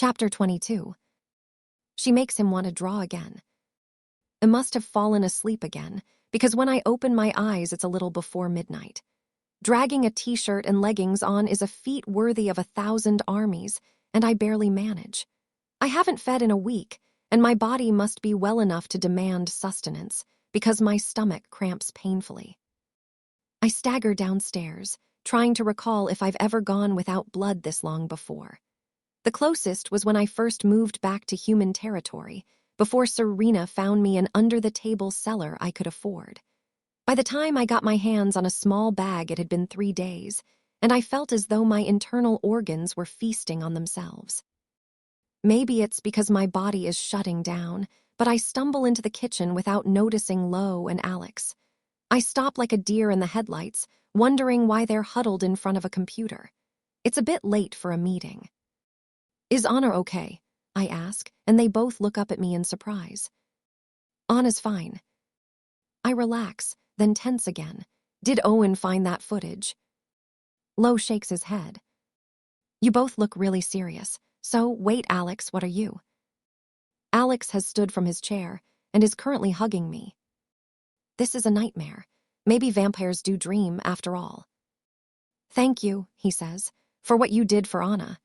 Chapter 22. She makes him want to draw again. I must have fallen asleep again, because when I open my eyes it's a little before midnight. Dragging a t-shirt and leggings on is a feat worthy of 1,000 armies, and I barely manage. I haven't fed in a week, and my body must be well enough to demand sustenance, because my stomach cramps painfully. I stagger downstairs, trying to recall if I've ever gone without blood this long before. The closest was when I first moved back to human territory, before Serena found me an under-the-table cellar I could afford. By the time I got my hands on a small bag, it had been 3 days, and I felt as though my internal organs were feasting on themselves. Maybe it's because my body is shutting down, but I stumble into the kitchen without noticing Lo and Alex. I stop like a deer in the headlights, wondering why they're huddled in front of a computer. It's a bit late for a meeting. "Is Anna okay?" I ask, and they both look up at me in surprise. "Anna's fine." I relax, then tense again. Did Owen find that footage? Lo shakes his head. "You both look really serious. So, wait, Alex, what are you?" Alex has stood from his chair and is currently hugging me. "This is a nightmare. Maybe vampires do dream, after all." "Thank you," he says, "for what you did for Anna."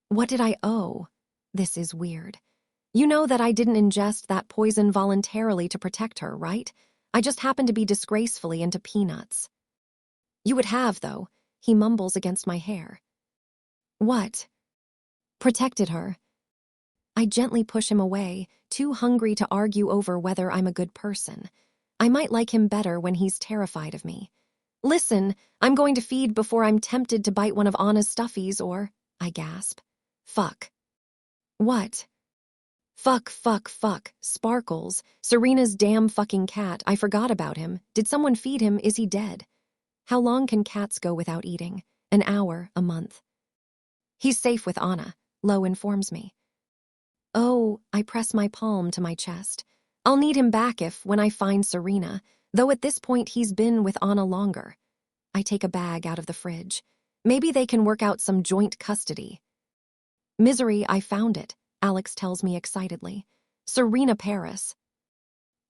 "What did I owe?" This is weird. "You know that I didn't ingest that poison voluntarily to protect her, right? I just happened to be disgracefully into peanuts." "You would have, though," he mumbles against my hair. "What?" "Protected her." I gently push him away, too hungry to argue over whether I'm a good person. I might like him better when he's terrified of me. "Listen, I'm going to feed before I'm tempted to bite one of Anna's stuffies or..." I gasp. "Fuck." "What?" Fuck. Sparkles. Serena's damn fucking cat. I forgot about him. Did someone feed him? Is he dead? How long can cats go without eating? An hour, a month. "He's safe with Anna," Lo informs me. "Oh," I press my palm to my chest. "I'll need him back when I find Serena, though at this point he's been with Anna longer." I take a bag out of the fridge. Maybe they can work out some joint custody. "Misery, I found it," Alex tells me excitedly. "Serena Paris."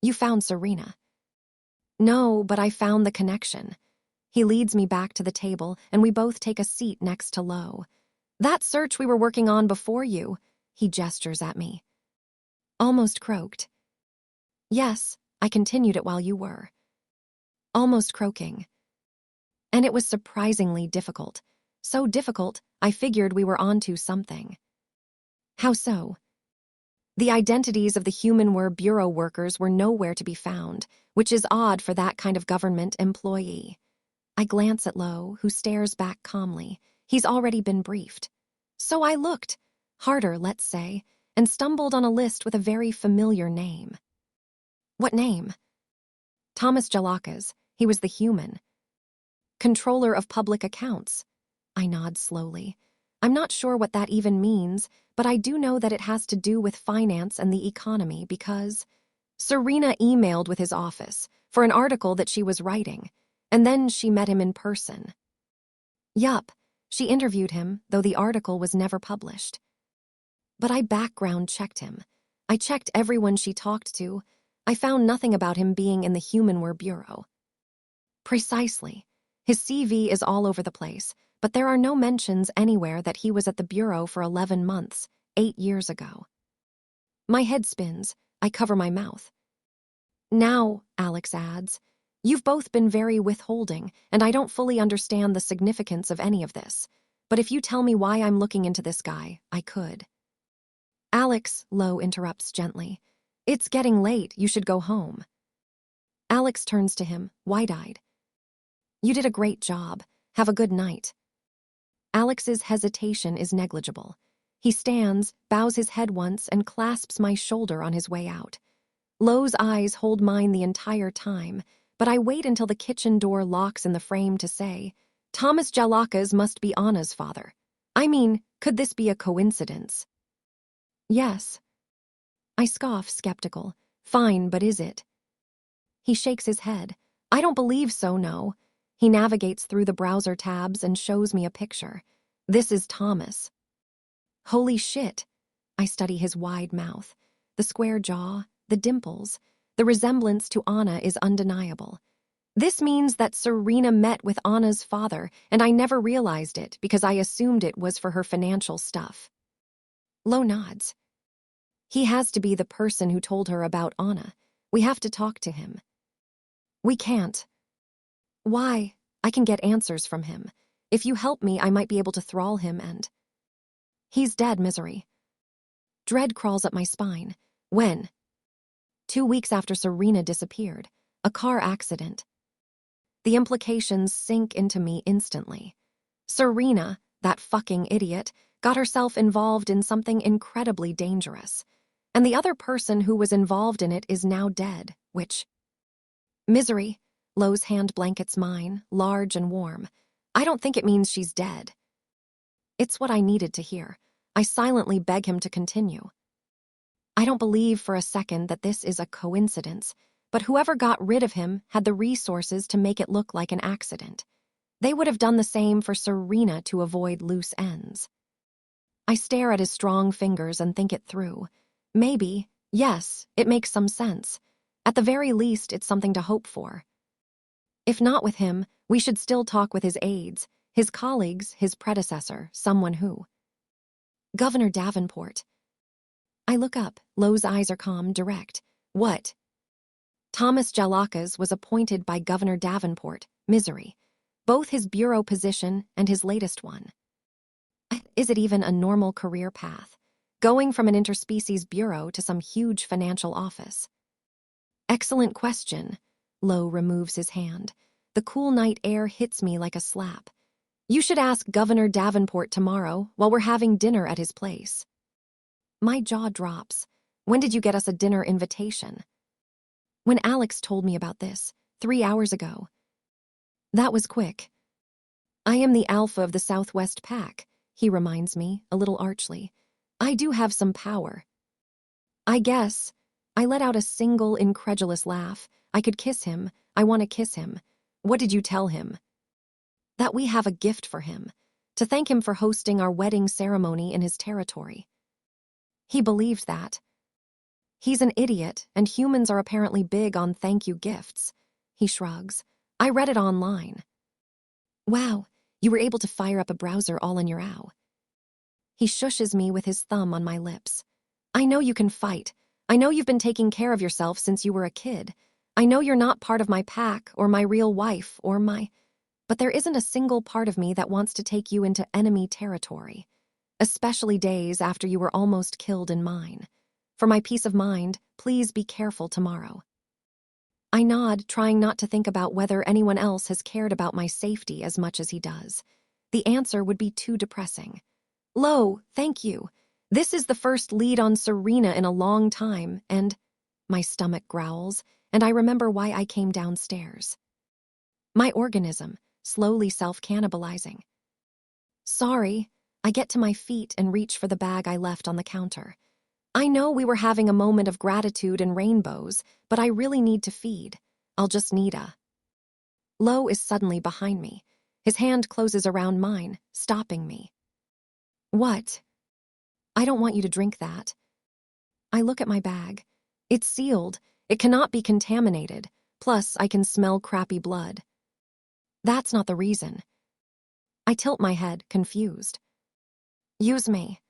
"You found Serena?" "No, but I found the connection." He leads me back to the table, and we both take a seat next to Lo. "That search we were working on before you," he gestures at me. "Almost croaked." "Yes, I continued it while you were." "Almost croaking." And it was surprisingly difficult. So difficult, I figured we were onto something. "How so?" "The identities of the human bureau workers were nowhere to be found, which is odd for that kind of government employee." I glance at Lo, who stares back calmly. He's already been briefed. So I looked, harder, let's say, and stumbled on a list with a very familiar name. "What name?" "Thomas Jalakas. He was the human." "Controller of public accounts." I nod slowly. I'm not sure what that even means, but I do know that it has to do with finance and the economy because Serena emailed with his office for an article that she was writing, and then she met him in person. Yup, she interviewed him, though the article was never published. But I background checked him. I checked everyone she talked to. I found nothing about him being in the Humanware Bureau. Precisely. His CV is all over the place, but there are no mentions anywhere that he was at the Bureau for 11 months, 8 years ago. My head spins. I cover my mouth. "Now," Alex adds, "you've both been very withholding, and I don't fully understand the significance of any of this. But if you tell me why I'm looking into this guy, I could." "Alex," Lo interrupts gently, "it's getting late. You should go home." Alex turns to him, wide-eyed. "You did a great job. Have a good night." Alex's hesitation is negligible. He stands, bows his head once, and clasps my shoulder on his way out. Lo's eyes hold mine the entire time, but I wait until the kitchen door locks in the frame to say, "Thomas Jalakas must be Anna's father. I mean, could this be a coincidence?" "Yes." I scoff, skeptical. "Fine, but is it?" He shakes his head. "I don't believe so, no." He navigates through the browser tabs and shows me a picture. "This is Thomas." Holy shit. I study his wide mouth. The square jaw, the dimples. The resemblance to Anna is undeniable. This means that Serena met with Anna's father, and I never realized it because I assumed it was for her financial stuff. Lo nods. He has to be the person who told her about Anna. We have to talk to him. We can't. Why? I can get answers from him. If you help me, I might be able to thrall him and... He's dead, Misery. Dread crawls up my spine. When? 2 weeks after Serena disappeared. A car accident. The implications sink into me instantly. Serena, that fucking idiot, got herself involved in something incredibly dangerous. And the other person who was involved in it is now dead, which... Misery. Lo's hand blankets mine, large and warm. I don't think it means she's dead. It's what I needed to hear. I silently beg him to continue. I don't believe for a second that this is a coincidence, but whoever got rid of him had the resources to make it look like an accident. They would have done the same for Serena to avoid loose ends. I stare at his strong fingers and think it through. Maybe, yes, it makes some sense. At the very least, it's something to hope for. If not with him, we should still talk with his aides, his colleagues, his predecessor, someone who... Governor Davenport. I look up. Lo's eyes are calm, direct. What? Thomas Jalakas was appointed by Governor Davenport, Misery, both his bureau position and his latest one. Is it even a normal career path, going from an interspecies bureau to some huge financial office? Excellent question. Lo removes his hand. The cool night air hits me like a slap. You should ask Governor Davenport tomorrow while we're having dinner at his place. My jaw drops. When did you get us a dinner invitation? When Alex told me about this, 3 hours ago. That was quick. I am the alpha of the Southwest Pack, he reminds me, a little archly. I do have some power. I guess. I let out a single incredulous laugh. I could kiss him. I want to kiss him. What did you tell him? That we have a gift for him, to thank him for hosting our wedding ceremony in his territory. He believed that. He's an idiot, and humans are apparently big on thank you gifts. He shrugs. I read it online. Wow, you were able to fire up a browser all on your ow. He shushes me with his thumb on my lips. I know you can fight. I know you've been taking care of yourself since you were a kid. I know you're not part of my pack or my real wife or my... But there isn't a single part of me that wants to take you into enemy territory, especially days after you were almost killed in mine. For my peace of mind, please be careful tomorrow. I nod, trying not to think about whether anyone else has cared about my safety as much as he does. The answer would be too depressing. Lo, thank you. This is the first lead on Serena in a long time, and... My stomach growls, and I remember why I came downstairs. My organism, slowly self-cannibalizing. Sorry. I get to my feet and reach for the bag I left on the counter. I know we were having a moment of gratitude and rainbows, but I really need to feed. I'll just need a... Lo is suddenly behind me. His hand closes around mine, stopping me. What? I don't want you to drink that. I look at my bag. It's sealed. It cannot be contaminated. Plus, I can smell crappy blood. That's not the reason. I tilt my head, confused. Use me.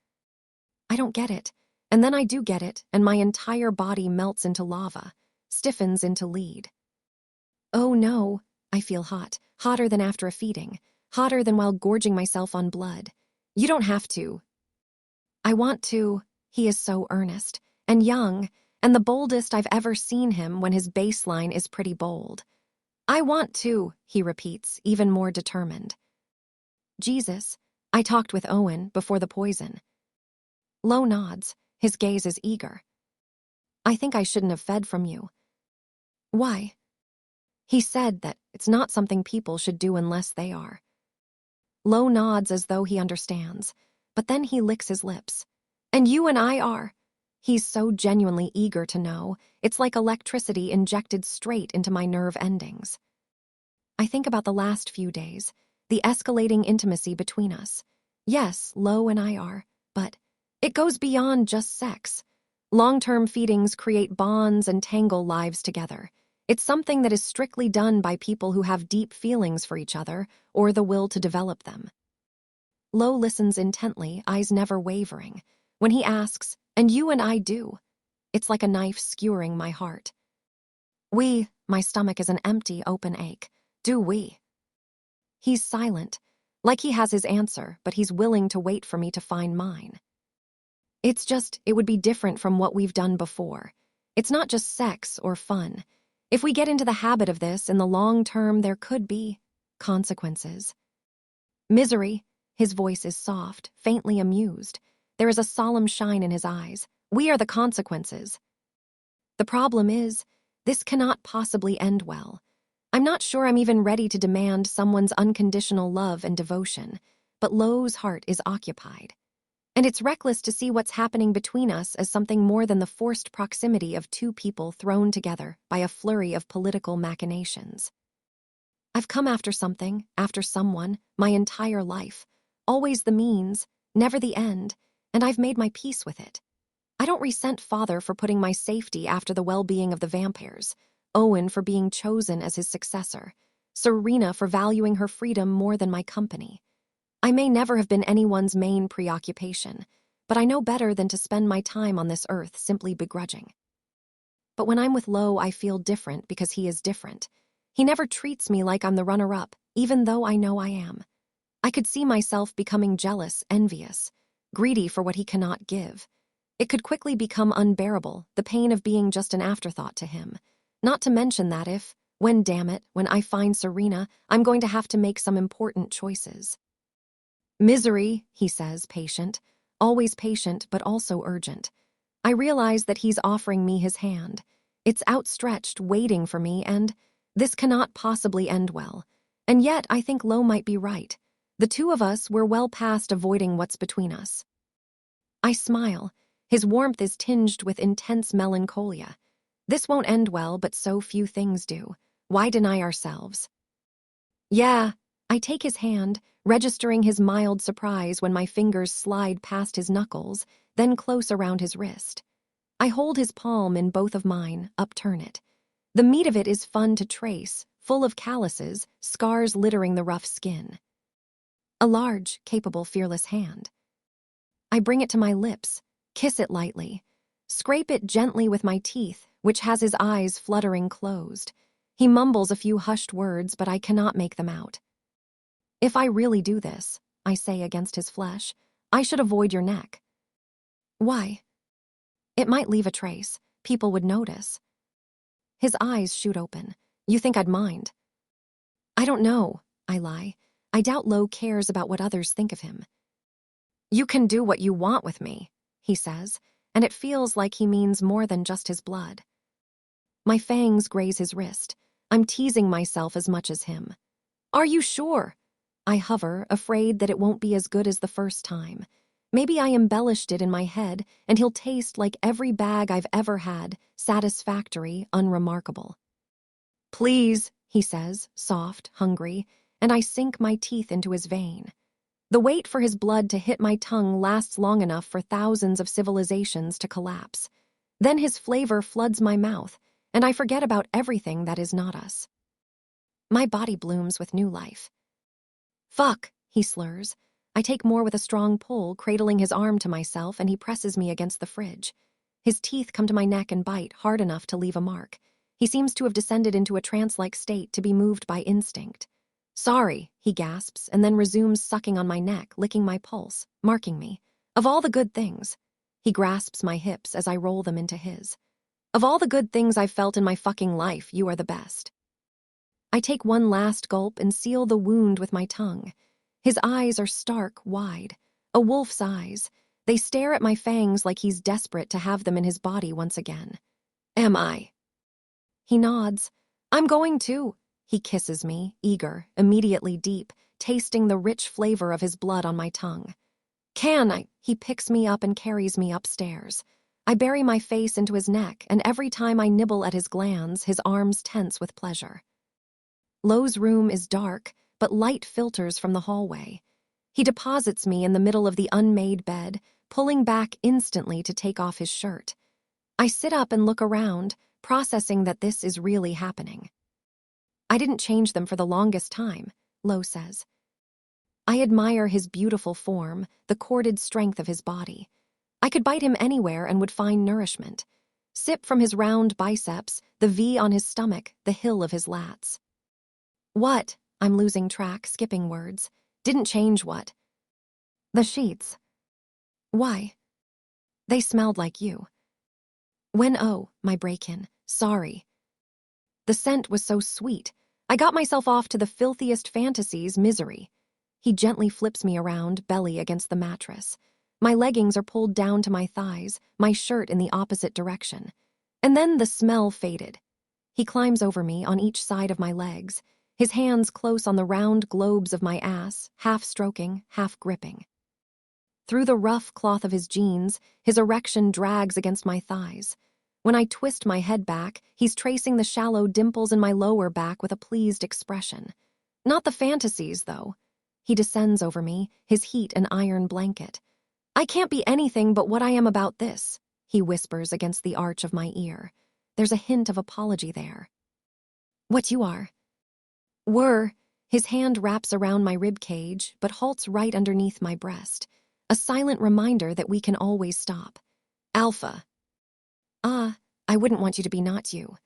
I don't get it. And then I do get it, and my entire body melts into lava, stiffens into lead. Oh no, I feel hot, hotter than after a feeding, hotter than while gorging myself on blood. You don't have to. I want to. He is so earnest, and young, and the boldest I've ever seen him when his baseline is pretty bold. I want to, he repeats, even more determined. Jesus, I talked with Owen before the poison. Lo nods. His gaze is eager. I think I shouldn't have fed from you. Why? He said that it's not something people should do unless they are. Lo nods as though he understands, but then he licks his lips. And you and I are. He's so genuinely eager to know. It's like electricity injected straight into my nerve endings. I think about the last few days, the escalating intimacy between us. Yes, Lo and I are, but It goes beyond just sex. Long-term feedings create bonds and tangle lives together. It's something that is strictly done by people who have deep feelings for each other or the will to develop them. Lo listens intently, eyes never wavering. When he asks, "And you and I do?" It's like a knife skewering my heart. My stomach is an empty, open ache. Do we? He's silent, like he has his answer, but he's willing to wait for me to find mine. It would be different from what we've done before. It's not just sex or fun. If we get into the habit of this, in the long term, there could be consequences. Misery, his voice is soft, faintly amused. There is a solemn shine in his eyes. We are the consequences. The problem is, this cannot possibly end well. I'm not sure I'm even ready to demand someone's unconditional love and devotion, but Lo's heart is occupied. And it's reckless to see what's happening between us as something more than the forced proximity of two people thrown together by a flurry of political machinations. I've come after something, after someone, my entire life. Always the means, never the end, and I've made my peace with it. I don't resent Father for putting my safety after the well-being of the vampires, Owen for being chosen as his successor, Serena for valuing her freedom more than my company. I may never have been anyone's main preoccupation, but I know better than to spend my time on this earth simply begrudging. But when I'm with Lo, I feel different because he is different. He never treats me like I'm the runner-up, even though I know I am. I could see myself becoming jealous, envious, greedy for what he cannot give. It could quickly become unbearable, the pain of being just an afterthought to him. Not to mention that when I find Serena, I'm going to have to make some important choices. Misery, he says, patient. Always patient, but also urgent. I realize that he's offering me his hand. It's outstretched, waiting for me, and this cannot possibly end well. And yet, I think Lo might be right. The two of us were well past avoiding what's between us. I smile. His warmth is tinged with intense melancholia. This won't end well, but so few things do. Why deny ourselves? Yeah, I take his hand, registering his mild surprise when my fingers slide past his knuckles, then close around his wrist. I hold his palm in both of mine, upturn it. The meat of it is fun to trace, full of calluses, scars littering the rough skin. A large, capable, fearless hand. I bring it to my lips, kiss it lightly, scrape it gently with my teeth, which has his eyes fluttering closed. He mumbles a few hushed words, but I cannot make them out. If I really do this, I say against his flesh, I should avoid your neck. Why? It might leave a trace. People would notice. His eyes shoot open. You think I'd mind? I don't know, I lie. I doubt Lo cares about what others think of him. You can do what you want with me, he says, and it feels like he means more than just his blood. My fangs graze his wrist. I'm teasing myself as much as him. Are you sure? I hover, afraid that it won't be as good as the first time. Maybe I embellished it in my head, and he'll taste like every bag I've ever had, satisfactory, unremarkable. Please, he says, soft, hungry, and I sink my teeth into his vein. The wait for his blood to hit my tongue lasts long enough for thousands of civilizations to collapse. Then his flavor floods my mouth, and I forget about everything that is not us. My body blooms with new life. Fuck, he slurs. I take more with a strong pull, cradling his arm to myself, and he presses me against the fridge. His teeth come to my neck and bite, hard enough to leave a mark. He seems to have descended into a trance-like state, to be moved by instinct. Sorry, he gasps, and then resumes sucking on my neck, licking my pulse, marking me. Of all the good things. He grasps my hips as I roll them into his. Of all the good things I've felt in my fucking life, you are the best. I take one last gulp and seal the wound with my tongue. His eyes are stark, wide. A wolf's eyes. They stare at my fangs like he's desperate to have them in his body once again. Am I? He nods. I'm going to. He kisses me, eager, immediately deep, tasting the rich flavor of his blood on my tongue. Can I? He picks me up and carries me upstairs. I bury my face into his neck, and every time I nibble at his glands, his arms tense with pleasure. Lo's room is dark, but light filters from the hallway. He deposits me in the middle of the unmade bed, pulling back instantly to take off his shirt. I sit up and look around, processing that this is really happening. I didn't change them for the longest time, Lo says. I admire his beautiful form, the corded strength of his body. I could bite him anywhere and would find nourishment. Sip from his round biceps, the V on his stomach, the hill of his lats. What? I'm losing track, skipping words. Didn't change what? The sheets. Why? They smelled like you. When my break-in. Sorry. The scent was so sweet. I got myself off to the filthiest fantasies, misery. He gently flips me around, belly against the mattress. My leggings are pulled down to my thighs, my shirt in the opposite direction. And then the smell faded. He climbs over me on each side of my legs, his hands close on the round globes of my ass, half stroking, half gripping. Through the rough cloth of his jeans, his erection drags against my thighs. When I twist my head back, he's tracing the shallow dimples in my lower back with a pleased expression. Not the fantasies, though. He descends over me, his heat an iron blanket. I can't be anything but what I am about this, he whispers against the arch of my ear. There's a hint of apology there. What you are? Were. His hand wraps around my rib cage, but halts right underneath my breast. A silent reminder that we can always stop. Alpha. I wouldn't want you to be not you.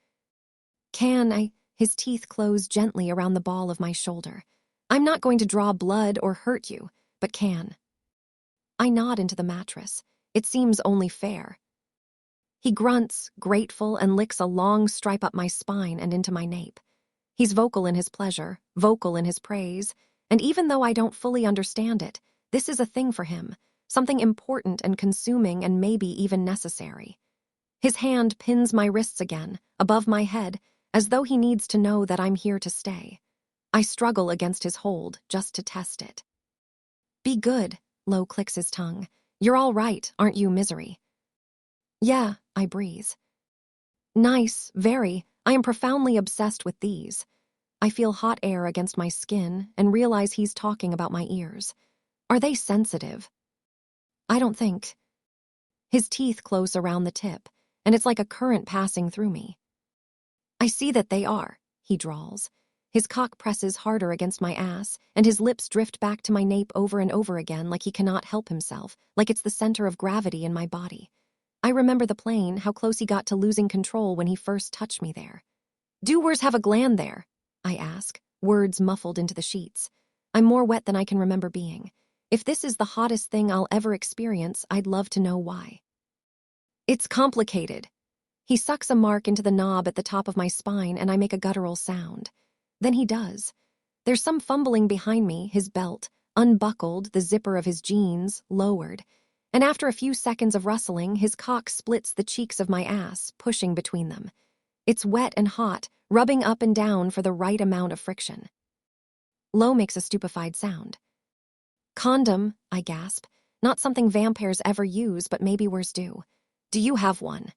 Can I? His teeth close gently around the ball of my shoulder. I'm not going to draw blood or hurt you, but can. I nod into the mattress. It seems only fair. He grunts, grateful, and licks a long stripe up my spine and into my nape. He's vocal in his pleasure, vocal in his praise, and even though I don't fully understand it, this is a thing for him, something important and consuming and maybe even necessary. His hand pins my wrists again, above my head, as though he needs to know that I'm here to stay. I struggle against his hold, just to test it. Be good, Lo clicks his tongue. You're all right, aren't you, misery? Yeah, I breathe. Nice, very. I am profoundly obsessed with these. I feel hot air against my skin and realize he's talking about my ears. Are they sensitive? I don't think. His teeth close around the tip, and it's like a current passing through me. I see that they are, he drawls. His cock presses harder against my ass, and his lips drift back to my nape over and over again like he cannot help himself, like it's the center of gravity in my body. I remember the plane, how close he got to losing control when he first touched me there. Do whores have a gland there? I ask, words muffled into the sheets. I'm more wet than I can remember being. If this is the hottest thing I'll ever experience, I'd love to know why. It's complicated. He sucks a mark into the knob at the top of my spine and I make a guttural sound. Then he does. There's some fumbling behind me, his belt, unbuckled, the zipper of his jeans, lowered. And after a few seconds of rustling, his cock splits the cheeks of my ass, pushing between them. It's wet and hot, rubbing up and down for the right amount of friction. Lo makes a stupefied sound. Condom, I gasp. Not something vampires ever use, but maybe worse do. Do you have one?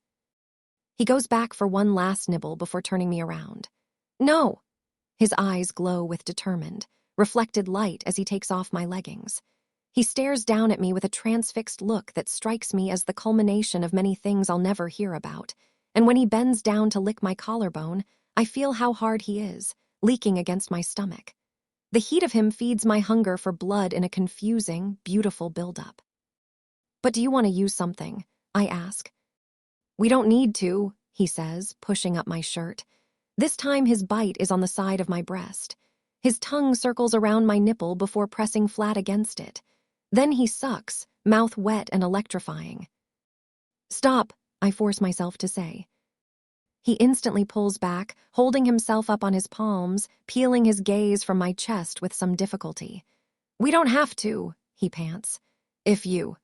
He goes back for one last nibble before turning me around. No. His eyes glow with determined, reflected light as he takes off my leggings. He stares down at me with a transfixed look that strikes me as the culmination of many things I'll never hear about. And when he bends down to lick my collarbone, I feel how hard he is, leaking against my stomach. The heat of him feeds my hunger for blood in a confusing, beautiful buildup. But do you want to use something? I ask. We don't need to, he says, pushing up my shirt. This time his bite is on the side of my breast. His tongue circles around my nipple before pressing flat against it. Then he sucks, mouth wet and electrifying. Stop, I force myself to say. He instantly pulls back, holding himself up on his palms, peeling his gaze from my chest with some difficulty. We don't have to, he pants. If you.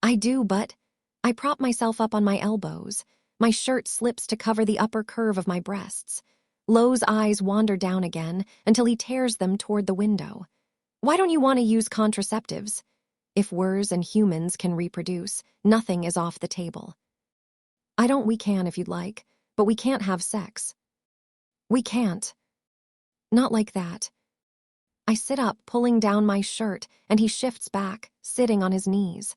I do, but. I prop myself up on my elbows. My shirt slips to cover the upper curve of my breasts. Lo's eyes wander down again until he tears them toward the window. Why don't you want to use contraceptives? If wers and humans can reproduce, nothing is off the table. We can if you'd like, but we can't have sex. We can't. Not like that. I sit up, pulling down my shirt, and he shifts back, sitting on his knees.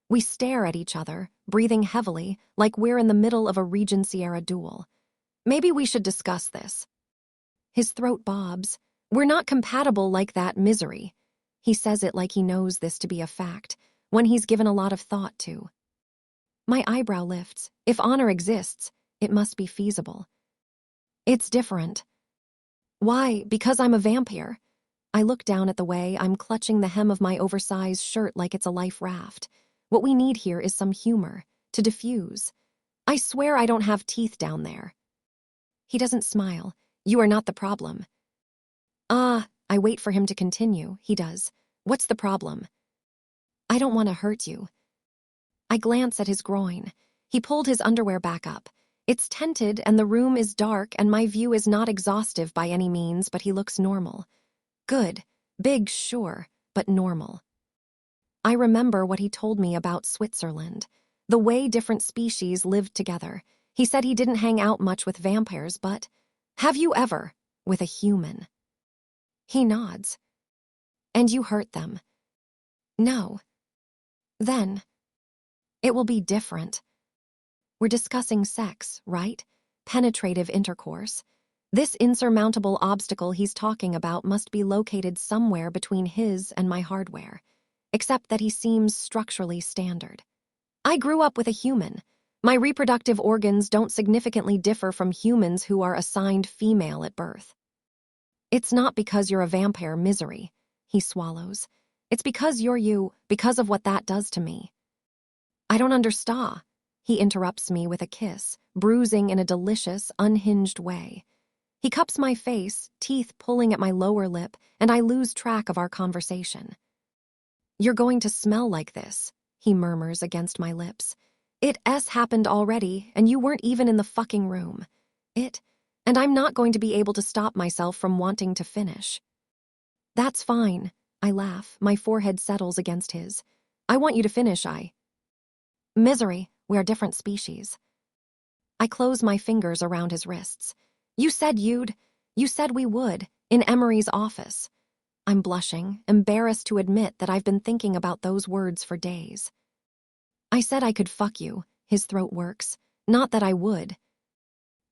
We stare at each other, breathing heavily, like we're in the middle of a Regency-era duel. Maybe we should discuss this. His throat bobs. We're not compatible like that, Misery. He says it like he knows this to be a fact, one he's given a lot of thought to. My eyebrow lifts. If honor exists, it must be feasible. It's different. Why? Because I'm a vampire. I look down at the way I'm clutching the hem of my oversized shirt like it's a life raft. What we need here is some humor, to diffuse. I swear I don't have teeth down there. He doesn't smile. You are not the problem. I wait for him to continue. He does. What's the problem? I don't want to hurt you. I glance at his groin. He pulled his underwear back up. It's tented and the room is dark and my view is not exhaustive by any means, but he looks normal. Good. Big, sure, but normal. I remember what he told me about Switzerland. The way different species lived together. He said he didn't hang out much with vampires, but have you ever with a human? He nods. And you hurt them? No. Then it will be different. We're discussing sex, right? Penetrative intercourse. This insurmountable obstacle he's talking about must be located somewhere between his and my hardware, except that he seems structurally standard. I grew up with a human. My reproductive organs don't significantly differ from humans who are assigned female at birth. It's not because you're a vampire, Misery, he swallows. It's because you're you, because of what that does to me. I don't understand. He interrupts me with a kiss, bruising in a delicious, unhinged way. He cups my face, teeth pulling at my lower lip, and I lose track of our conversation. You're going to smell like this, he murmurs against my lips. It's happened already, and you weren't even in the fucking room. And I'm not going to be able to stop myself from wanting to finish. That's fine, I laugh, my forehead settles against his. I want you to finish, Misery, we are different species. I close my fingers around his wrists. You said you said we would, in Emery's office. I'm blushing, embarrassed to admit that I've been thinking about those words for days. I said I could fuck you, his throat works, not that I would.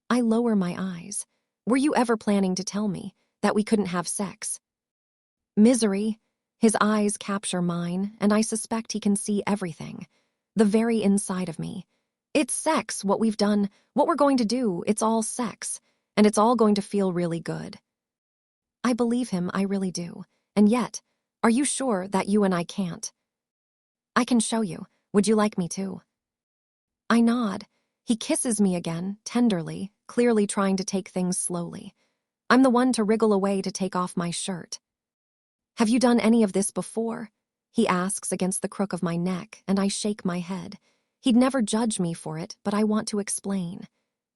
I lower my eyes. Were you ever planning to tell me that we couldn't have sex? Misery, his eyes capture mine, and I suspect he can see everything, the very inside of me. It's sex, what we've done, what we're going to do, it's all sex, and it's all going to feel really good. I believe him, I really do. And yet, are you sure that you and I can't? I can show you. Would you like me to? I nod. He kisses me again, tenderly, clearly trying to take things slowly. I'm the one to wriggle away to take off my shirt. Have you done any of this before? He asks against the crook of my neck, and I shake my head. He'd never judge me for it, but I want to explain.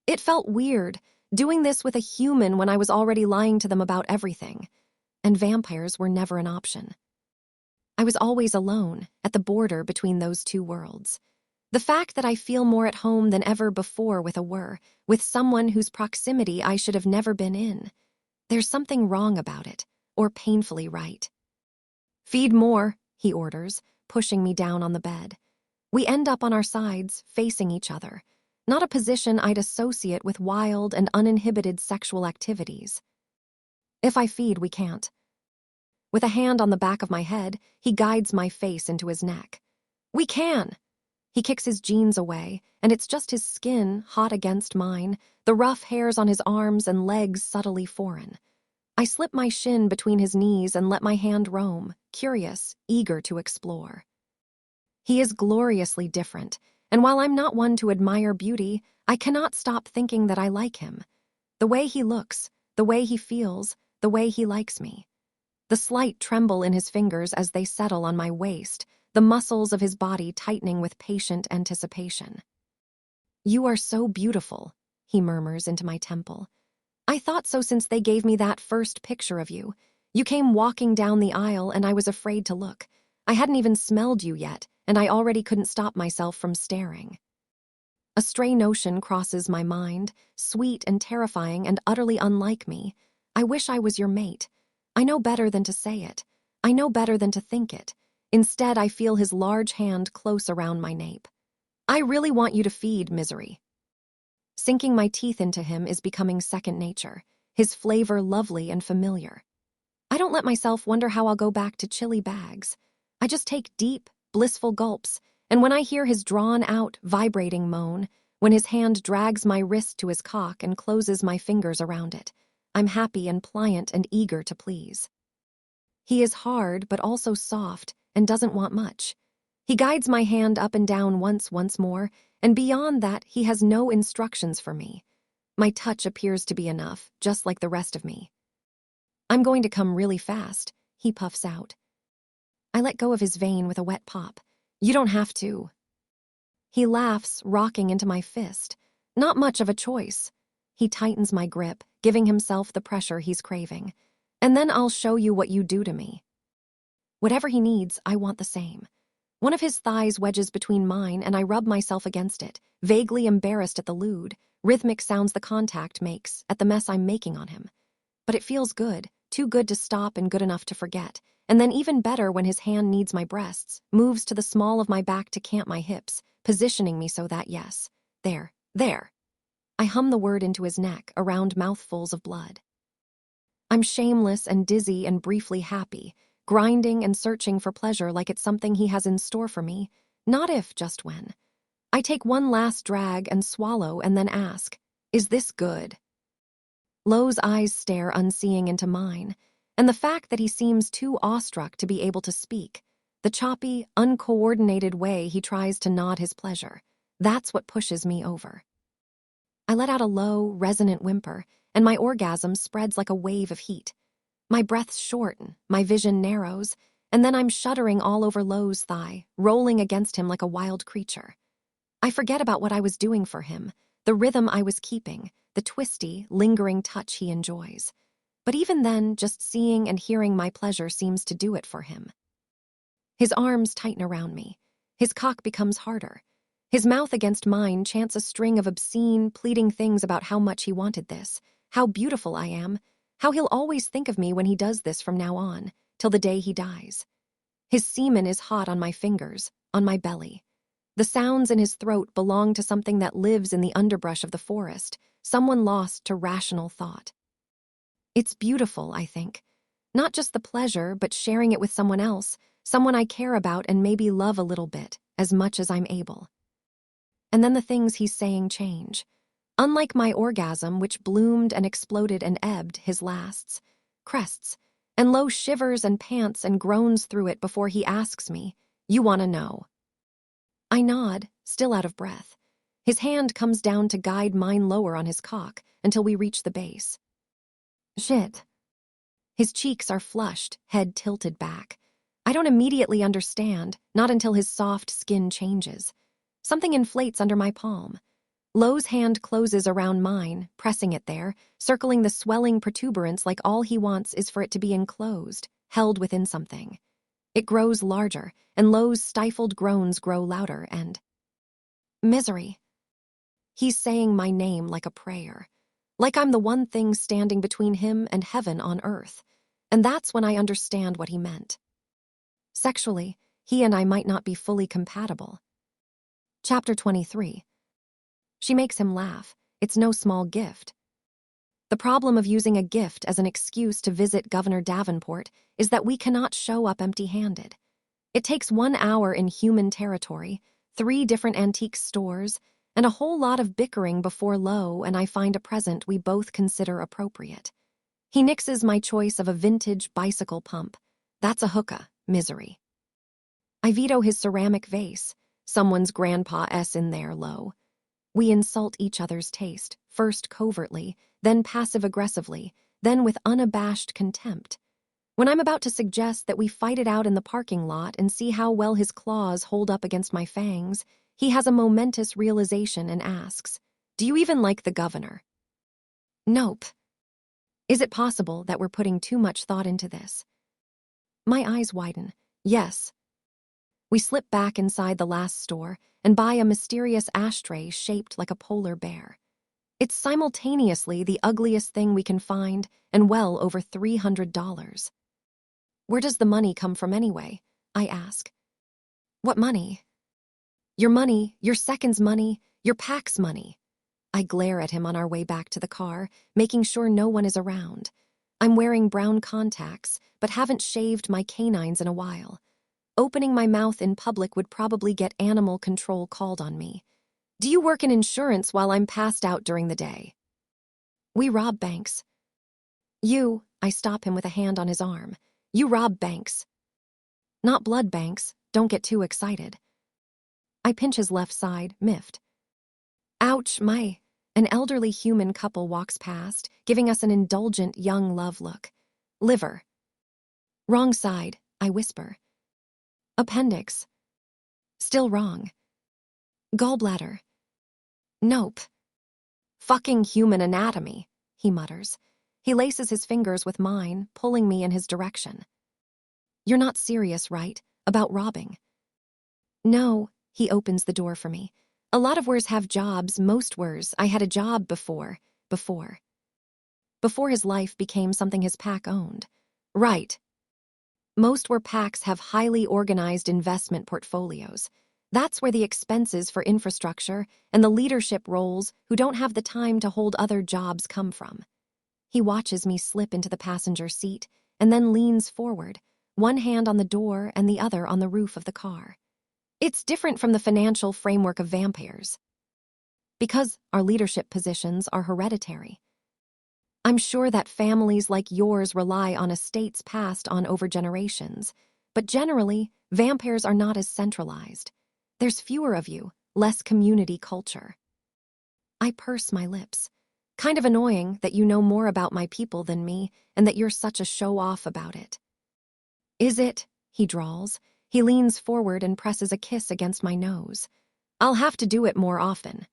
It felt weird, doing this with a human when I was already lying to them about everything. And vampires were never an option. I was always alone, at the border between those two worlds. The fact that I feel more at home than ever before with someone whose proximity I should have never been in. There's something wrong about it, or painfully right. Feed more, he orders, pushing me down on the bed. We end up on our sides, facing each other. Not a position I'd associate with wild and uninhibited sexual activities. If I feed, we can't. With a hand on the back of my head, he guides my face into his neck. We can! He kicks his jeans away, and it's just his skin, hot against mine, the rough hairs on his arms and legs subtly foreign. I slip my shin between his knees and let my hand roam, curious, eager to explore. He is gloriously different, and while I'm not one to admire beauty, I cannot stop thinking that I like him. The way he looks, the way he feels, the way he likes me. The slight tremble in his fingers as they settle on my waist, the muscles of his body tightening with patient anticipation. You are so beautiful, he murmurs into my temple. I thought so since they gave me that first picture of you. You came walking down the aisle and I was afraid to look. I hadn't even smelled you yet, and I already couldn't stop myself from staring. A stray notion crosses my mind, sweet and terrifying and utterly unlike me. I wish I was your mate. I know better than to say it. I know better than to think it. Instead, I feel his large hand close around my nape. I really want you to feed, Misery. Sinking my teeth into him is becoming second nature, his flavor lovely and familiar. I don't let myself wonder how I'll go back to chili bags. I just take deep, blissful gulps, and when I hear his drawn-out, vibrating moan, when his hand drags my wrist to his cock and closes my fingers around it, I'm happy and pliant and eager to please. He is hard but also soft and doesn't want much. He guides my hand up and down once more, and beyond that he has no instructions for me. My touch appears to be enough, just like the rest of me. I'm going to come really fast, he puffs out. I let go of his vein with a wet pop. You don't have to. He laughs, rocking into my fist. Not much of a choice. He tightens my grip, giving himself the pressure he's craving. And then I'll show you what you do to me. Whatever he needs, I want the same. One of his thighs wedges between mine, and I rub myself against it, vaguely embarrassed at the lewd, rhythmic sounds the contact makes, at the mess I'm making on him. But it feels good, too good to stop and good enough to forget. And then even better when his hand needs my breasts, moves to the small of my back to camp my hips, positioning me so that yes, there. I hum the word into his neck, around mouthfuls of blood. I'm shameless and dizzy and briefly happy, grinding and searching for pleasure like it's something he has in store for me, not if, just when. I take one last drag and swallow and then ask, is this good? Lowe's eyes stare unseeing into mine, and the fact that he seems too awestruck to be able to speak, the choppy, uncoordinated way he tries to nod his pleasure, that's what pushes me over. I let out a low, resonant whimper, and my orgasm spreads like a wave of heat. My breaths shorten, my vision narrows, and then I'm shuddering all over Lowe's thigh, rolling against him like a wild creature. I forget about what I was doing for him, the rhythm I was keeping, the twisty, lingering touch he enjoys. But even then, just seeing and hearing my pleasure seems to do it for him. His arms tighten around me. His cock becomes harder. His mouth against mine chants a string of obscene, pleading things about how much he wanted this, how beautiful I am, how he'll always think of me when he does this from now on, till the day he dies. His semen is hot on my fingers, on my belly. The sounds in his throat belong to something that lives in the underbrush of the forest, someone lost to rational thought. It's beautiful, I think. Not just the pleasure, but sharing it with someone else, someone I care about and maybe love a little bit, as much as I'm able. And then the things he's saying change. Unlike my orgasm, which bloomed and exploded and ebbed, his lasts, crests, and Lowe shivers and pants and groans through it before he asks me, "You want to know?" I nod, still out of breath. His hand comes down to guide mine lower on his cock until we reach the base. Shit. His cheeks are flushed, head tilted back. I don't immediately understand, not until his soft skin changes. Something inflates under my palm. Lowe's hand closes around mine, pressing it there, circling the swelling protuberance like all he wants is for it to be enclosed, held within something. It grows larger, and Lowe's stifled groans grow louder and... Misery. He's saying my name like a prayer, like I'm the one thing standing between him and heaven on earth, and that's when I understand what he meant. Sexually, he and I might not be fully compatible. Chapter 23. She makes him laugh. It's no small gift. The problem of using a gift as an excuse to visit Governor Davenport is that we cannot show up empty-handed. It takes 1 hour in human territory, 3 different antique stores, and a whole lot of bickering before Lowe and I find a present we both consider appropriate. He nixes my choice of a vintage bicycle pump. That's a hookah, Misery. I veto his ceramic vase. Someone's grandpa-s in there, Lowe. We insult each other's taste, first covertly, then passive-aggressively, then with unabashed contempt. When I'm about to suggest that we fight it out in the parking lot and see how well his claws hold up against my fangs, he has a momentous realization and asks, "Do you even like the governor?" Nope. Is it possible that we're putting too much thought into this? My eyes widen. Yes. We slip back inside the last store and buy a mysterious ashtray shaped like a polar bear. It's simultaneously the ugliest thing we can find and well over $300. Where does the money come from anyway? I ask. What money? Your money, your second's money, your pack's money. I glare at him on our way back to the car, making sure no one is around. I'm wearing brown contacts, but haven't shaved my canines in a while. Opening my mouth in public would probably get animal control called on me. Do you work in insurance while I'm passed out during the day? We rob banks. I stop him with a hand on his arm. You rob banks. Not blood banks, don't get too excited. I pinch his left side, miffed. Ouch, An elderly human couple walks past, giving us an indulgent young love look. Liver. Wrong side, I whisper. Appendix. Still wrong. Gallbladder. Nope. Fucking human anatomy, he mutters. He laces his fingers with mine, pulling me in his direction. You're not serious, right? About robbing? No, he opens the door for me. A lot of wers have jobs, most wers. I had a job before his life became something his pack owned. Right. Most were packs have highly organized investment portfolios. That's where the expenses for infrastructure and the leadership roles who don't have the time to hold other jobs come from. He watches me slip into the passenger seat and then leans forward, one hand on the door and the other on the roof of the car. It's different from the financial framework of vampires. Because our leadership positions are hereditary. I'm sure that families like yours rely on estates passed on over generations, but generally, vampires are not as centralized. There's fewer of you, less community culture. I purse my lips. Kind of annoying that you know more about my people than me and that you're such a show-off about it. Is it? He drawls. He leans forward and presses a kiss against my nose. I'll have to do it more often.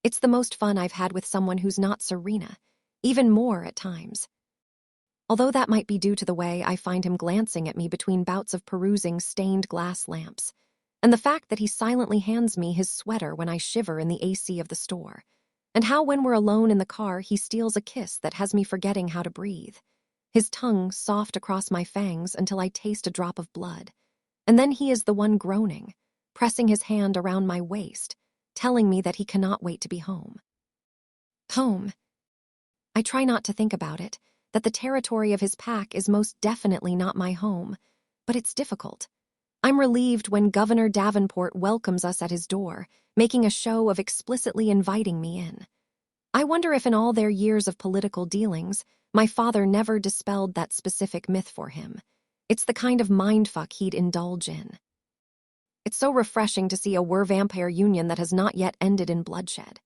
It's the most fun I've had with someone who's not Serena, even more at times. Although that might be due to the way I find him glancing at me between bouts of perusing stained glass lamps, and the fact that he silently hands me his sweater when I shiver in the AC of the store, and how when we're alone in the car he steals a kiss that has me forgetting how to breathe, his tongue soft across my fangs until I taste a drop of blood, and then he is the one groaning, pressing his hand around my waist, telling me that he cannot wait to be home. Home. I try not to think about it, that the territory of his pack is most definitely not my home, but it's difficult. I'm relieved when Governor Davenport welcomes us at his door, making a show of explicitly inviting me in. I wonder if in all their years of political dealings, my father never dispelled that specific myth for him. It's the kind of mindfuck he'd indulge in. It's so refreshing to see a were-vampire union that has not yet ended in bloodshed.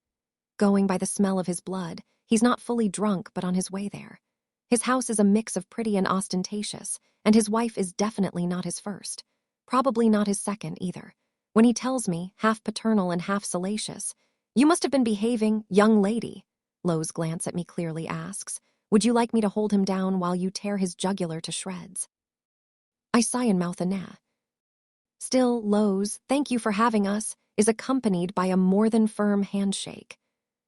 Going by the smell of his blood, he's not fully drunk but on his way there. His house is a mix of pretty and ostentatious, and his wife is definitely not his first. Probably not his second either. When he tells me, half paternal and half salacious, "You must have been behaving, young lady," Lowe's glance at me clearly asks, "Would you like me to hold him down while you tear his jugular to shreds?" I sigh and mouth a nah. Still, Lowe's, "Thank you for having us," is accompanied by a more than firm handshake.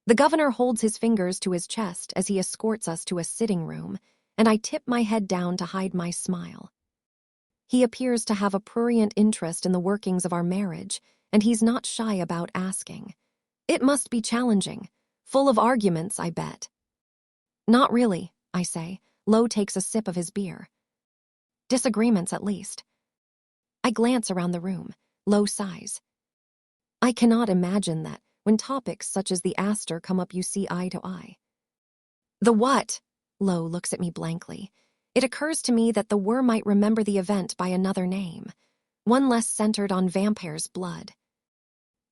The governor holds his fingers to his chest as he escorts us to a sitting room, and I tip my head down to hide my smile. He appears to have a prurient interest in the workings of our marriage, and he's not shy about asking. It must be challenging. Full of arguments, I bet. Not really, I say. Lowe takes a sip of his beer. Disagreements, at least. I glance around the room. Lowe sighs. I cannot imagine that, when topics such as the Astor come up, you see eye to eye. The what? Lowe looks at me blankly. It occurs to me that the were might remember the event by another name, one less centered on vampire's blood.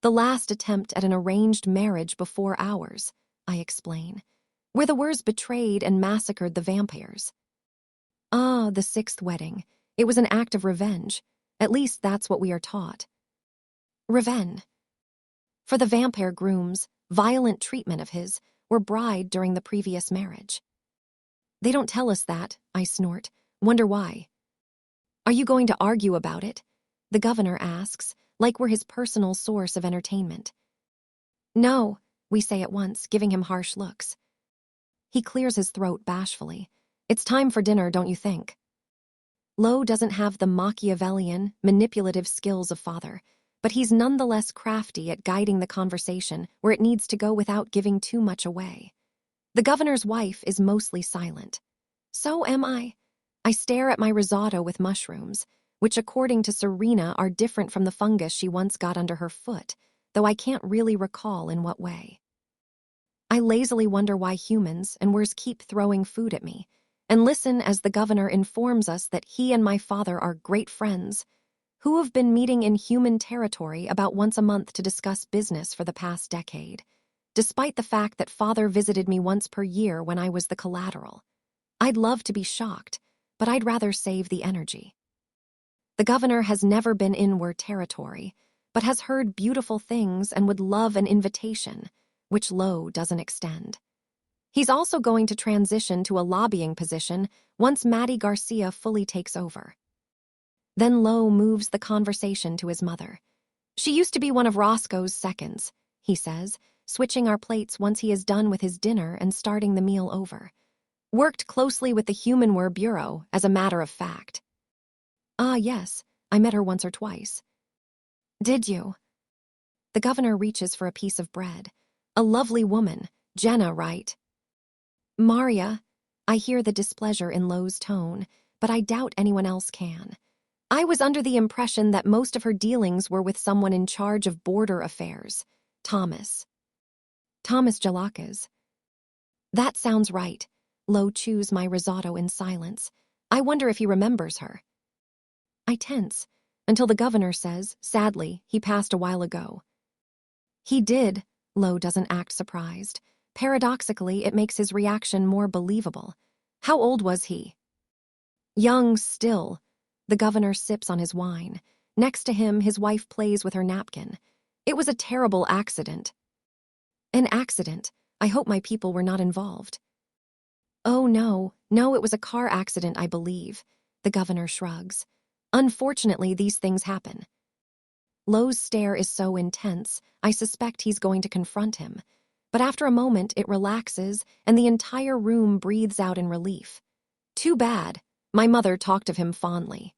The last attempt at an arranged marriage before ours, I explain, where the wers betrayed and massacred the vampires. Ah, the sixth wedding. It was an act of revenge. At least that's what we are taught. Revenge. For the vampire grooms, violent treatment of his were bride during the previous marriage. They don't tell us that, I snort. Wonder why. Are you going to argue about it? The governor asks, like we're his personal source of entertainment. No, we say at once, giving him harsh looks. He clears his throat bashfully. It's time for dinner, don't you think? Lo doesn't have the Machiavellian, manipulative skills of father, but he's nonetheless crafty at guiding the conversation where it needs to go without giving too much away. The governor's wife is mostly silent. So am I. I stare at my risotto with mushrooms, which according to Serena are different from the fungus she once got under her foot, though I can't really recall in what way. I lazily wonder why humans and worse keep throwing food at me, and listen as the governor informs us that he and my father are great friends, who have been meeting in human territory about once a month to discuss business for the past decade, despite the fact that father visited me once per year when I was the collateral. I'd love to be shocked, but I'd rather save the energy. The governor has never been in war territory, but has heard beautiful things and would love an invitation, which Lo doesn't extend. He's also going to transition to a lobbying position once Maddie Garcia fully takes over. Then Lo moves the conversation to his mother. She used to be one of Roscoe's seconds, he says, switching our plates once he is done with his dinner and starting the meal over. Worked closely with the Humanware Bureau, as a matter of fact. Ah, yes, I met her once or twice. Did you? The governor reaches for a piece of bread. A lovely woman, Jenna, right? Maria, I hear the displeasure in Lo's tone, but I doubt anyone else can. I was under the impression that most of her dealings were with someone in charge of border affairs, Thomas. Thomas Jalakis. That sounds right. Lo chews my risotto in silence. I wonder if he remembers her. I tense, until the governor says, sadly, he passed a while ago. He did. Lo doesn't act surprised. Paradoxically, it makes his reaction more believable. How old was he? Young still. The governor sips on his wine. Next to him, his wife plays with her napkin. It was a terrible accident. An accident? I hope my people were not involved. Oh, no, it was a car accident, I believe. The governor shrugs. Unfortunately, these things happen. Lo's stare is so intense, I suspect he's going to confront him. But after a moment, it relaxes, and the entire room breathes out in relief. Too bad. My mother talked of him fondly.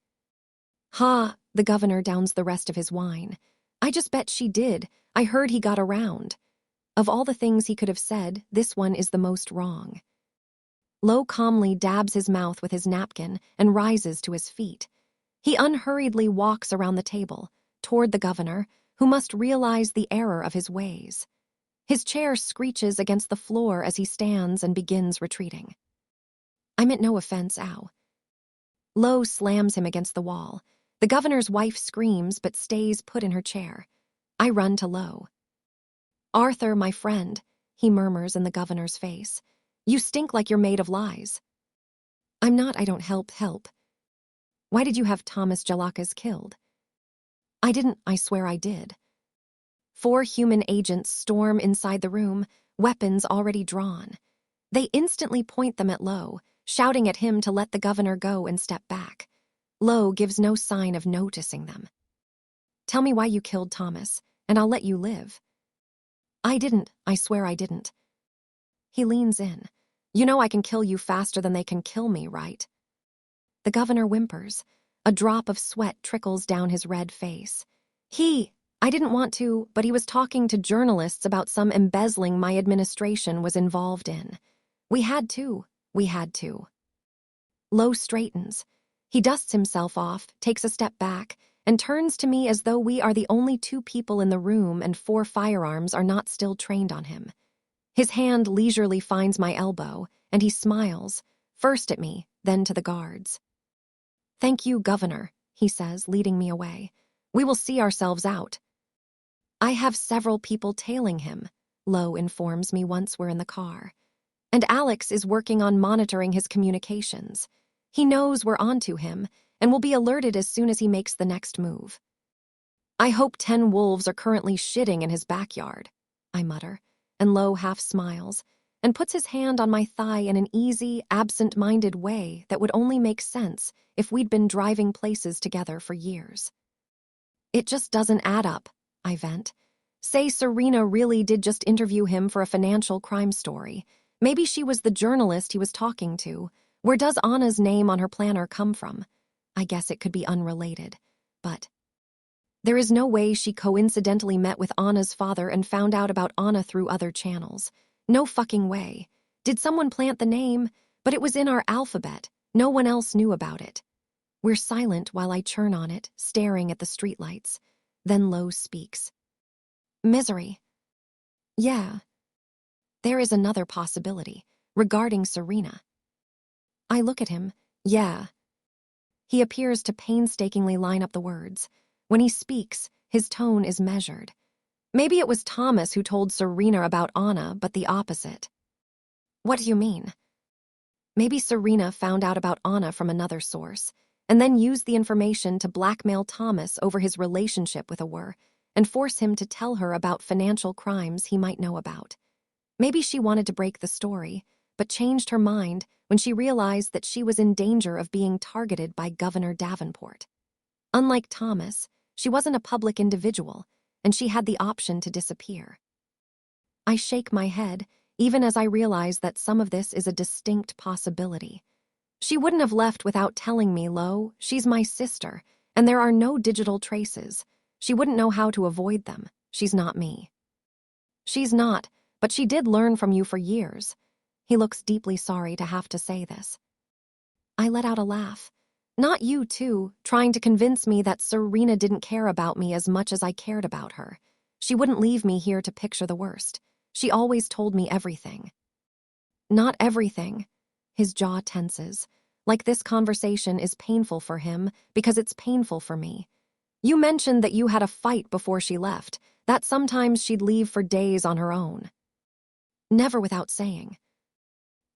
Ha, the governor downs the rest of his wine. I just bet she did. I heard he got around. Of all the things he could have said, this one is the most wrong. Lo calmly dabs his mouth with his napkin and rises to his feet. He unhurriedly walks around the table, toward the governor, who must realize the error of his ways. His chair screeches against the floor as he stands and begins retreating. I meant no offense, ow. Lo slams him against the wall. The governor's wife screams but stays put in her chair. I run to Lo. Arthur, my friend, he murmurs in the governor's face. You stink like you're made of lies. I'm not, I don't help. Why did you have Thomas Jalakis killed? I didn't, I swear I did. 4 human agents storm inside the room, weapons already drawn. They instantly point them at Lo, shouting at him to let the governor go and step back. Lo gives no sign of noticing them. Tell me why you killed Thomas, and I'll let you live. I didn't, I swear I didn't. He leans in. You know I can kill you faster than they can kill me, right? The governor whimpers. A drop of sweat trickles down his red face. I didn't want to, but he was talking to journalists about some embezzling my administration was involved in. We had to. Lo straightens. He dusts himself off, takes a step back, and turns to me as though we are the only 2 people in the room and 4 firearms are not still trained on him. His hand leisurely finds my elbow, and he smiles, first at me, then to the guards. Thank you, Governor, he says, leading me away. We will see ourselves out. I have several people tailing him, Lo informs me once we're in the car. And Alex is working on monitoring his communications. He knows we're onto him, and will be alerted as soon as he makes the next move. I hope 10 wolves are currently shitting in his backyard, I mutter, and Lo half smiles, and puts his hand on my thigh in an easy, absent-minded way that would only make sense if we'd been driving places together for years. It just doesn't add up, I vent. Say Serena really did just interview him for a financial crime story. Maybe she was the journalist he was talking to. Where does Anna's name on her planner come from? I guess it could be unrelated, but there is no way she coincidentally met with Anna's father and found out about Anna through other channels. No fucking way. Did someone plant the name? But it was in our alphabet. No one else knew about it. We're silent while I churn on it, staring at the streetlights. Then Lo speaks. Misery. Yeah. There is another possibility, regarding Serena. I look at him. Yeah. He appears to painstakingly line up the words. When he speaks, his tone is measured. Maybe it was Thomas who told Serena about Anna, but the opposite. What do you mean? Maybe Serena found out about Anna from another source, and then used the information to blackmail Thomas over his relationship with Awur, and force him to tell her about financial crimes he might know about. Maybe she wanted to break the story, but changed her mind when she realized that she was in danger of being targeted by Governor Davenport. Unlike Thomas, she wasn't a public individual, and she had the option to disappear. I shake my head, even as I realize that some of this is a distinct possibility. She wouldn't have left without telling me, Lo, she's my sister, and there are no digital traces. She wouldn't know how to avoid them. She's not me. She's not, but she did learn from you for years. He looks deeply sorry to have to say this. I let out a laugh. Not you, too, trying to convince me that Serena didn't care about me as much as I cared about her. She wouldn't leave me here to picture the worst. She always told me everything. Not everything. His jaw tenses, like this conversation is painful for him because it's painful for me. You mentioned that you had a fight before she left, that sometimes she'd leave for days on her own. Never without saying.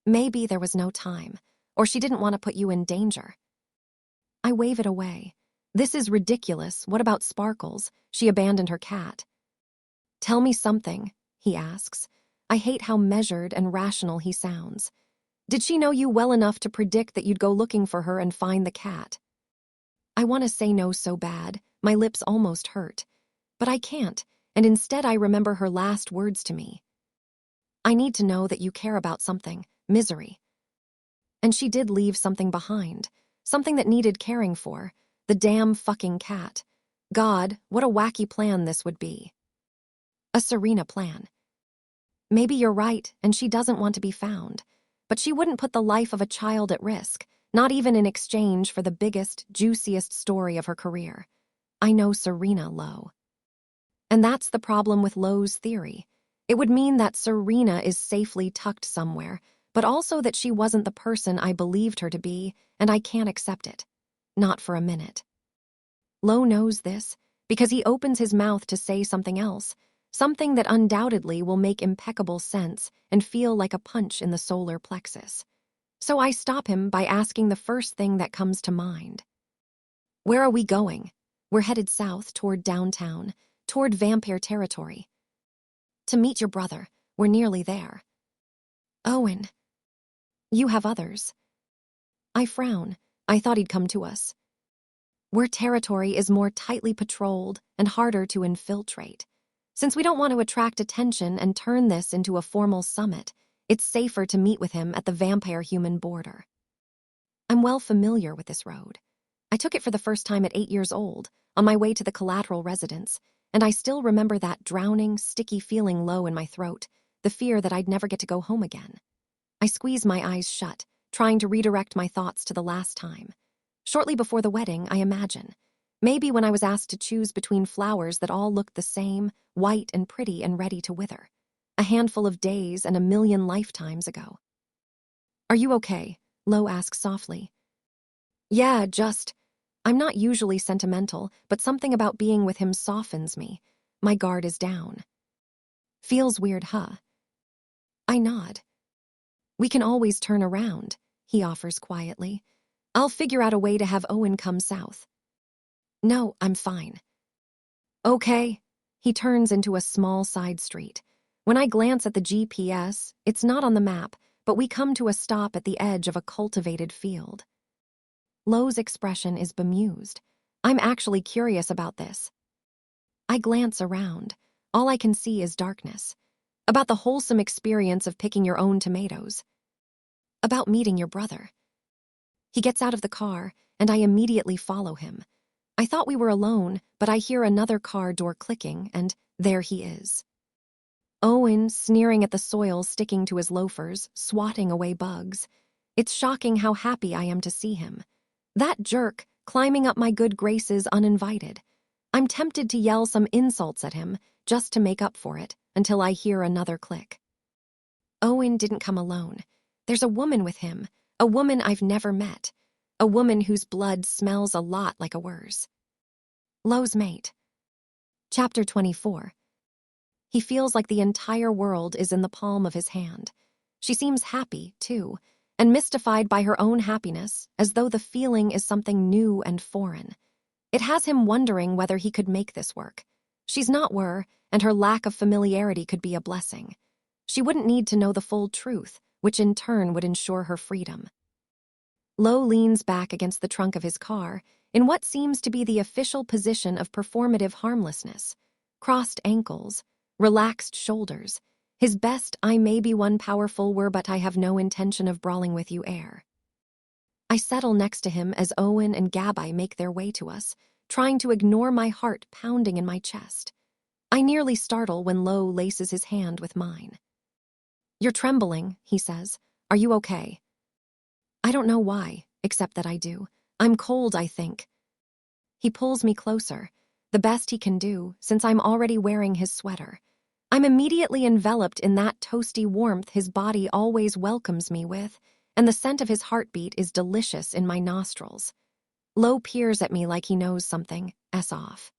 Maybe there was no time, or she didn't want to put you in danger. I wave it away. This is ridiculous. What about Sparkles? She abandoned her cat. Tell me something, he asks. I hate how measured and rational he sounds. Did she know you well enough to predict that you'd go looking for her and find the cat? I want to say no so bad, my lips almost hurt. But I can't, and instead I remember her last words to me. I need to know that you care about something, Misery. And she did leave something behind, something that needed caring for, the damn fucking cat. God, what a wacky plan this would be. A Serena plan. Maybe you're right, and she doesn't want to be found. But she wouldn't put the life of a child at risk, not even in exchange for the biggest, juiciest story of her career. I know Serena, Lo. And that's the problem with Lo's theory. It would mean that Serena is safely tucked somewhere, but also that she wasn't the person I believed her to be, and I can't accept it. Not for a minute. Lo knows this, because he opens his mouth to say something else, something that undoubtedly will make impeccable sense and feel like a punch in the solar plexus. So I stop him by asking the first thing that comes to mind. Where are we going? We're headed south toward downtown, toward vampire territory. To meet your brother. We're nearly there. Owen. You have others. I frown. I thought he'd come to us. Where territory is more tightly patrolled and harder to infiltrate. Since we don't want to attract attention and turn this into a formal summit, it's safer to meet with him at the vampire-human border. I'm well familiar with this road. I took it for the first time at 8 years old, on my way to the collateral residence, and I still remember that drowning, sticky feeling low in my throat, the fear that I'd never get to go home again. I squeeze my eyes shut, trying to redirect my thoughts to the last time. Shortly before the wedding, I imagine. Maybe when I was asked to choose between flowers that all looked the same, white and pretty and ready to wither. A handful of days and a million lifetimes ago. Are you okay? Lo asks softly. Yeah, I'm not usually sentimental, but something about being with him softens me. My guard is down. Feels weird, huh? I nod. We can always turn around, he offers quietly. I'll figure out a way to have Owen come south. No, I'm fine. Okay. He turns into a small side street. When I glance at the GPS, it's not on the map, but we come to a stop at the edge of a cultivated field. Lo's expression is bemused. I'm actually curious about this. I glance around. All I can see is darkness. About the wholesome experience of picking your own tomatoes. About meeting your brother. He gets out of the car, and I immediately follow him. I thought we were alone, but I hear another car door clicking, and there he is. Owen, sneering at the soil sticking to his loafers, swatting away bugs. It's shocking how happy I am to see him. That jerk, climbing up my good graces uninvited. I'm tempted to yell some insults at him, just to make up for it, until I hear another click. Owen didn't come alone. There's a woman with him, a woman I've never met, a woman whose blood smells a lot like a Wur's. Lo's mate. Chapter 24. He feels like the entire world is in the palm of his hand. She seems happy, too, and mystified by her own happiness, as though the feeling is something new and foreign. It has him wondering whether he could make this work. She's not Wur, and her lack of familiarity could be a blessing. She wouldn't need to know the full truth, which in turn would ensure her freedom. Lo leans back against the trunk of his car, in what seems to be the official position of performative harmlessness. Crossed ankles, relaxed shoulders, his best I may be one powerful Wur but I have no intention of brawling with you air. I settle next to him as Owen and Gabai make their way to us, trying to ignore my heart pounding in my chest. I nearly startle when Lo laces his hand with mine. "You're trembling," he says. "Are you okay?" I don't know why, except that I do. I'm cold, I think. He pulls me closer, the best he can do, since I'm already wearing his sweater. I'm immediately enveloped in that toasty warmth his body always welcomes me with, and the scent of his heartbeat is delicious in my nostrils. Lo peers at me like he knows something, off.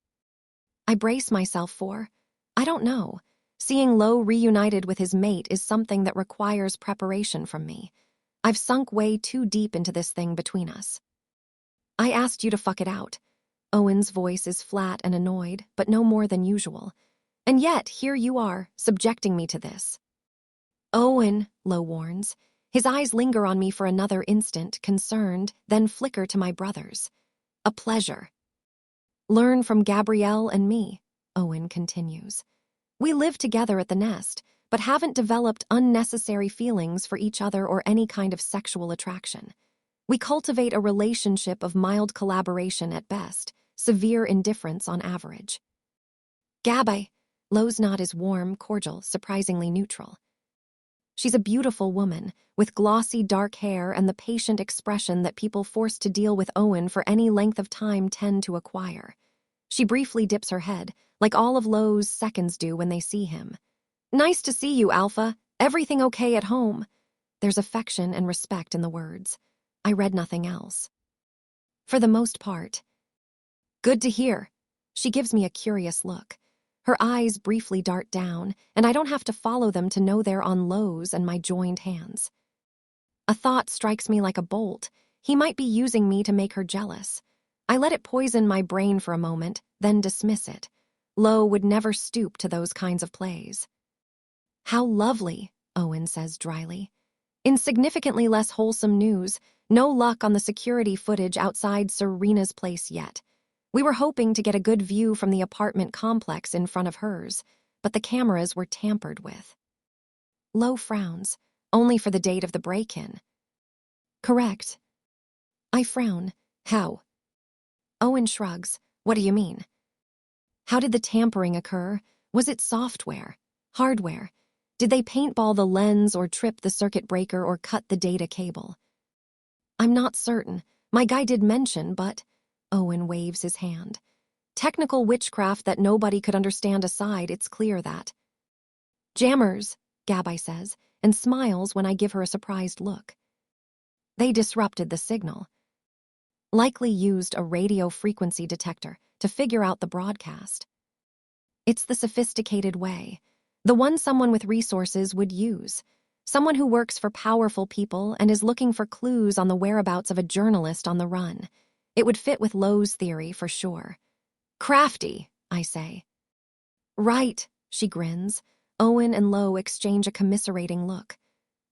I brace myself for, I don't know. Seeing Lo reunited with his mate is something that requires preparation from me. I've sunk way too deep into this thing between us. I asked you to fuck it out. Owen's voice is flat and annoyed, but no more than usual. And yet, here you are, subjecting me to this. Owen, Lo warns. His eyes linger on me for another instant, concerned, then flicker to my brothers. A pleasure. Learn from Gabrielle and me, Owen continues. We live together at the nest, but haven't developed unnecessary feelings for each other or any kind of sexual attraction. We cultivate a relationship of mild collaboration at best, severe indifference on average. Gabai, Lo's nod is warm, cordial, surprisingly neutral. She's a beautiful woman, with glossy dark hair and the patient expression that people forced to deal with Owen for any length of time tend to acquire. She briefly dips her head, like all of Lo's seconds do when they see him. Nice to see you, Alpha. Everything okay at home? There's affection and respect in the words. I read nothing else. For the most part. Good to hear. She gives me a curious look. Her eyes briefly dart down, and I don't have to follow them to know they're on Lo's and my joined hands. A thought strikes me like a bolt. He might be using me to make her jealous. I let it poison my brain for a moment, then dismiss it. Lo would never stoop to those kinds of plays. How lovely, Owen says dryly. In significantly less wholesome news, no luck on the security footage outside Serena's place yet. We were hoping to get a good view from the apartment complex in front of hers, but the cameras were tampered with. Lo frowns, only for the date of the break-in. Correct. I frown. How? Owen shrugs. What do you mean? How did the tampering occur? Was it software? Hardware? Did they paintball the lens or trip the circuit breaker or cut the data cable? I'm not certain. My guy did mention, but... Owen waves his hand. Technical witchcraft that nobody could understand aside, it's clear that. Jammers, Gabai says, and smiles when I give her a surprised look. They disrupted the signal. Likely used a radio frequency detector to figure out the broadcast. It's the sophisticated way, the one someone with resources would use, someone who works for powerful people and is looking for clues on the whereabouts of a journalist on the run. It would fit with Lo's theory for sure. Crafty, I say. Right, she grins. Owen and Lo exchange a commiserating look.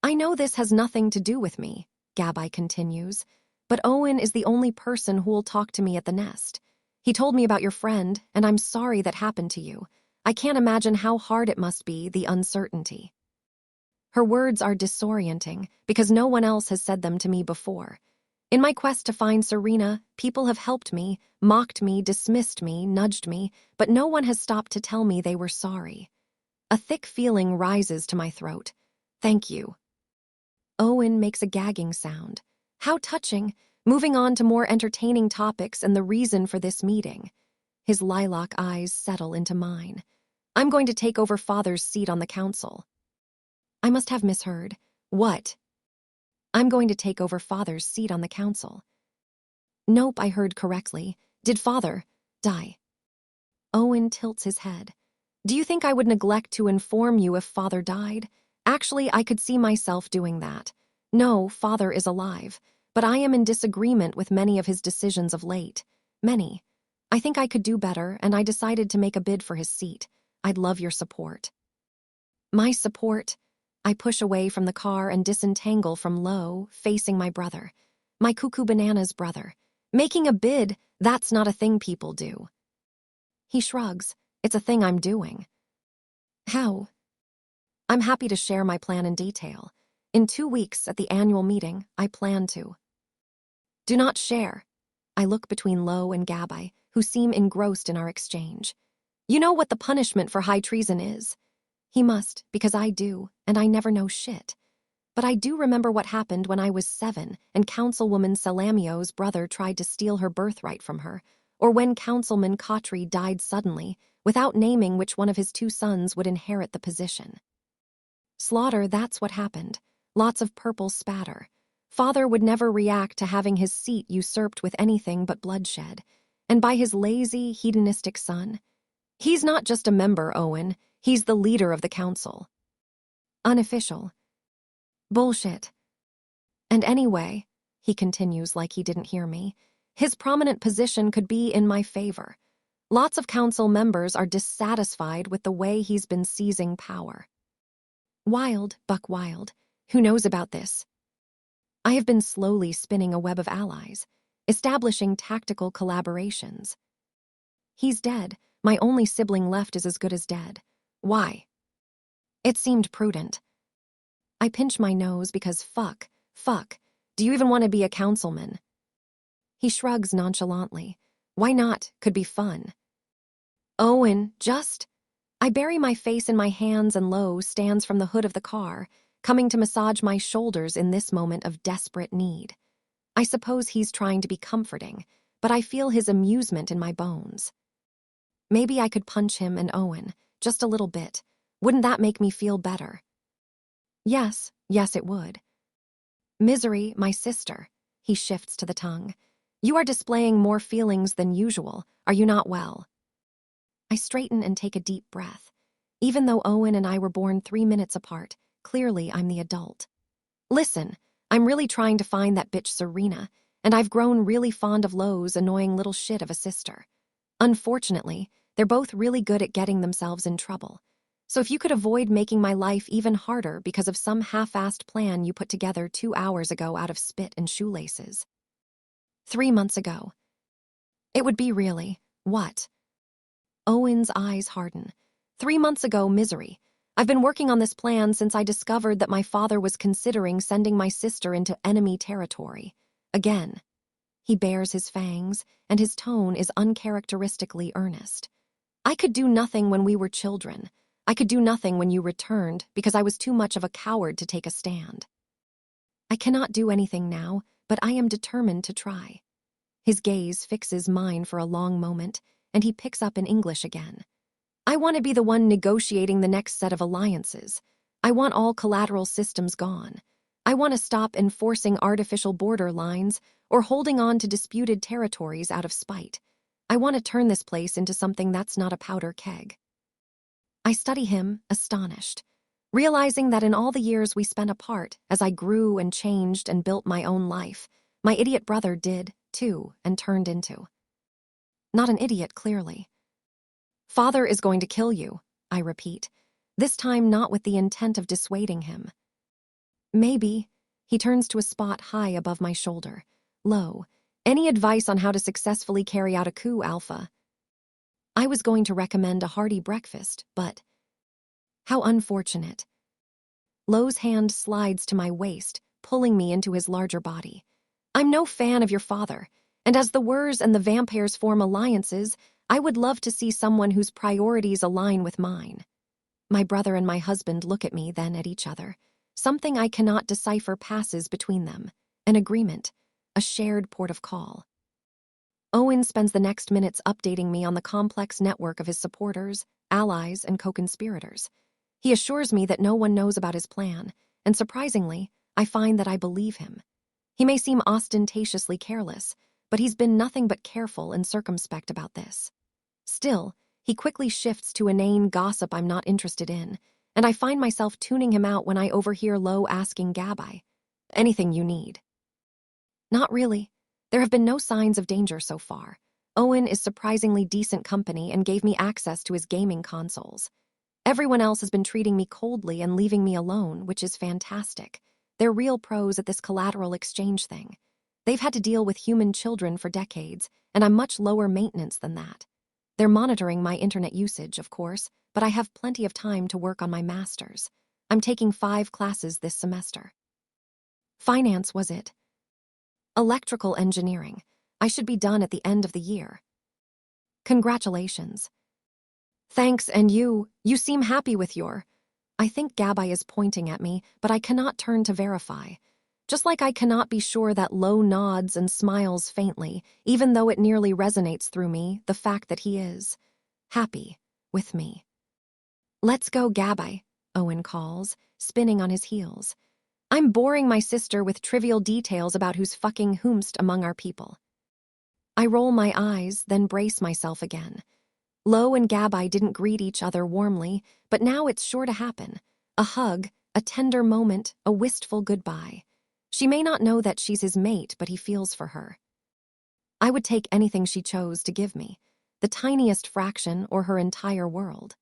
I know this has nothing to do with me, Gabai continues, but Owen is the only person who'll talk to me at the nest. He told me about your friend, and I'm sorry that happened to you. I can't imagine how hard it must be, the uncertainty. Her words are disorienting because no one else has said them to me before. In my quest to find Serena, people have helped me, mocked me, dismissed me, nudged me, but no one has stopped to tell me they were sorry. A thick feeling rises to my throat. Thank you. Owen makes a gagging sound. How touching, moving on to more entertaining topics and the reason for this meeting. His lilac eyes settle into mine. I'm going to take over Father's seat on the council. I must have misheard. What? I'm going to take over Father's seat on the council. Nope, I heard correctly. Did Father die? Owen tilts his head. Do you think I would neglect to inform you if Father died? Actually, I could see myself doing that. No, Father is alive, but I am in disagreement with many of his decisions of late. Many. I think I could do better, and I decided to make a bid for his seat. I'd love your support. My support? I push away from the car and disentangle from Lo, facing my brother. My cuckoo banana's brother. Making a bid, that's not a thing people do. He shrugs. It's a thing I'm doing. How? I'm happy to share my plan in detail. In 2 weeks at the annual meeting, I plan to. Do not share. I look between Lo and Gabai, who seem engrossed in our exchange. You know what the punishment for high treason is? He must, because I do, and I never know shit. But I do remember what happened when I was 7 and Councilwoman Salamio's brother tried to steal her birthright from her, or when Councilman Kotri died suddenly, without naming which one of his 2 sons would inherit the position. Slaughter, that's what happened. Lots of purple spatter. Father would never react to having his seat usurped with anything but bloodshed. And by his lazy, hedonistic son. He's not just a member, Owen. He's the leader of the council. Unofficial. Bullshit. And anyway, he continues like he didn't hear me, his prominent position could be in my favor. Lots of council members are dissatisfied with the way he's been seizing power. Wild, Buck Wild. Who knows about this? I have been slowly spinning a web of allies, establishing tactical collaborations. He's dead. My only sibling left is as good as dead. Why? It seemed prudent. I pinch my nose because fuck. Do you even want to be a councilman? He shrugs nonchalantly. Why not? Could be fun. Owen, just... I bury my face in my hands and Lo stands from the hood of the car, coming to massage my shoulders in this moment of desperate need. I suppose he's trying to be comforting, but I feel his amusement in my bones. Maybe I could punch him and Owen, just a little bit. Wouldn't that make me feel better? Yes, it would. Misery, my sister. He shifts to the tongue. You are displaying more feelings than usual. Are you not well? I straighten and take a deep breath. Even though Owen and I were born 3 minutes apart, clearly I'm the adult. Listen, I'm really trying to find that bitch Serena, and I've grown really fond of Lo's annoying little shit of a sister. Unfortunately, they're both really good at getting themselves in trouble. So if you could avoid making my life even harder because of some half-assed plan you put together 2 hours ago out of spit and shoelaces. 3 months ago. It would be really, what? Owen's eyes harden. 3 months ago, misery. I've been working on this plan since I discovered that my father was considering sending my sister into enemy territory. Again. He bares his fangs, and his tone is uncharacteristically earnest. I could do nothing when we were children. I could do nothing when you returned because I was too much of a coward to take a stand. I cannot do anything now, but I am determined to try. His gaze fixes mine for a long moment, and he picks up in English again. I want to be the one negotiating the next set of alliances. I want all collateral systems gone. I want to stop enforcing artificial border lines or holding on to disputed territories out of spite. I want to turn this place into something that's not a powder keg. I study him, astonished, realizing that in all the years we spent apart, as I grew and changed and built my own life, my idiot brother did, too, and turned into. Not an idiot, clearly. Father is going to kill you, I repeat, this time not with the intent of dissuading him. Maybe. He turns to a spot high above my shoulder. Lo, any advice on how to successfully carry out a coup, Alpha? I was going to recommend a hearty breakfast, but... How unfortunate. Lo's hand slides to my waist, pulling me into his larger body. I'm no fan of your father, and as the Wurs and the vampires form alliances, I would love to see someone whose priorities align with mine. My brother and my husband look at me, then at each other. Something I cannot decipher passes between them. An agreement. A shared port of call. Owen spends the next minutes updating me on the complex network of his supporters, allies, and co-conspirators. He assures me that no one knows about his plan, and surprisingly, I find that I believe him. He may seem ostentatiously careless, but he's been nothing but careful and circumspect about this. Still, he quickly shifts to inane gossip I'm not interested in, and I find myself tuning him out when I overhear Lo asking Gabai, "Anything you need?" Not really. There have been no signs of danger so far. Owen is surprisingly decent company and gave me access to his gaming consoles. Everyone else has been treating me coldly and leaving me alone, which is fantastic. They're real pros at this collateral exchange thing. They've had to deal with human children for decades, and I'm much lower maintenance than that. They're monitoring my internet usage, of course, but I have plenty of time to work on my master's. I'm taking 5 classes this semester. Finance was it. Electrical engineering. I should be done at the end of the year. Congratulations. Thanks, and you seem happy with your... I think Gabai is pointing at me, but I cannot turn to verify. Just like I cannot be sure that Lo nods and smiles faintly, even though it nearly resonates through me, the fact that he is happy with me. Let's go, Gabai, Owen calls, spinning on his heels. I'm boring my sister with trivial details about who's fucking whomst among our people. I roll my eyes, then brace myself again. Lo and Gabai didn't greet each other warmly, but now it's sure to happen. A hug, a tender moment, a wistful goodbye. She may not know that she's his mate, but he feels for her. I would take anything she chose to give me, the tiniest fraction or her entire world.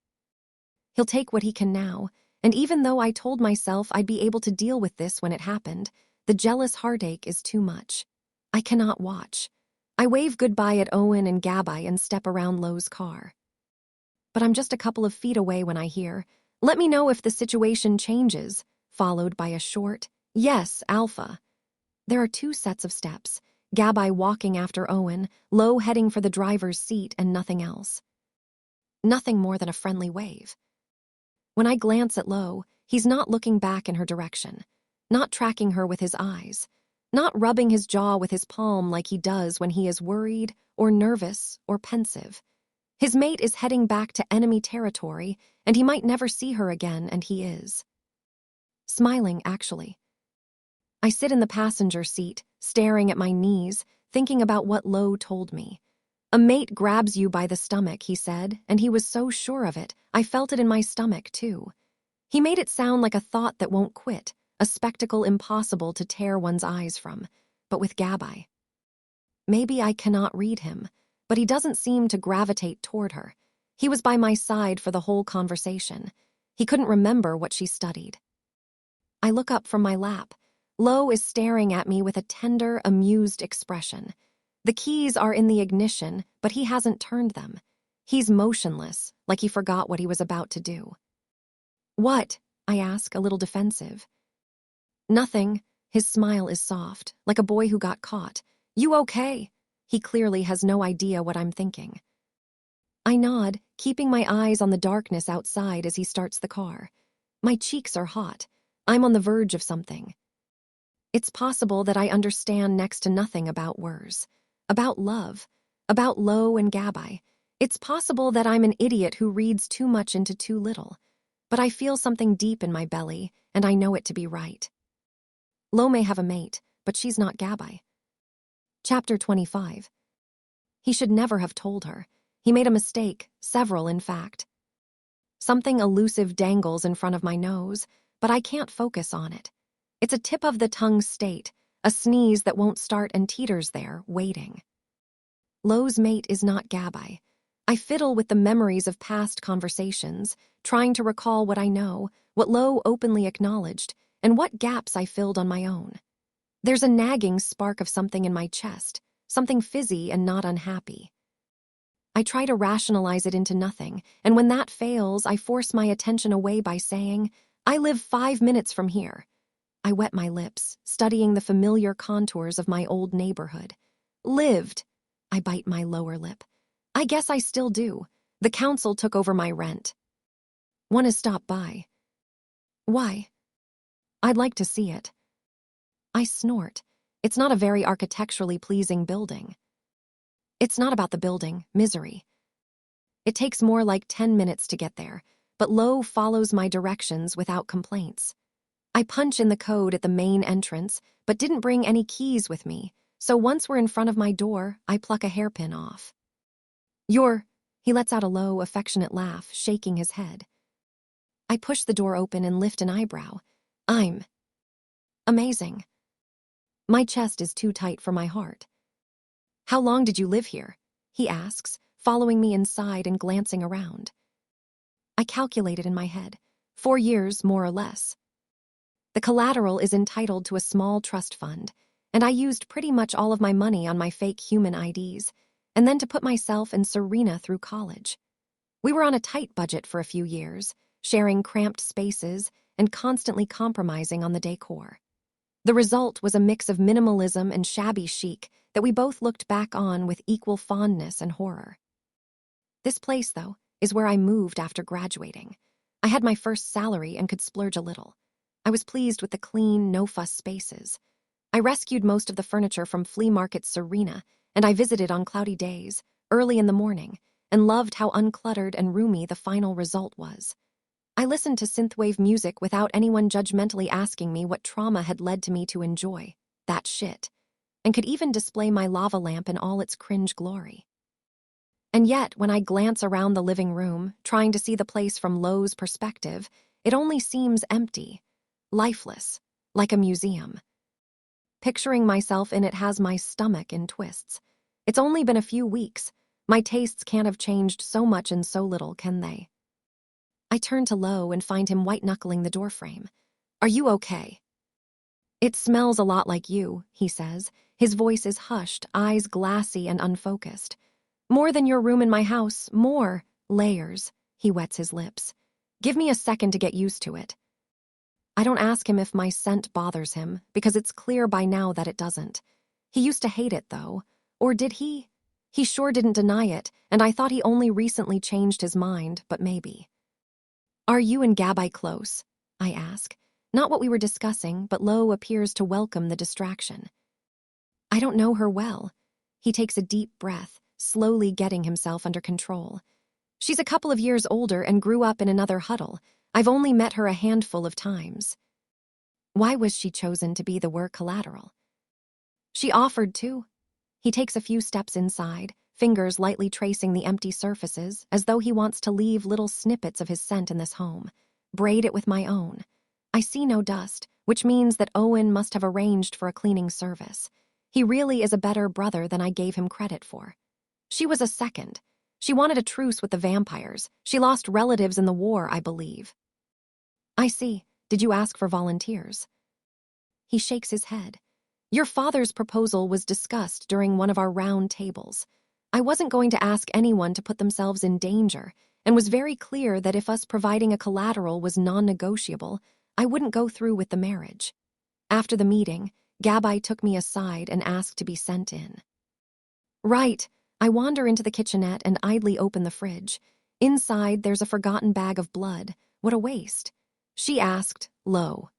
He'll take what he can now, and even though I told myself I'd be able to deal with this when it happened, the jealous heartache is too much. I cannot watch. I wave goodbye at Owen and Gabai and step around Lo's car. But I'm just a couple of feet away when I hear, "Let me know if the situation changes," followed by a short, "Yes, Alpha." There are 2 sets of steps, Gabai walking after Owen, Lo heading for the driver's seat, and nothing else. Nothing more than a friendly wave. When I glance at Lo, he's not looking back in her direction, not tracking her with his eyes, not rubbing his jaw with his palm like he does when he is worried or nervous or pensive. His mate is heading back to enemy territory, and he might never see her again, and he is. Smiling, actually. I sit in the passenger seat, staring at my knees, thinking about what Lo told me. A mate grabs you by the stomach, he said, and he was so sure of it, I felt it in my stomach, too. He made it sound like a thought that won't quit, a spectacle impossible to tear one's eyes from, but with Gabai. Maybe I cannot read him, but he doesn't seem to gravitate toward her. He was by my side for the whole conversation. He couldn't remember what she studied. I look up from my lap. Lo is staring at me with a tender, amused expression. The keys are in the ignition, but he hasn't turned them. He's motionless, like he forgot what he was about to do. "What?" I ask, a little defensive. "Nothing." His smile is soft, like a boy who got caught. "You okay?" He clearly has no idea what I'm thinking. I nod, keeping my eyes on the darkness outside as he starts the car. My cheeks are hot. I'm on the verge of something. It's possible that I understand next to nothing about Wurs, about love, about Lo and Gabai. It's possible that I'm an idiot who reads too much into too little. But I feel something deep in my belly, and I know it to be right. Lo may have a mate, but she's not Gabai. Chapter 25. He should never have told her. He made a mistake, several in fact. Something elusive dangles in front of my nose, but I can't focus on it. It's a tip of the tongue state, a sneeze that won't start and teeters there, waiting. Lo's mate is not Gabai. I fiddle with the memories of past conversations, trying to recall what I know, what Lo openly acknowledged, and what gaps I filled on my own. There's a nagging spark of something in my chest, something fizzy and not unhappy. I try to rationalize it into nothing, and when that fails, I force my attention away by saying, "I live 5 minutes from here." I wet my lips, studying the familiar contours of my old neighborhood. Lived. I bite my lower lip. I guess I still do. The council took over my rent. Want to stop by? Why? I'd like to see it. I snort. It's not a very architecturally pleasing building. It's not about the building, misery. It takes more like 10 minutes to get there, but Lo follows my directions without complaints. I punch in the code at the main entrance, but didn't bring any keys with me, so once we're in front of my door, I pluck a hairpin off. He lets out a low, affectionate laugh, shaking his head. I push the door open and lift an eyebrow. I'm amazing. My chest is too tight for my heart. How long did you live here? He asks, following me inside and glancing around. I calculated in my head. 4 years, more or less. The collateral is entitled to a small trust fund, and I used pretty much all of my money on my fake human IDs, and then to put myself and Serena through college. We were on a tight budget for a few years, sharing cramped spaces and constantly compromising on the decor. The result was a mix of minimalism and shabby chic that we both looked back on with equal fondness and horror. This place, though, is where I moved after graduating. I had my first salary and could splurge a little. I was pleased with the clean, no-fuss spaces. I rescued most of the furniture from flea market Serena, and I visited on cloudy days, early in the morning, and loved how uncluttered and roomy the final result was. I listened to synthwave music without anyone judgmentally asking me what trauma had led to me to enjoy that shit, and could even display my lava lamp in all its cringe glory. And yet, when I glance around the living room, trying to see the place from Lo's perspective, it only seems empty, lifeless, like a museum. Picturing myself in it has my stomach in twists. It's only been a few weeks. My tastes can't have changed so much in so little, can they? I turn to Lo and find him white-knuckling the doorframe. Are you okay? It smells a lot like you, he says. His voice is hushed, eyes glassy and unfocused. More than your room in my house, more. Layers. He wets his lips. Give me a second to get used to it. I don't ask him if my scent bothers him, because it's clear by now that it doesn't. He used to hate it, though. Or did he? He sure didn't deny it, and I thought he only recently changed his mind, but maybe. Are you and Gabai close? I ask. Not what we were discussing, but Lo appears to welcome the distraction. I don't know her well. He takes a deep breath, slowly getting himself under control. She's a couple of years older and grew up in another huddle. I've only met her a handful of times. Why was she chosen to be the work collateral? She offered to. He takes a few steps inside, fingers lightly tracing the empty surfaces, as though he wants to leave little snippets of his scent in this home. Braid it with my own. I see no dust, which means that Owen must have arranged for a cleaning service. He really is a better brother than I gave him credit for. She was a second. She wanted a truce with the vampires. She lost relatives in the war, I believe. I see. Did you ask for volunteers? He shakes his head. Your father's proposal was discussed during one of our round tables. I wasn't going to ask anyone to put themselves in danger, and was very clear that if us providing a collateral was non-negotiable, I wouldn't go through with the marriage. After the meeting, Gabai took me aside and asked to be sent in. Right. I wander into the kitchenette and idly open the fridge. Inside, there's a forgotten bag of blood. What a waste. She asked, Lo.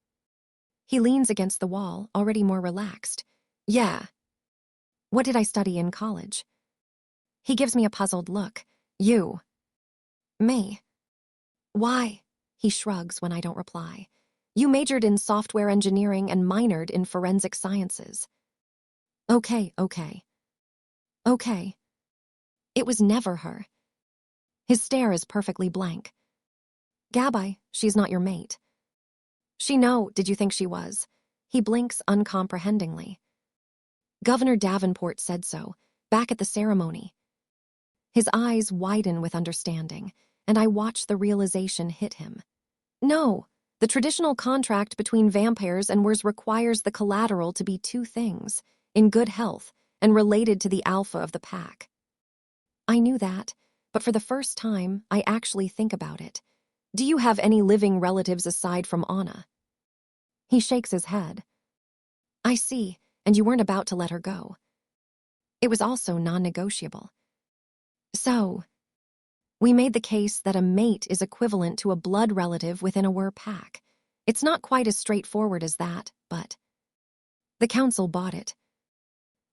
He leans against the wall, already more relaxed. Yeah. What did I study in college? He gives me a puzzled look. You. Me. Why? He shrugs when I don't reply. You majored in software engineering and minored in forensic sciences. Okay. It was never her. His stare is perfectly blank. Gabai, she's not your mate. Did you think she was? He blinks uncomprehendingly. Governor Davenport said so, back at the ceremony. His eyes widen with understanding, and I watch the realization hit him. No, the traditional contract between vampires and Wers requires the collateral to be two things, in good health and related to the alpha of the pack. I knew that, but for the first time, I actually think about it. Do you have any living relatives aside from Anna? He shakes his head. I see, and you weren't about to let her go. It was also non-negotiable. So, we made the case that a mate is equivalent to a blood relative within a Wur pack. It's not quite as straightforward as that, but the council bought it.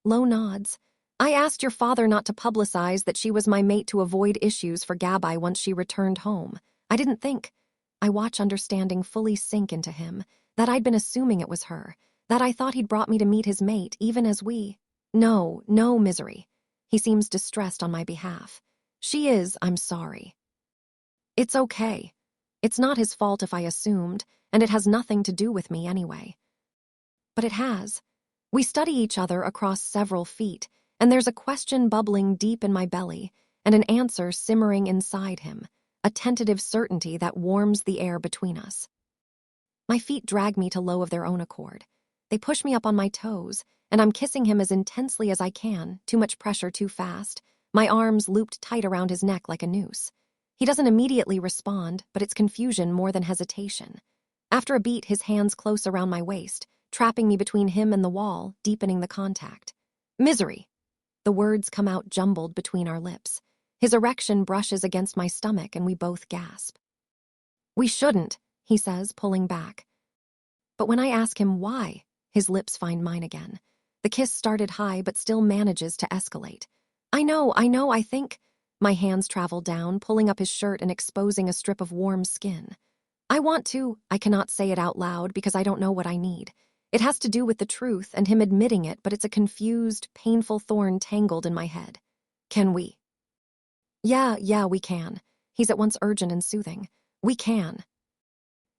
Low nods. I asked your father not to publicize that she was my mate to avoid issues for Gabai once she returned home. I didn't think. I watch understanding fully sink into him, that I'd been assuming it was her, that I thought he'd brought me to meet his mate even as we. No, Misery. He seems distressed on my behalf. She is, I'm sorry. It's okay. It's not his fault if I assumed, and it has nothing to do with me anyway. But it has. We study each other across several feet, and there's a question bubbling deep in my belly, and an answer simmering inside him, a tentative certainty that warms the air between us. My feet drag me to low of their own accord. They push me up on my toes, and I'm kissing him as intensely as I can, too much pressure too fast, my arms looped tight around his neck like a noose. He doesn't immediately respond, but it's confusion more than hesitation. After a beat, his hands close around my waist, trapping me between him and the wall, deepening the contact. Misery. The words come out jumbled between our lips. His erection brushes against my stomach and we both gasp. We shouldn't, he says, pulling back. But when I ask him why, his lips find mine again. The kiss started high but still manages to escalate. I know, I think. My hands travel down, pulling up his shirt and exposing a strip of warm skin. I want to, I cannot say it out loud because I don't know what I need. It has to do with the truth and him admitting it, but it's a confused, painful thorn tangled in my head. Can we? Yeah, we can. He's at once urgent and soothing. We can.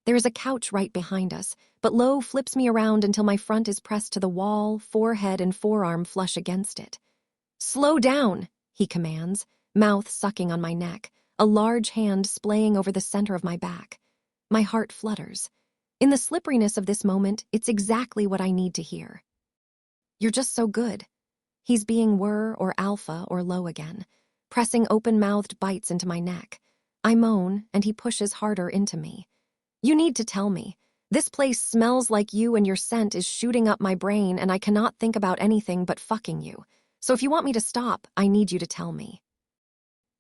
There is a couch right behind us, but Lo flips me around until my front is pressed to the wall, forehead and forearm flush against it. Slow down, he commands, mouth sucking on my neck, a large hand splaying over the center of my back. My heart flutters. In the slipperiness of this moment, it's exactly what I need to hear. You're just so good. He's being Wur or Alpha or Lo again, pressing open-mouthed bites into my neck. I moan, and he pushes harder into me. You need to tell me. This place smells like you and your scent is shooting up my brain and I cannot think about anything but fucking you. So if you want me to stop, I need you to tell me.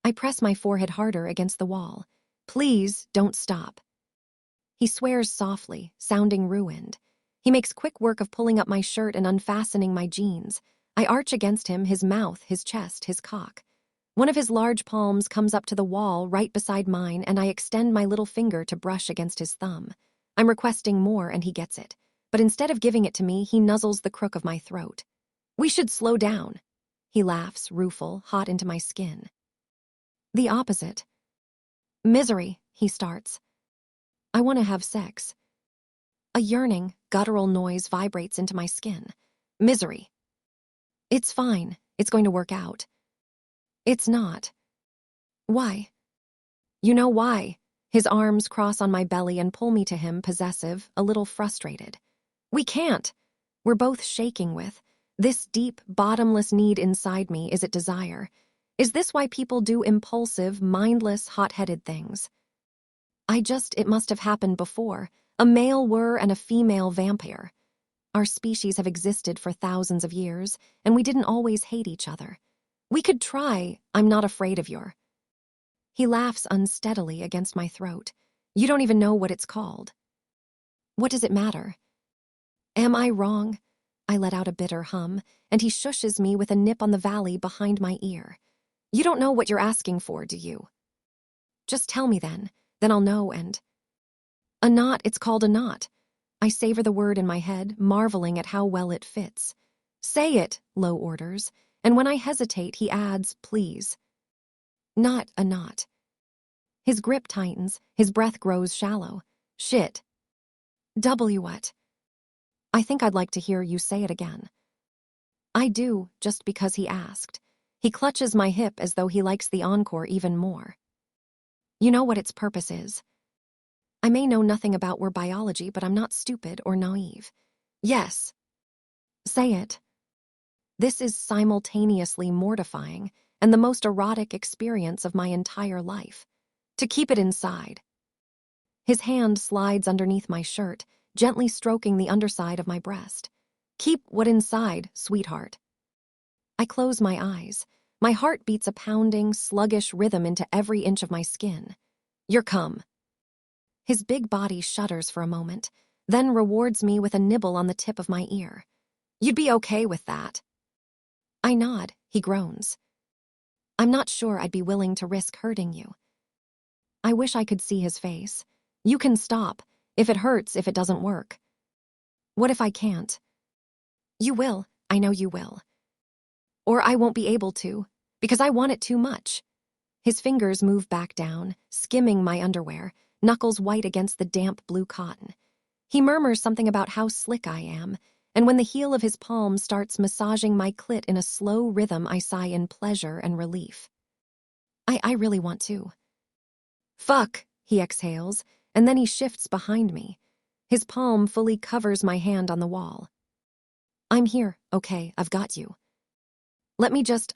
I press my forehead harder against the wall. Please, don't stop. He swears softly, sounding ruined. He makes quick work of pulling up my shirt and unfastening my jeans. I arch against him, his mouth, his chest, his cock. One of his large palms comes up to the wall right beside mine, and I extend my little finger to brush against his thumb. I'm requesting more, and he gets it. But instead of giving it to me, he nuzzles the crook of my throat. We should slow down. He laughs, rueful, hot into my skin. The opposite. Misery, he starts. I want to have sex. A yearning, guttural noise vibrates into my skin. Misery. It's fine. It's going to work out. It's not. Why? You know why. His arms cross on my belly and pull me to him, possessive, a little frustrated. We can't. We're both shaking with. This deep, bottomless need inside me, is it desire? Is this why people do impulsive, mindless, hot-headed things? It must have happened before. A male Wur and a female vampire. Our species have existed for thousands of years, and we didn't always hate each other. We could try. I'm not afraid of your. He laughs unsteadily against my throat. You don't even know what it's called. What does it matter? Am I wrong? I let out a bitter hum, and he shushes me with a nip on the valley behind my ear. You don't know what you're asking for, do you? Just tell me then I'll know and… A knot, it's called a knot. I savor the word in my head, marveling at how well it fits. Say it, Lo orders, and when I hesitate, he adds, please. Not a knot. His grip tightens, his breath grows shallow. Shit. W what? I think I'd like to hear you say it again. I do, just because he asked. He clutches my hip as though he likes the encore even more. You know what its purpose is. I may know nothing about Wur biology, but I'm not stupid or naive. Yes. Say it. This is simultaneously mortifying and the most erotic experience of my entire life. To keep it inside. His hand slides underneath my shirt, gently stroking the underside of my breast. "Keep what inside, sweetheart." I close my eyes. My heart beats a pounding, sluggish rhythm into every inch of my skin. "You're come." His big body shudders for a moment, then rewards me with a nibble on the tip of my ear. "You'd be okay with that." I nod. He groans. "I'm not sure I'd be willing to risk hurting you." I wish I could see his face. "You can stop. If it hurts, if it doesn't work." "What if I can't?" "You will. I know you will. Or I won't be able to, because I want it too much." His fingers move back down, skimming my underwear, knuckles white against the damp blue cotton. He murmurs something about how slick I am, and when the heel of his palm starts massaging my clit in a slow rhythm, I sigh in pleasure and relief. I really want to. "Fuck," he exhales, and then he shifts behind me. His palm fully covers my hand on the wall. "I'm here, okay, I've got you.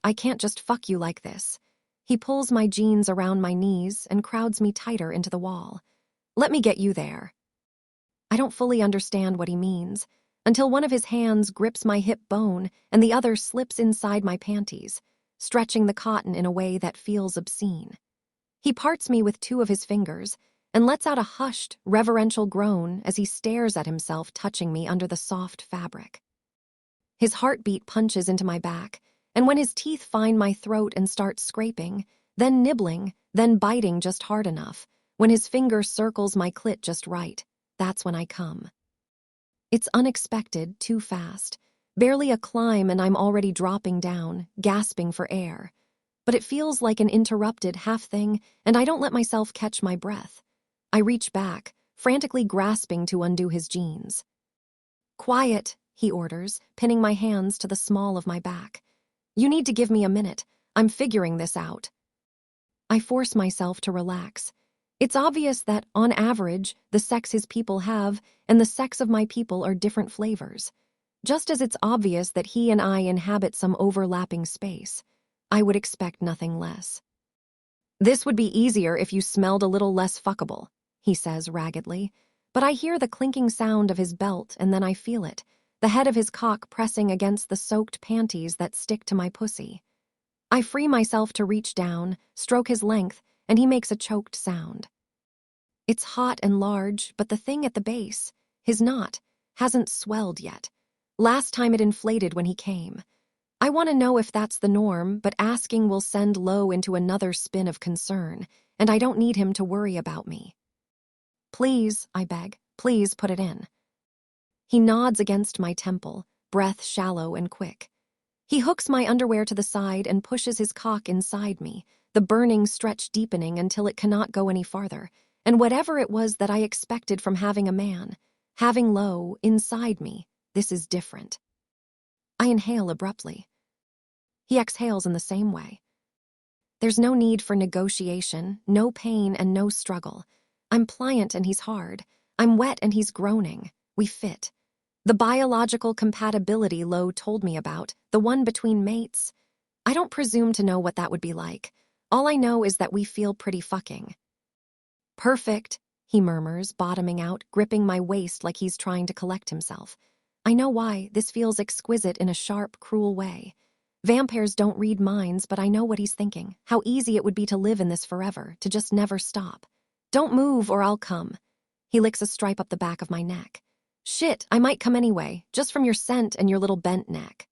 I can't just fuck you like this." He pulls my jeans around my knees and crowds me tighter into the wall. "Let me get you there." I don't fully understand what he means, until one of his hands grips my hip bone and the other slips inside my panties, stretching the cotton in a way that feels obscene. He parts me with two of his fingers and lets out a hushed, reverential groan as he stares at himself touching me under the soft fabric. His heartbeat punches into my back, and when his teeth find my throat and start scraping, then nibbling, then biting just hard enough, when his finger circles my clit just right, that's when I come. It's unexpected, too fast. Barely a climb and I'm already dropping down, gasping for air. But it feels like an interrupted half thing, and I don't let myself catch my breath. I reach back, frantically grasping to undo his jeans. "Quiet," he orders, pinning my hands to the small of my back. "You need to give me a minute. I'm figuring this out." I force myself to relax. It's obvious that, on average, the sex his people have and the sex of my people are different flavors. Just as it's obvious that he and I inhabit some overlapping space, I would expect nothing less. "This would be easier if you smelled a little less fuckable," he says raggedly, but I hear the clinking sound of his belt and then I feel it, the head of his cock pressing against the soaked panties that stick to my pussy. I free myself to reach down, stroke his length, and he makes a choked sound. It's hot and large, but the thing at the base, his knot, hasn't swelled yet. Last time it inflated when he came. I want to know if that's the norm, but asking will send Lowe into another spin of concern, and I don't need him to worry about me. "Please," I beg, "please put it in." He nods against my temple, breath shallow and quick. He hooks my underwear to the side and pushes his cock inside me, the burning stretch deepening until it cannot go any farther, and whatever it was that I expected from having a man, having Lowe inside me, this is different. I inhale abruptly. He exhales in the same way. There's no need for negotiation, no pain and no struggle. I'm pliant and he's hard. I'm wet and he's groaning. We fit. The biological compatibility Lowe told me about, the one between mates. I don't presume to know what that would be like. All I know is that we feel pretty fucking. "Perfect," he murmurs, bottoming out, gripping my waist like he's trying to collect himself. I know why. This feels exquisite in a sharp, cruel way. Vampires don't read minds, but I know what he's thinking. How easy it would be to live in this forever, to just never stop. "Don't move or I'll come." He licks a stripe up the back of my neck. "Shit, I might come anyway, just from your scent and your little bent neck."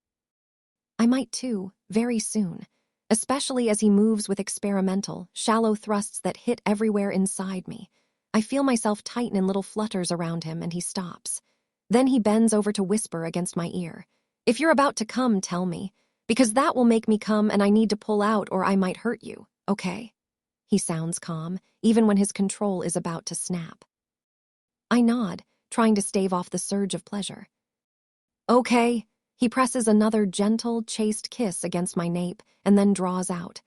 I might too, very soon, especially as he moves with experimental, shallow thrusts that hit everywhere inside me. I feel myself tighten in little flutters around him and he stops. Then he bends over to whisper against my ear. "If you're about to come, tell me, because that will make me come and I need to pull out or I might hurt you, okay?" He sounds calm, even when his control is about to snap. I nod, trying to stave off the surge of pleasure. "Okay." He presses another gentle, chaste kiss against my nape and then draws out.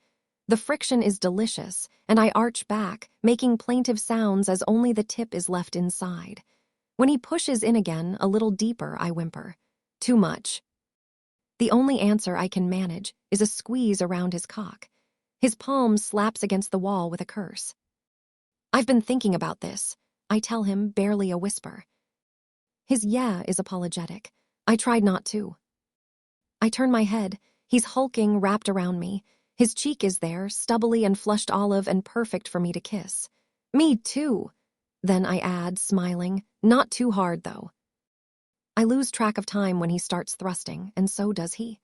The friction is delicious, and I arch back, making plaintive sounds as only the tip is left inside. When he pushes in again, a little deeper, I whimper. "Too much." The only answer I can manage is a squeeze around his cock. His palm slaps against the wall with a curse. "I've been thinking about this," I tell him, barely a whisper. His yeah is apologetic. I tried not to. I turn my head. He's hulking, wrapped around me. His cheek is there, stubbly and flushed olive and perfect for me to kiss. Me too. Then I add, smiling, not too hard though. I lose track of time when he starts thrusting, and so does he.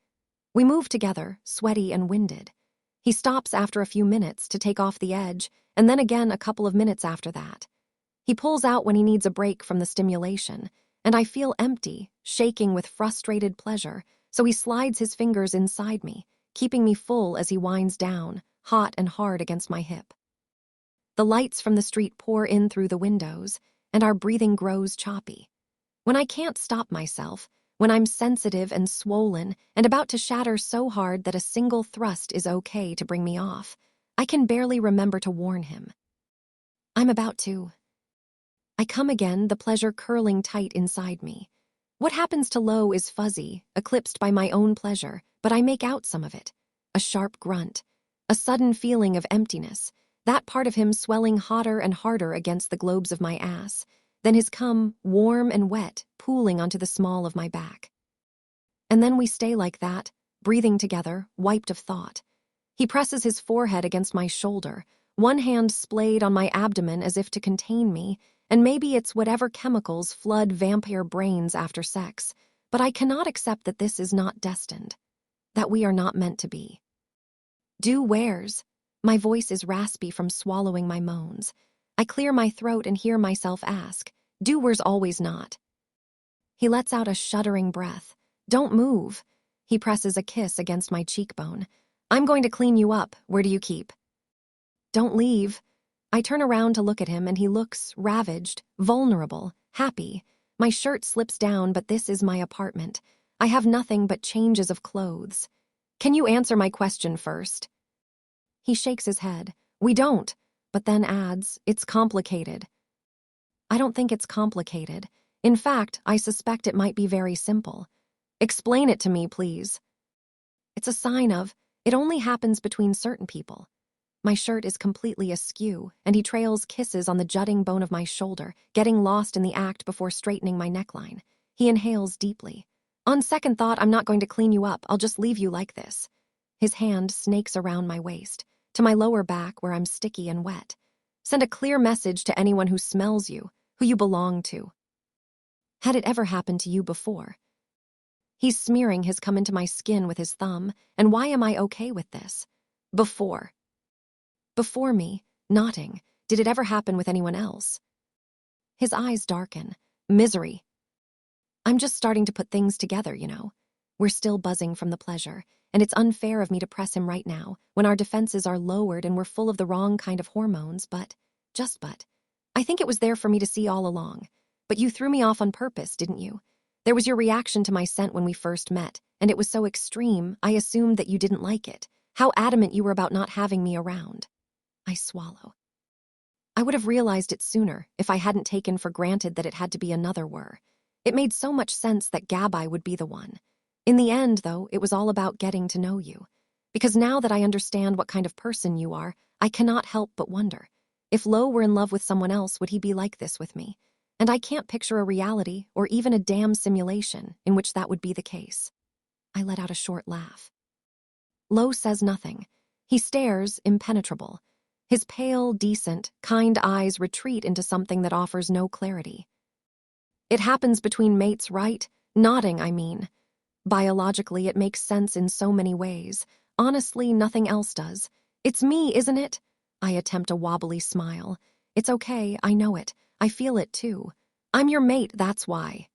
We move together, sweaty and winded. He stops after a few minutes to take off the edge, and then again a couple of minutes after that. He pulls out when he needs a break from the stimulation, and I feel empty, shaking with frustrated pleasure, so he slides his fingers inside me, keeping me full as he winds down, hot and hard against my hip. The lights from the street pour in through the windows, and our breathing grows choppy. When I can't stop myself, when I'm sensitive and swollen and about to shatter so hard that a single thrust is okay to bring me off, I can barely remember to warn him. I'm about to. I come again, the pleasure curling tight inside me. What happens to Lo is fuzzy, eclipsed by my own pleasure, but I make out some of it. A sharp grunt, a sudden feeling of emptiness, that part of him swelling hotter and harder against the globes of my ass, then his cum, warm and wet, pooling onto the small of my back. And then we stay like that, breathing together, wiped of thought. He presses his forehead against my shoulder, one hand splayed on my abdomen as if to contain me, and maybe it's whatever chemicals flood vampire brains after sex, but I cannot accept that this is not destined, that we are not meant to be. Do where's? My voice is raspy from swallowing my moans. I clear my throat and hear myself ask, do where's always not? He lets out a shuddering breath. Don't move. He presses a kiss against my cheekbone. I'm going to clean you up. Where do you keep? Don't leave. I turn around to look at him and he looks ravaged, vulnerable, happy. My shirt slips down, but this is my apartment. I have nothing but changes of clothes. Can you answer my question first? He shakes his head. We don't, but then adds, it's complicated. I don't think it's complicated. In fact, I suspect it might be very simple. Explain it to me, please. It's a sign of, it only happens between certain people. My shirt is completely askew, and he trails kisses on the jutting bone of my shoulder, getting lost in the act before straightening my neckline. He inhales deeply. On second thought, I'm not going to clean you up. I'll just leave you like this. His hand snakes around my waist, to my lower back where I'm sticky and wet. Send a clear message to anyone who smells you, who you belong to. Had it ever happened to you before? He's smearing his cum into my skin with his thumb, and why am I okay with this? Before. Before me, nodding. Did it ever happen with anyone else? His eyes darken. Misery. I'm just starting to put things together, you know. We're still buzzing from the pleasure, and it's unfair of me to press him right now, when our defenses are lowered and we're full of the wrong kind of hormones, but, I think it was there for me to see all along. But you threw me off on purpose, didn't you? There was your reaction to my scent when we first met, and it was so extreme, I assumed that you didn't like it. How adamant you were about not having me around. I swallow. I would have realized it sooner if I hadn't taken for granted that it had to be another were. It made so much sense that Gabai would be the one. In the end, though, it was all about getting to know you. Because now that I understand what kind of person you are, I cannot help but wonder. If Lo were in love with someone else, would he be like this with me? And I can't picture a reality or even a damn simulation in which that would be the case. I let out a short laugh. Lo says nothing. He stares, impenetrable. His pale, decent, kind eyes retreat into something that offers no clarity. It happens between mates, right? Nodding, I mean. Biologically, it makes sense in so many ways. Honestly, nothing else does. It's me, isn't it? I attempt a wobbly smile. It's okay, I know it. I feel it too. I'm your mate, that's why.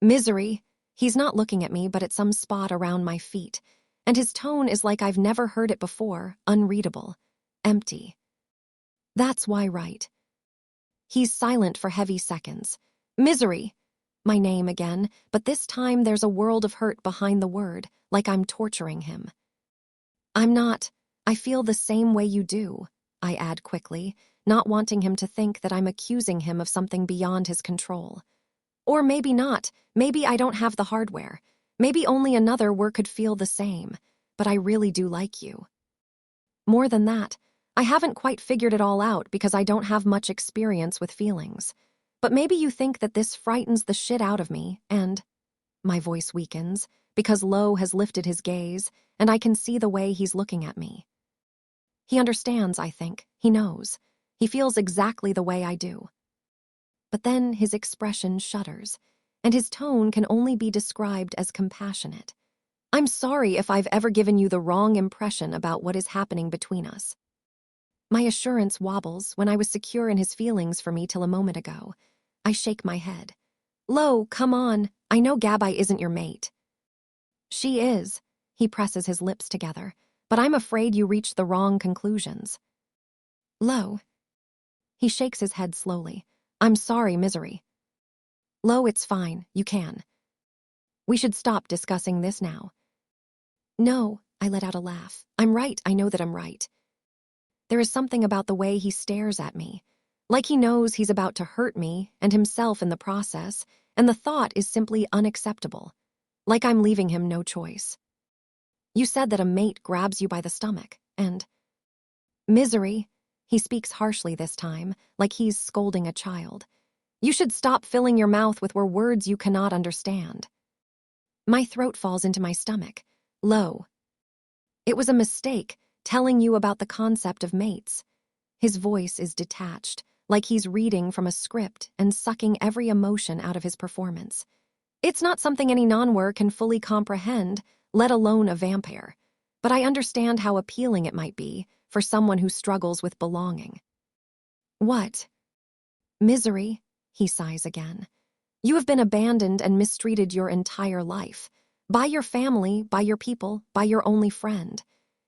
Misery. He's not looking at me, but at some spot around my feet. And his tone is like I've never heard it before, unreadable. Empty. That's why, right. He's silent for heavy seconds. Misery. My name again, but this time there's a world of hurt behind the word, like I'm torturing him. I'm not. I feel the same way you do, I add quickly, not wanting him to think that I'm accusing him of something beyond his control. Or maybe not. Maybe I don't have the hardware. Maybe only another were could feel the same. But I really do like you. More than that, I haven't quite figured it all out because I don't have much experience with feelings. But maybe you think that this frightens the shit out of me, and my voice weakens because Lo has lifted his gaze, and I can see the way he's looking at me. He understands, I think. He knows. He feels exactly the way I do. But then his expression shudders, and his tone can only be described as compassionate. I'm sorry if I've ever given you the wrong impression about what is happening between us. My assurance wobbles when I was secure in his feelings for me till a moment ago. I shake my head. Lo, come on. I know Gabai isn't your mate. She is. He presses his lips together. But I'm afraid you reached the wrong conclusions. Lo. He shakes his head slowly. I'm sorry, Misery. Lo, it's fine. You can. We should stop discussing this now. No, I let out a laugh. I'm right. I know that I'm right. There is something about the way he stares at me. Like he knows he's about to hurt me and himself in the process, and the thought is simply unacceptable. Like I'm leaving him no choice. You said that a mate grabs you by the stomach, and... Misery. He speaks harshly this time, like he's scolding a child. You should stop filling your mouth with words you cannot understand. My throat falls into my stomach. Lo. It was a mistake, telling you about the concept of mates. His voice is detached, like he's reading from a script and sucking every emotion out of his performance. It's not something any non-were can fully comprehend, let alone a vampire. But I understand how appealing it might be for someone who struggles with belonging. What? Misery, he sighs again. You have been abandoned and mistreated your entire life. By your family, by your people, by your only friend.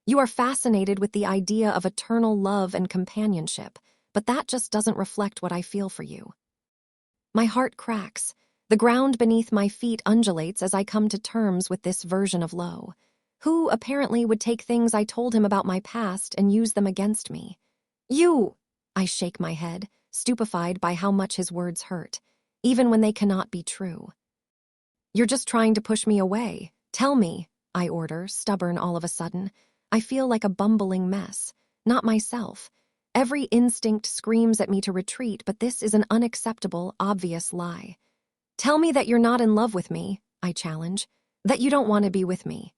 You are fascinated with the idea of eternal love and companionship, but that just doesn't reflect what I feel for you. My heart cracks. The ground beneath my feet undulates as I come to terms with this version of Lo, who apparently would take things I told him about my past and use them against me. You! I shake my head, stupefied by how much his words hurt, even when they cannot be true. You're just trying to push me away. Tell me, I order, stubborn all of a sudden. I feel like a bumbling mess, not myself. Every instinct screams at me to retreat, but this is an unacceptable, obvious lie. Tell me that you're not in love with me, I challenge, that you don't want to be with me.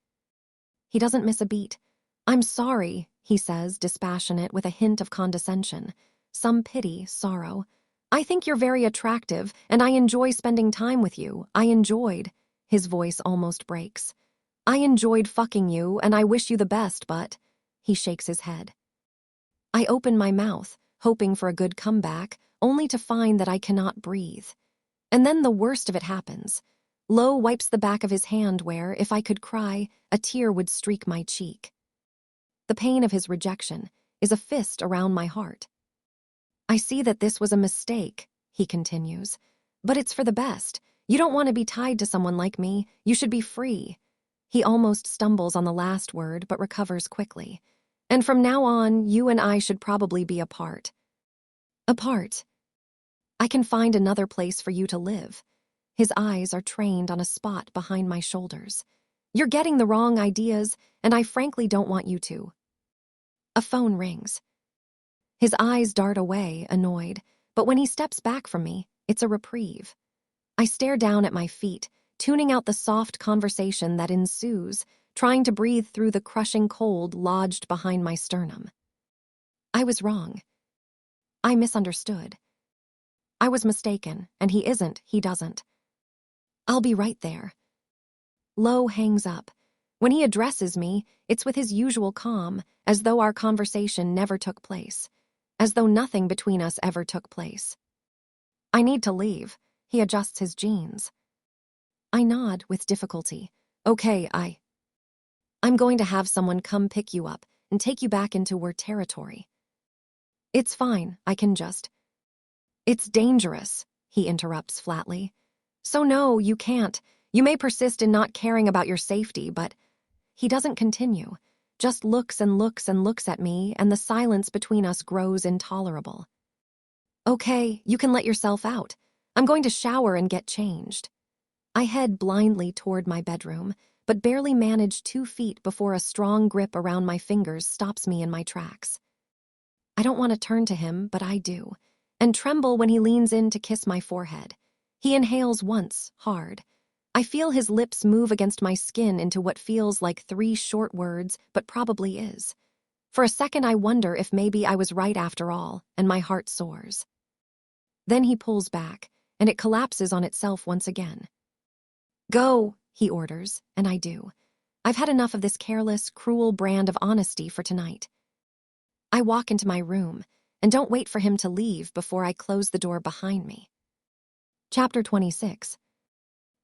He doesn't miss a beat. I'm sorry, he says, dispassionate with a hint of condescension. Some pity, sorrow. I think you're very attractive, and I enjoy spending time with you. I enjoyed. His voice almost breaks. I enjoyed fucking you, and I wish you the best, but... He shakes his head. I open my mouth, hoping for a good comeback, only to find that I cannot breathe. And then the worst of it happens. Lo wipes the back of his hand where, if I could cry, a tear would streak my cheek. The pain of his rejection is a fist around my heart. I see that this was a mistake, he continues. But it's for the best. You don't want to be tied to someone like me. You should be free. He almost stumbles on the last word, but recovers quickly. And from now on, you and I should probably be apart. Apart. I can find another place for you to live. His eyes are trained on a spot behind my shoulders. You're getting the wrong ideas, and I frankly don't want you to. A phone rings. His eyes dart away, annoyed, but when he steps back from me, it's a reprieve. I stare down at my feet, tuning out the soft conversation that ensues, trying to breathe through the crushing cold lodged behind my sternum. I was wrong. I misunderstood. I was mistaken, and he isn't, he doesn't. I'll be right there. Lo hangs up. When he addresses me, it's with his usual calm, as though our conversation never took place, as though nothing between us ever took place. I need to leave. He adjusts his jeans. I nod with difficulty. Okay, I'm going to have someone come pick you up and take you back into our territory. It's fine, I can just... It's dangerous, he interrupts flatly. So no, you can't. You may persist in not caring about your safety, but... He doesn't continue, just looks and looks and looks at me, and the silence between us grows intolerable. Okay, you can let yourself out. I'm going to shower and get changed. I head blindly toward my bedroom, but barely manage 2 feet before a strong grip around my fingers stops me in my tracks. I don't want to turn to him, but I do. and tremble when he leans in to kiss my forehead. He inhales once, hard. I feel his lips move against my skin into what feels like 3 short words, but probably is. For a second I wonder if maybe I was right after all, and my heart soars. Then he pulls back, and it collapses on itself once again. "Go," he orders, and I do. I've had enough of this careless, cruel brand of honesty for tonight. I walk into my room, and don't wait for him to leave before I close the door behind me. Chapter 26.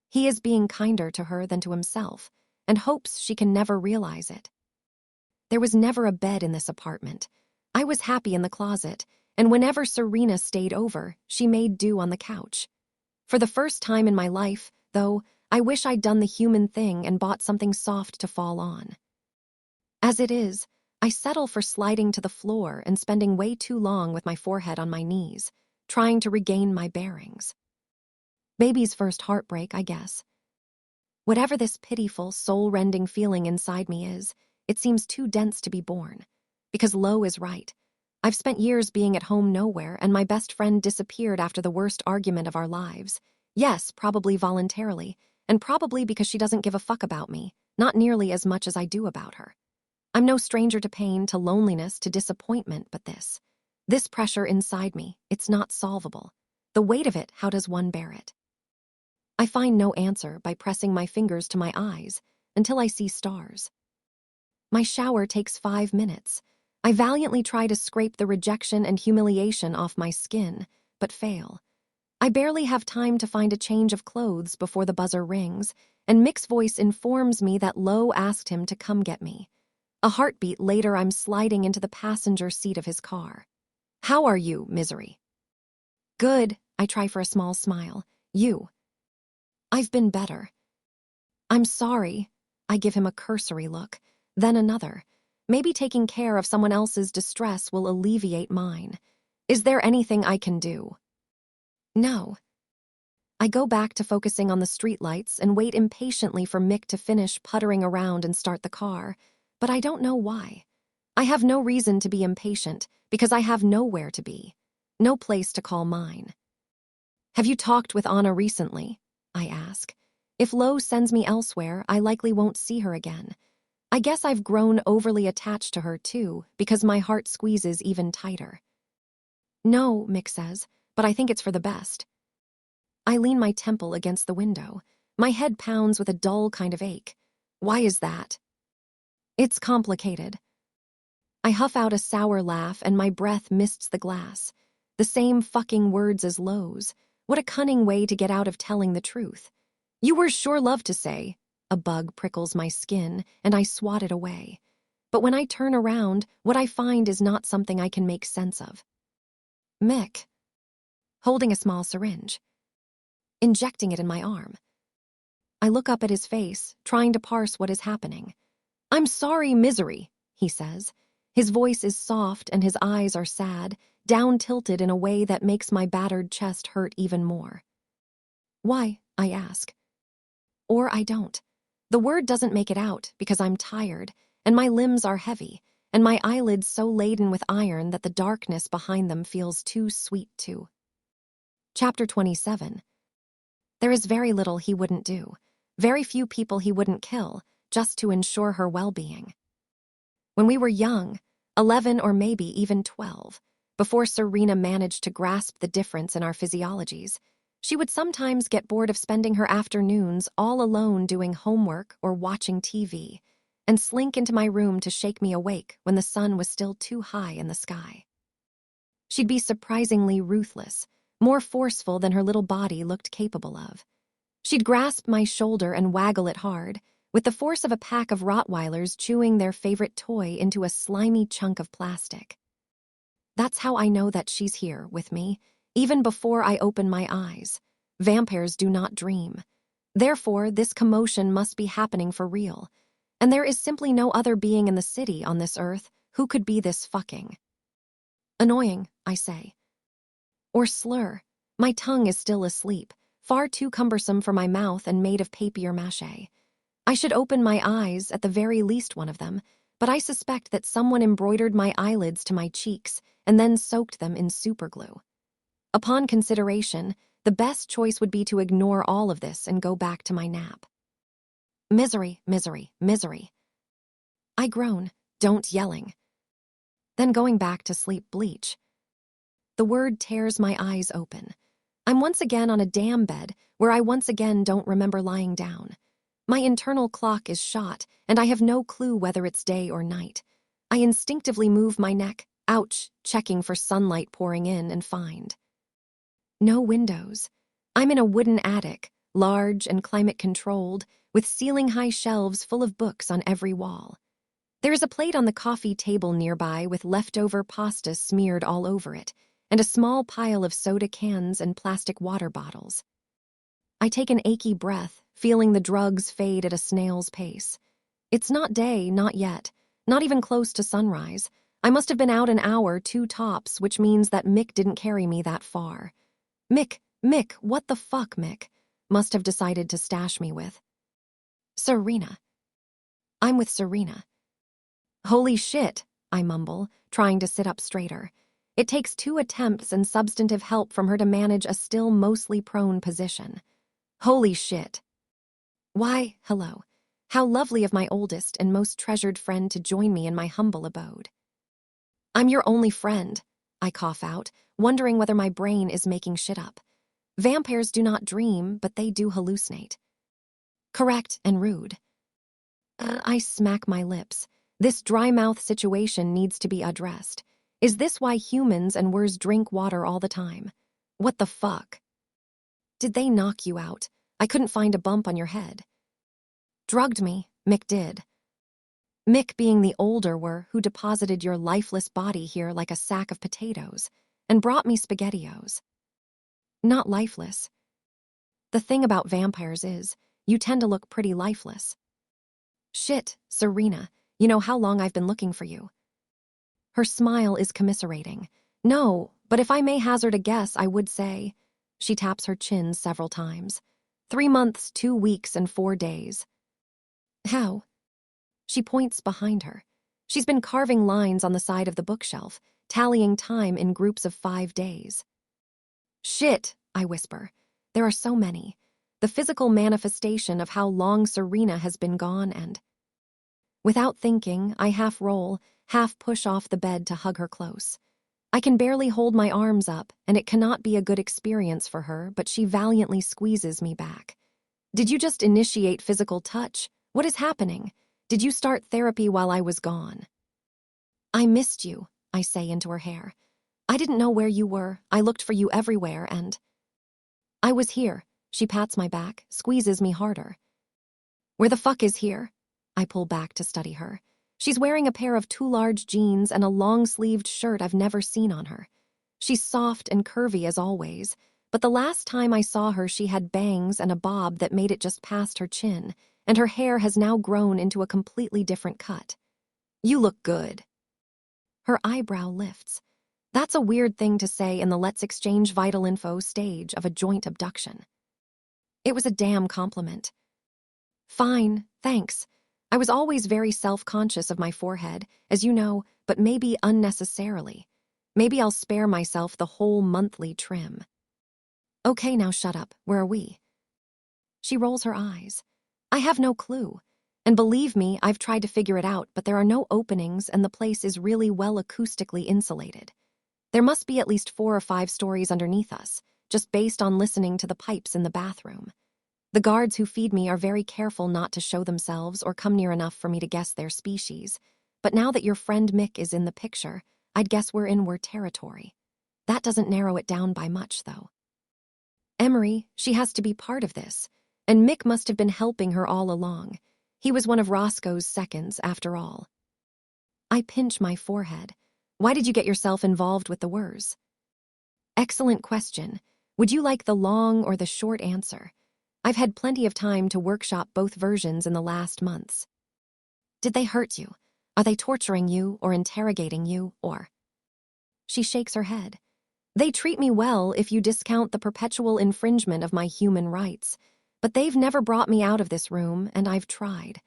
He is being kinder to her than to himself, and hopes she can never realize it. There was never a bed in this apartment. I was happy in the closet, and whenever Serena stayed over, she made do on the couch. For the first time in my life, though, I wish I'd done the human thing and bought something soft to fall on. As it is, I settle for sliding to the floor and spending way too long with my forehead on my knees, trying to regain my bearings. Baby's first heartbreak, I guess. Whatever this pitiful, soul-rending feeling inside me is, it seems too dense to be borne. Because Lo is right. I've spent years being at home nowhere, and my best friend disappeared after the worst argument of our lives. Yes, probably voluntarily, and probably because she doesn't give a fuck about me, not nearly as much as I do about her. I'm no stranger to pain, to loneliness, to disappointment, but this pressure inside me, it's not solvable. The weight of it, how does one bear it? I find no answer by pressing my fingers to my eyes until I see stars. My shower takes 5 minutes. I valiantly try to scrape the rejection and humiliation off my skin, but fail. I barely have time to find a change of clothes before the buzzer rings, and Mick's voice informs me that Lo asked him to come get me. A heartbeat later, I'm sliding into the passenger seat of his car. "How are you, Misery?" "Good," I try for a small smile. "You?" "I've been better." "I'm sorry." I give him a cursory look, then another. Maybe taking care of someone else's distress will alleviate mine. "Is there anything I can do?" "No." I go back to focusing on the streetlights and wait impatiently for Mick to finish puttering around and start the car, but I don't know why. I have no reason to be impatient, because I have nowhere to be. No place to call mine. "Have you talked with Anna recently?" I ask. If Lo sends me elsewhere, I likely won't see her again. I guess I've grown overly attached to her too, because my heart squeezes even tighter. "No," Mick says, "but I think it's for the best." I lean my temple against the window. My head pounds with a dull kind of ache. Why is that? "It's complicated." I huff out a sour laugh and my breath mists the glass. The same fucking words as Lo's. What a cunning way to get out of telling the truth. "You were sure love to say." A bug prickles my skin and I swat it away. But when I turn around, what I find is not something I can make sense of. Mick, holding a small syringe, injecting it in my arm. I look up at his face, trying to parse what is happening. "I'm sorry, Misery," he says. His voice is soft and his eyes are sad, down-tilted in a way that makes my battered chest hurt even more. "Why?" I ask. Or I don't. The word doesn't make it out because I'm tired, and my limbs are heavy, and my eyelids so laden with iron that the darkness behind them feels too sweet to. Chapter 27. There is very little he wouldn't do. Very few people he wouldn't kill, just to ensure her well-being. When we were young, 11 or maybe even 12, before Serena managed to grasp the difference in our physiologies, she would sometimes get bored of spending her afternoons all alone doing homework or watching TV, and slink into my room to shake me awake when the sun was still too high in the sky. She'd be surprisingly ruthless, more forceful than her little body looked capable of. She'd grasp my shoulder and waggle it hard, with the force of a pack of Rottweilers chewing their favorite toy into a slimy chunk of plastic. That's how I know that she's here with me, even before I open my eyes. Vampires do not dream. Therefore, this commotion must be happening for real, and there is simply no other being in the city on this earth who could be this fucking annoying, I say. Or slur. My tongue is still asleep, far too cumbersome for my mouth and made of papier-mâché. I should open my eyes, at the very least one of them, but I suspect that someone embroidered my eyelids to my cheeks and then soaked them in superglue. Upon consideration, the best choice would be to ignore all of this and go back to my nap. Misery, misery, misery. I groan, don't yelling. Then going back to sleep bleach. The word tears my eyes open. I'm once again on a damn bed where I once again don't remember lying down. My internal clock is shot, and I have no clue whether it's day or night. I instinctively move my neck, ouch, checking for sunlight pouring in, and find no windows. I'm in a wooden attic, large and climate-controlled, with ceiling-high shelves full of books on every wall. There is a plate on the coffee table nearby with leftover pasta smeared all over it, and a small pile of soda cans and plastic water bottles. I take an achy breath, feeling the drugs fade at a snail's pace. It's not day, not yet, not even close to sunrise. I must have been out an hour, 2 tops, which means that Mick didn't carry me that far. Mick, what the fuck, Mick? Must have decided to stash me with Serena. I'm with Serena. Holy shit, I mumble, trying to sit up straighter. It takes 2 attempts and substantive help from her to manage a still mostly prone position. Holy shit. Why, hello. How lovely of my oldest and most treasured friend to join me in my humble abode. I'm your only friend, I cough out, wondering whether my brain is making shit up. Vampires do not dream, but they do hallucinate. Correct and rude. I smack my lips. This dry mouth situation needs to be addressed. Is this why humans and wers drink water all the time? What the fuck? Did they knock you out? I couldn't find a bump on your head. Drugged me, Mick did. Mick being the older were who deposited your lifeless body here like a sack of potatoes and brought me SpaghettiOs. Not lifeless. The thing about vampires is, you tend to look pretty lifeless. Shit, Serena, you know how long I've been looking for you. Her smile is commiserating. No, but if I may hazard a guess, I would say. She taps her chin several times. 3 months, 2 weeks, and 4 days. How? She points behind her. She's been carving lines on the side of the bookshelf, tallying time in groups of 5 days. Shit, I whisper. There are so many. The physical manifestation of how long Serena has been gone and... Without thinking, I half roll, half push off the bed to hug her close. I can barely hold my arms up, and it cannot be a good experience for her, but she valiantly squeezes me back. Did you just initiate physical touch? What is happening? Did you start therapy while I was gone? I missed you, I say into her hair. I didn't know where you were. I looked for you everywhere and... I was here. She pats my back, squeezes me harder. Where the fuck is here? I pull back to study her. She's wearing a pair of too large jeans and a long-sleeved shirt I've never seen on her. She's soft and curvy as always, but the last time I saw her she had bangs and a bob that made it just past her chin, and her hair has now grown into a completely different cut. You look good. Her eyebrow lifts. That's a weird thing to say in the let's exchange vital info stage of a joint abduction. It was a damn compliment. Fine, thanks. I was always very self-conscious of my forehead, as you know, but maybe unnecessarily. Maybe I'll spare myself the whole monthly trim. Okay, now shut up. Where are we? She rolls her eyes. I have no clue. And believe me, I've tried to figure it out, but there are no openings and the place is really well acoustically insulated. There must be at least 4 or 5 stories underneath us, just based on listening to the pipes in the bathroom. The guards who feed me are very careful not to show themselves or come near enough for me to guess their species. But now that your friend Mick is in the picture, I'd guess we're in territory. That doesn't narrow it down by much, though. Emery, she has to be part of this, and Mick must have been helping her all along. He was one of Roscoe's seconds, after all. I pinch my forehead. Why did you get yourself involved with the Wers? Excellent question. Would you like the long or the short answer? I've had plenty of time to workshop both versions in the last months. Did they hurt you? Are they torturing you or interrogating you, or... She shakes her head. They treat me well if you discount the perpetual infringement of my human rights, but they've never brought me out of this room, and I've tried.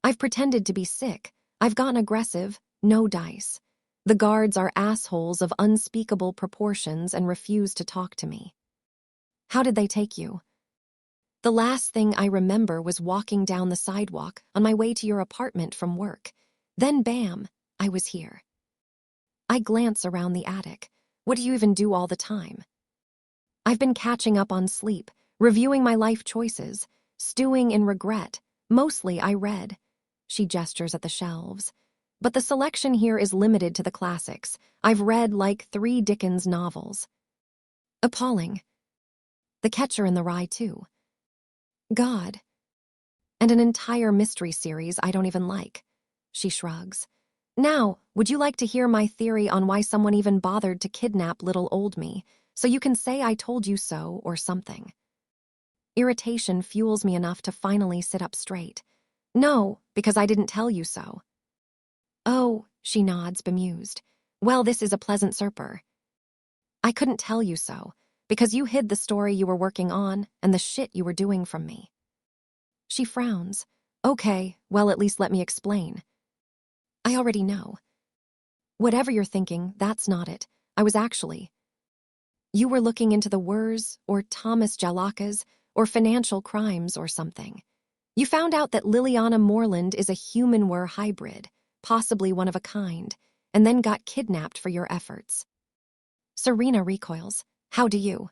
I've pretended to be sick. I've gotten aggressive. No dice. The guards are assholes of unspeakable proportions and refuse to talk to me. How did they take you? The last thing I remember was walking down the sidewalk on my way to your apartment from work. Then bam, I was here. I glance around the attic. What do you even do all the time? I've been catching up on sleep, reviewing my life choices, stewing in regret. Mostly I read. She gestures at the shelves. But the selection here is limited to the classics. I've read like 3 Dickens novels. Appalling. The Catcher in the Rye, too. God. And an entire mystery series I don't even like. She shrugs. Now, would you like to hear my theory on why someone even bothered to kidnap little old me, so you can say I told you so or something? Irritation fuels me enough to finally sit up straight. No, because I didn't tell you so. Oh, she nods, bemused. Well, this is a pleasant surper. I couldn't tell you so, because you hid the story you were working on and the shit you were doing from me. She frowns. Okay, well, at least let me explain. I already know. Whatever you're thinking, that's not it. I was actually. You were looking into the Wurs, or Thomas Jalakas, or financial crimes or something. You found out that Liliana Moreland is a human Wur hybrid, possibly one of a kind, and then got kidnapped for your efforts. Serena recoils. How do you?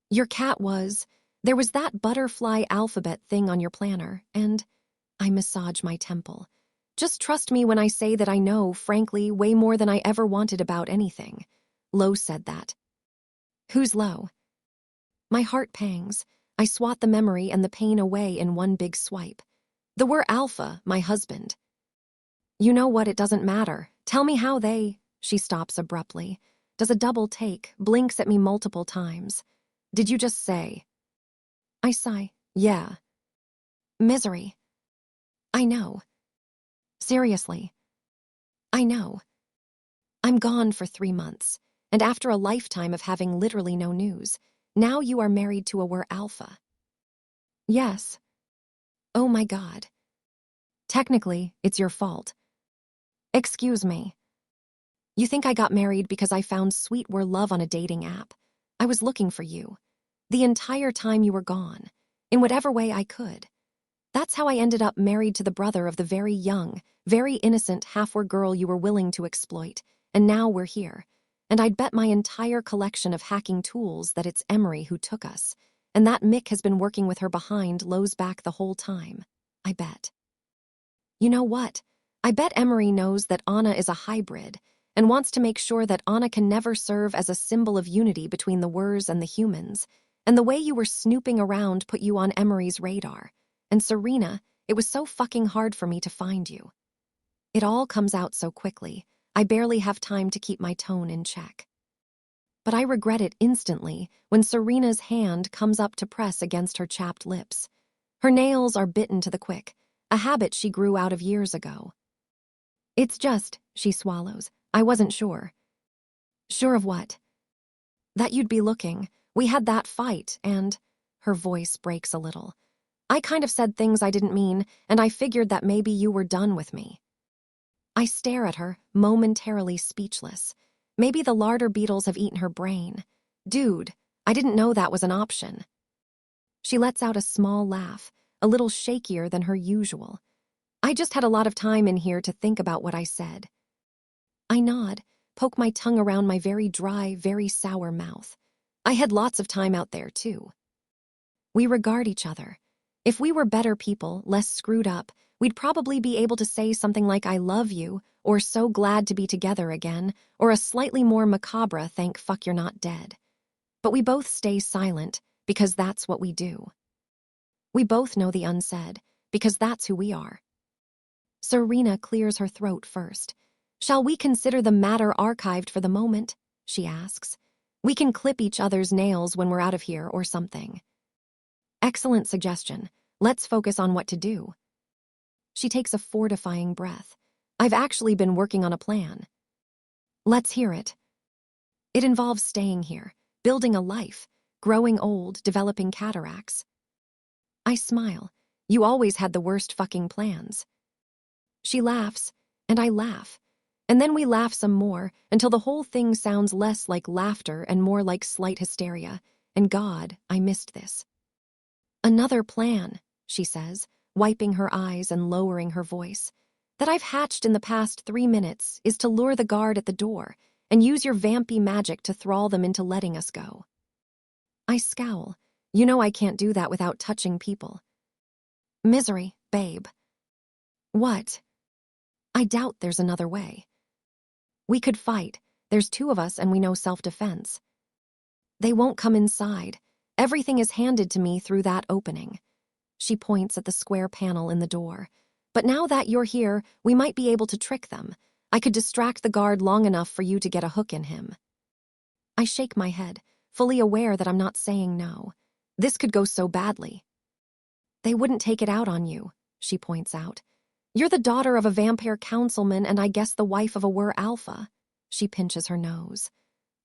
Your cat was. There was that butterfly alphabet thing on your planner, and I massage my temple. Just trust me when I say that I know, frankly, way more than I ever wanted about anything. Lo said that. Who's Lo? My heart pangs. I swat the memory and the pain away in one big swipe. The Wur Alpha, my husband. You know what, it doesn't matter. Tell me how they. She stops abruptly, does a double take, blinks at me multiple times. Did you just say? I sigh. Yeah. Misery. I know. Seriously. I know. I'm gone for 3 months, and after a lifetime of having literally no news, now you are married to a Wur Alpha. Yes. Oh my God. Technically, it's your fault. Excuse me. You think I got married because I found sweet Wur love on a dating app? I was looking for you. The entire time you were gone, in whatever way I could. That's how I ended up married to the brother of the very young, very innocent half-Wur girl you were willing to exploit, and now we're here. And I'd bet my entire collection of hacking tools that it's Emery who took us, and that Mick has been working with her behind Lowe's back the whole time. I bet. You know what? I bet Emery knows that Anna is a hybrid, and wants to make sure that Anna can never serve as a symbol of unity between the Wurs and the humans, and the way you were snooping around put you on Emery's radar. And Serena, it was so fucking hard for me to find you. It all comes out so quickly, I barely have time to keep my tone in check. But I regret it instantly when Serena's hand comes up to press against her chapped lips. Her nails are bitten to the quick, a habit she grew out of years ago. It's just, she swallows, I wasn't sure. Sure of what? That you'd be looking. We had that fight, and her voice breaks a little. I kind of said things I didn't mean, and I figured that maybe you were done with me. I stare at her, momentarily speechless. Maybe the larder beetles have eaten her brain. Dude, I didn't know that was an option. She lets out a small laugh, a little shakier than her usual. I just had a lot of time in here to think about what I said. I nod, poke my tongue around my very dry, very sour mouth. I had lots of time out there, too. We regard each other. If we were better people, less screwed up, we'd probably be able to say something like I love you, or so glad to be together again, or a slightly more macabre thank fuck you're not dead. But we both stay silent, because that's what we do. We both know the unsaid, because that's who we are. Serena clears her throat first. Shall we consider the matter archived for the moment? She asks. We can clip each other's nails when we're out of here or something. Excellent suggestion. Let's focus on what to do. She takes a fortifying breath. I've actually been working on a plan. Let's hear it. It involves staying here, building a life, growing old, developing cataracts. I smile. You always had the worst fucking plans. She laughs, and I laugh. And then we laugh some more until the whole thing sounds less like laughter and more like slight hysteria. And God, I missed this. Another plan, she says, wiping her eyes and lowering her voice, that I've hatched in the past 3 minutes is to lure the guard at the door and use your vampy magic to thrall them into letting us go. I scowl. You know I can't do that without touching people. Misery, babe. What? I doubt there's another way. We could fight. There's 2 of us and we know self-defense. They won't come inside. Everything is handed to me through that opening. She points at the square panel in the door. But now that you're here, we might be able to trick them. I could distract the guard long enough for you to get a hook in him. I shake my head, fully aware that I'm not saying no. This could go so badly. They wouldn't take it out on you, she points out. You're the daughter of a vampire councilman and I guess the wife of a alpha. She pinches her nose.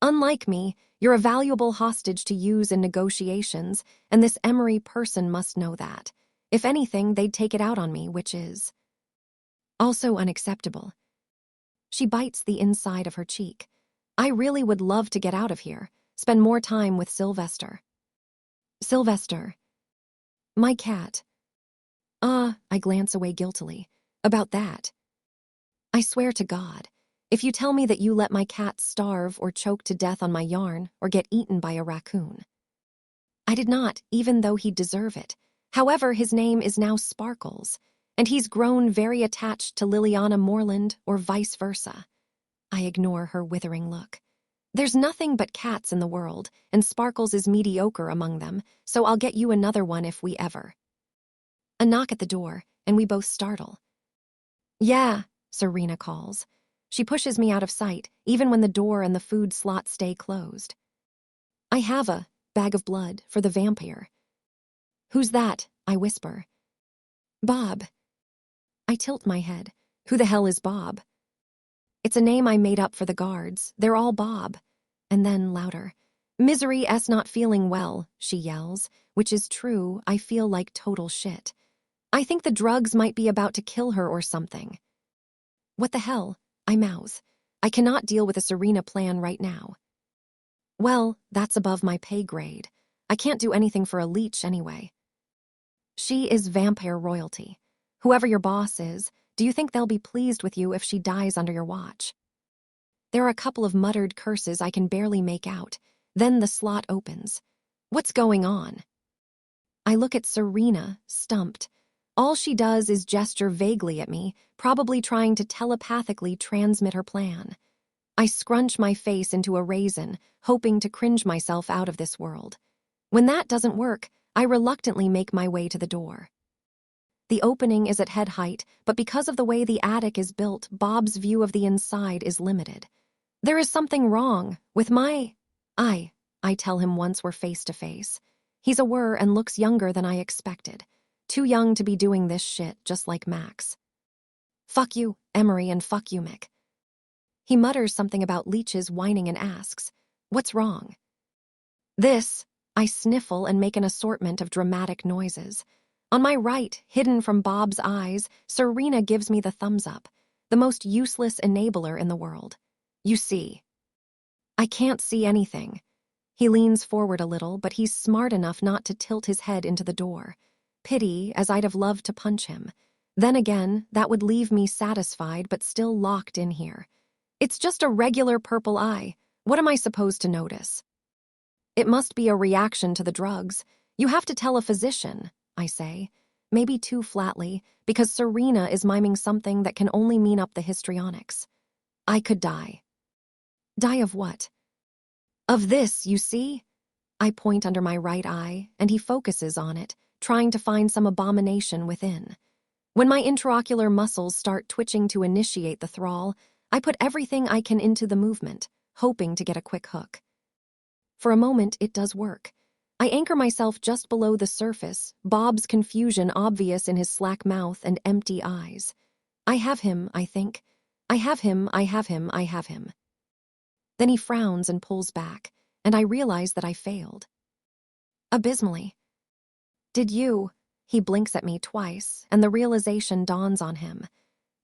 Unlike me, you're a valuable hostage to use in negotiations, and this Emery person must know that. If anything, they'd take it out on me, which is also unacceptable. She bites the inside of her cheek. I really would love to get out of here, spend more time with Sylvester. Sylvester. My cat. I glance away guiltily. About that. I swear to God, if you tell me that you let my cat starve or choke to death on my yarn or get eaten by a raccoon. I did not, even though he'd deserve it. However, his name is now Sparkles, and he's grown very attached to Liliana Moreland or vice versa. I ignore her withering look. There's nothing but cats in the world, and Sparkles is mediocre among them, so I'll get you another one if we ever. A knock at the door, and we both startle. Yeah, Serena calls. She pushes me out of sight, even when the door and the food slot stay closed. I have a bag of blood for the vampire. Who's that? I whisper. Bob. I tilt my head. Who the hell is Bob? It's a name I made up for the guards. They're all Bob. And then louder. Misery S not feeling well, she yells, which is true. I feel like total shit. I think the drugs might be about to kill her or something. What the hell? I mouth. I cannot deal with a Serena plan right now. Well, that's above my pay grade. I can't do anything for a leech anyway. She is vampire royalty. Whoever your boss is, do you think they'll be pleased with you if she dies under your watch? There are a couple of muttered curses I can barely make out. Then the slot opens. What's going on? I look at Serena, stumped. All she does is gesture vaguely at me, probably trying to telepathically transmit her plan. I scrunch my face into a raisin, hoping to cringe myself out of this world. When that doesn't work, I reluctantly make my way to the door. The opening is at head height, but because of the way the attic is built, Bob's view of the inside is limited. There is something wrong with my... I tell him once we're face to face. He's a whir and looks younger than I expected. Too young to be doing this shit, just like Max. Fuck you, Emery, and fuck you, Mick. He mutters something about leeches whining and asks, what's wrong? This, I sniffle and make an assortment of dramatic noises. On my right, hidden from Bob's eyes, Serena gives me the thumbs up, the most useless enabler in the world. You see. I can't see anything. He leans forward a little, but he's smart enough not to tilt his head into the door. Pity, as I'd have loved to punch him. Then again, that would leave me satisfied but still locked in here. It's just a regular purple eye. What am I supposed to notice? It must be a reaction to the drugs. You have to tell a physician, I say. Maybe too flatly, because Serena is miming something that can only mean up the histrionics. I could die. Die of what? Of this, you see? I point under my right eye, and he focuses on it, trying to find some abomination within. When my intraocular muscles start twitching to initiate the thrall, I put everything I can into the movement, hoping to get a quick hook. For a moment, it does work. I anchor myself just below the surface, Bob's confusion obvious in his slack mouth and empty eyes. I have him, I think. I have him, I have him, I have him. Then he frowns and pulls back, and I realize that I failed. Abysmally. Did you? He blinks at me twice, and the realization dawns on him.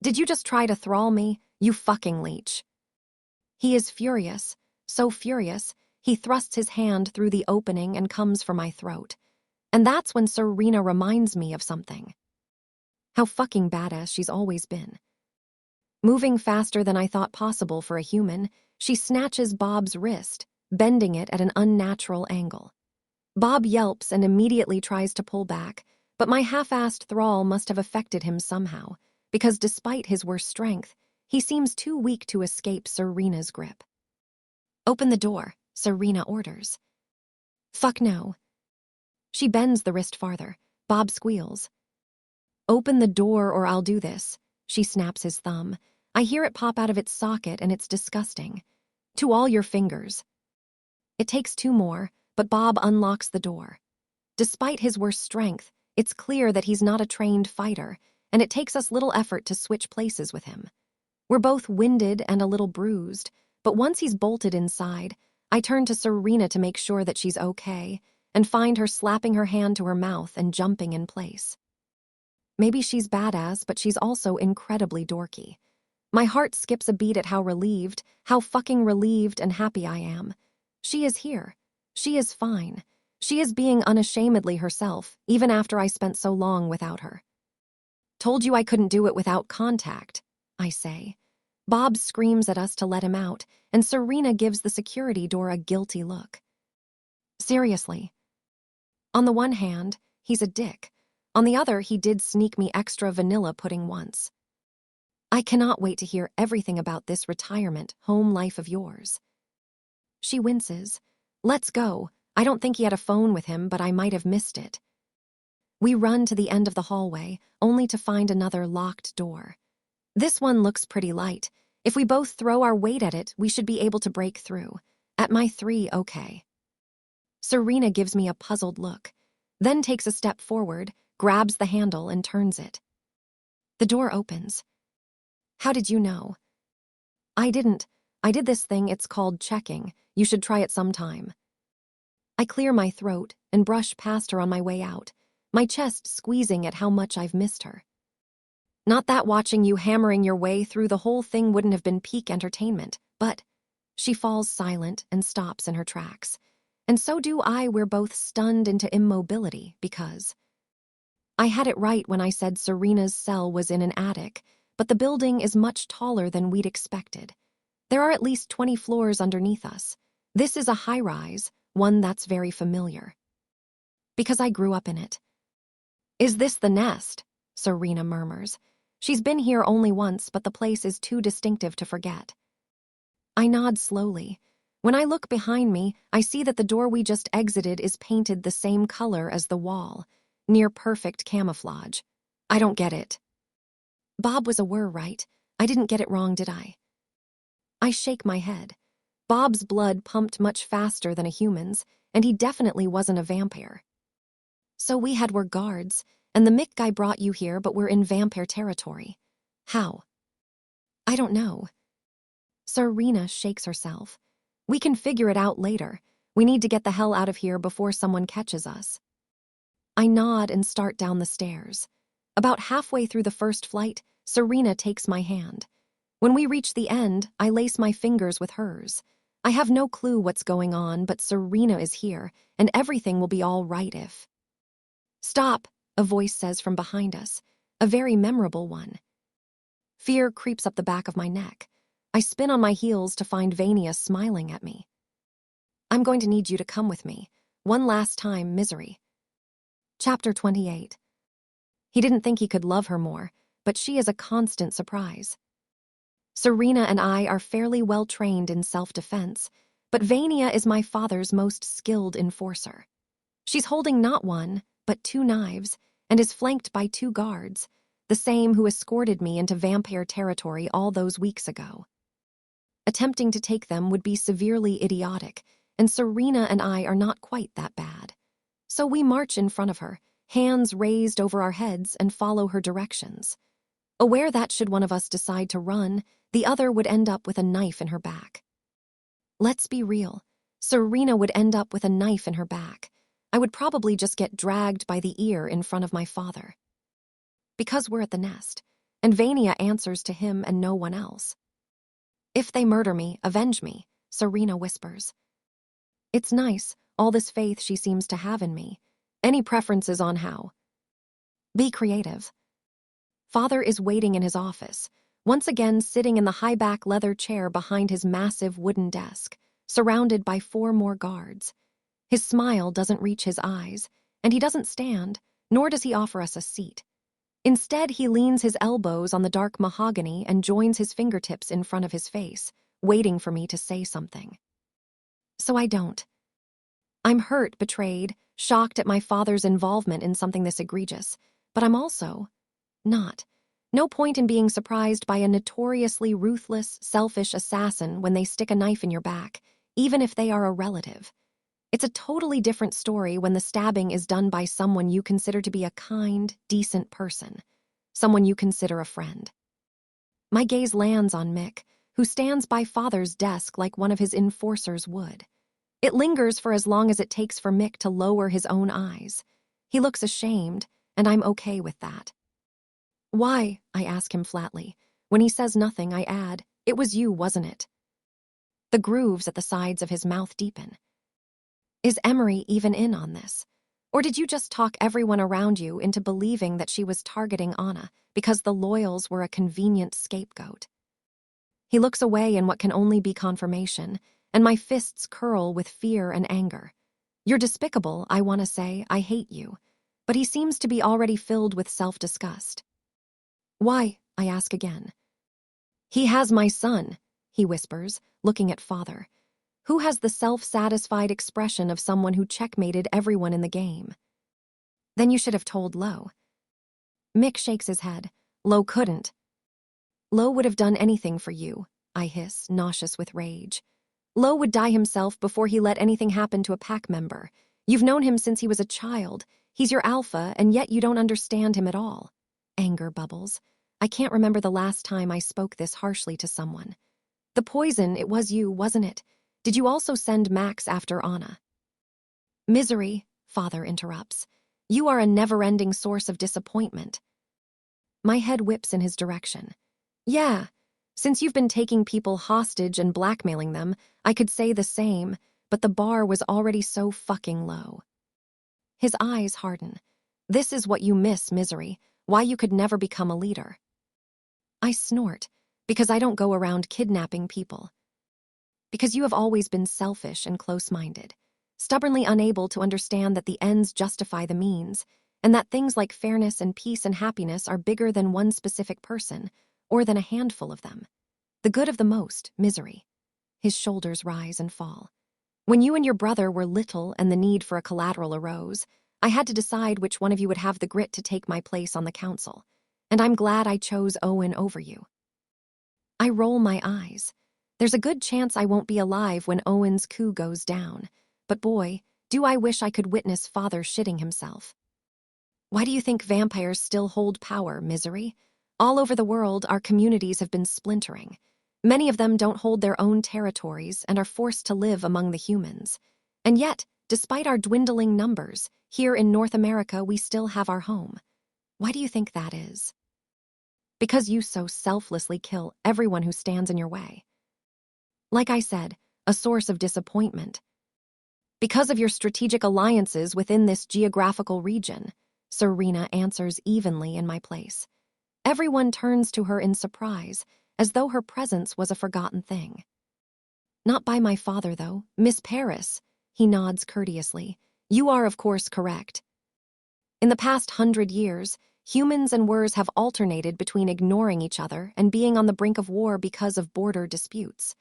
Did you just try to thrall me, you fucking leech? He is furious, so furious, he thrusts his hand through the opening and comes for my throat. And that's when Serena reminds me of something. How fucking badass she's always been. Moving faster than I thought possible for a human, she snatches Bob's wrist, bending it at an unnatural angle. Bob yelps and immediately tries to pull back, but my half-assed thrall must have affected him somehow, because despite his worst strength, he seems too weak to escape Serena's grip. Open the door, Serena orders. Fuck no. She bends the wrist farther. Bob squeals. Open the door or I'll do this. She snaps his thumb. I hear it pop out of its socket and it's disgusting. To all your fingers. It takes two more, but Bob unlocks the door. Despite his worst strength, it's clear that he's not a trained fighter, and it takes us little effort to switch places with him. We're both winded and a little bruised, but once he's bolted inside, I turn to Serena to make sure that she's okay, and find her slapping her hand to her mouth and jumping in place. Maybe she's badass, but she's also incredibly dorky. My heart skips a beat at how fucking relieved and happy I am. She is here. She is fine. She is being unashamedly herself, even after I spent so long without her. Told you I couldn't do it without contact, I say. Bob screams at us to let him out, and Serena gives the security door a guilty look. Seriously. On the one hand, he's a dick. On the other, he did sneak me extra vanilla pudding once. I cannot wait to hear everything about this retirement home life of yours. She winces. Let's go. I don't think he had a phone with him, but I might have missed it. We run to the end of the hallway, only to find another locked door. This one looks pretty light. If we both throw our weight at it, we should be able to break through. At my 3, okay. Serena gives me a puzzled look, then takes a step forward, grabs the handle and turns it. The door opens. How did you know? I didn't. I did this thing, it's called checking. You should try it sometime. I clear my throat and brush past her on my way out, my chest squeezing at how much I've missed her. Not that watching you hammering your way through the whole thing wouldn't have been peak entertainment, but she falls silent and stops in her tracks. And so do I. We're both stunned into immobility because I had it right when I said Serena's cell was in an attic, but the building is much taller than we'd expected. There are at least 20 floors underneath us. This is a high-rise, one that's very familiar. Because I grew up in it. Is this the nest? Serena murmurs. She's been here only once, but the place is too distinctive to forget. I nod slowly. When I look behind me, I see that the door we just exited is painted the same color as the wall, near perfect camouflage. I don't get it. Bob was a were, right? I didn't get it wrong, did I? I shake my head. Bob's blood pumped much faster than a human's, and he definitely wasn't a vampire. So we were guards, and the Mick guy brought you here, but we're in vampire territory. How? I don't know. Serena shakes herself. We can figure it out later. We need to get the hell out of here before someone catches us. I nod and start down the stairs. About halfway through the first flight, Serena takes my hand. When we reach the end, I lace my fingers with hers. I have no clue what's going on, but Serena is here, and everything will be all right if... Stop, a voice says from behind us, a very memorable one. Fear creeps up the back of my neck. I spin on my heels to find Vania smiling at me. I'm going to need you to come with me. One last time, misery. Chapter 28. He didn't think he could love her more, but she is a constant surprise. Serena and I are fairly well trained in self-defense, but Vania is my father's most skilled enforcer. She's holding not one, but 2 knives, and is flanked by 2 guards, the same who escorted me into vampire territory all those weeks ago. Attempting to take them would be severely idiotic, and Serena and I are not quite that bad. So we march in front of her, hands raised over our heads, and follow her directions. Aware that should one of us decide to run, the other would end up with a knife in her back. Let's be real. Serena would end up with a knife in her back. I would probably just get dragged by the ear in front of my father. Because we're at the nest, and Vania answers to him and no one else. If they murder me, avenge me, Serena whispers. It's nice, all this faith she seems to have in me. Any preferences on how? Be creative. Father is waiting in his office, once again sitting in the high-back leather chair behind his massive wooden desk, surrounded by 4 more guards. His smile doesn't reach his eyes, and he doesn't stand, nor does he offer us a seat. Instead, he leans his elbows on the dark mahogany and joins his fingertips in front of his face, waiting for me to say something. So I don't. I'm hurt, betrayed, shocked at my father's involvement in something this egregious, but I'm also not. No point in being surprised by a notoriously ruthless, selfish assassin when they stick a knife in your back, even if they are a relative. It's a totally different story when the stabbing is done by someone you consider to be a kind, decent person, someone you consider a friend. My gaze lands on Mick, who stands by Father's desk like one of his enforcers would. It lingers for as long as it takes for Mick to lower his own eyes. He looks ashamed, and I'm okay with that. Why? I ask him flatly. When he says nothing, I add, it was you, wasn't it? The grooves at the sides of his mouth deepen. Is Emery even in on this? Or did you just talk everyone around you into believing that she was targeting Anna because the Loyals were a convenient scapegoat? He looks away in what can only be confirmation, and my fists curl with fear and anger. You're despicable, I want to say, I hate you. But he seems to be already filled with self-disgust. Why? I ask again. He has my son, he whispers, looking at Father, who has the self-satisfied expression of someone who checkmated everyone in the game. Then you should have told Lo. Mick shakes his head. Lo couldn't. Lo would have done anything for you, I hiss, nauseous with rage. Lo would die himself before he let anything happen to a pack member. You've known him since he was a child. He's your alpha, and yet you don't understand him at all. Anger bubbles. I can't remember the last time I spoke this harshly to someone. The poison, it was you, wasn't it? Did you also send Max after Anna? Misery, Father interrupts. You are a never-ending source of disappointment. My head whips in his direction. Yeah, since you've been taking people hostage and blackmailing them, I could say the same, but the bar was already so fucking low. His eyes harden. This is what you miss, Misery, why you could never become a leader. I snort, because I don't go around kidnapping people. Because you have always been selfish and close-minded, stubbornly unable to understand that the ends justify the means, and that things like fairness and peace and happiness are bigger than one specific person, or than a handful of them. The good of the most, Misery. His shoulders rise and fall. When you and your brother were little and the need for a collateral arose, I had to decide which one of you would have the grit to take my place on the council, and I'm glad I chose Owen over you. I roll my eyes. There's a good chance I won't be alive when Owen's coup goes down, but boy, do I wish I could witness Father shitting himself. Why do you think vampires still hold power, Misery? All over the world, our communities have been splintering. Many of them don't hold their own territories and are forced to live among the humans. And yet, despite our dwindling numbers, here in North America we still have our home. Why do you think that is? Because you so selflessly kill everyone who stands in your way. Like I said, a source of disappointment. Because of your strategic alliances within this geographical region, Serena answers evenly in my place. Everyone turns to her in surprise, as though her presence was a forgotten thing. Not by my father, though. Miss Paris, he nods courteously. You are, of course, correct. In the past 100 years, humans and Wurs have alternated between ignoring each other and being on the brink of war because of border disputes.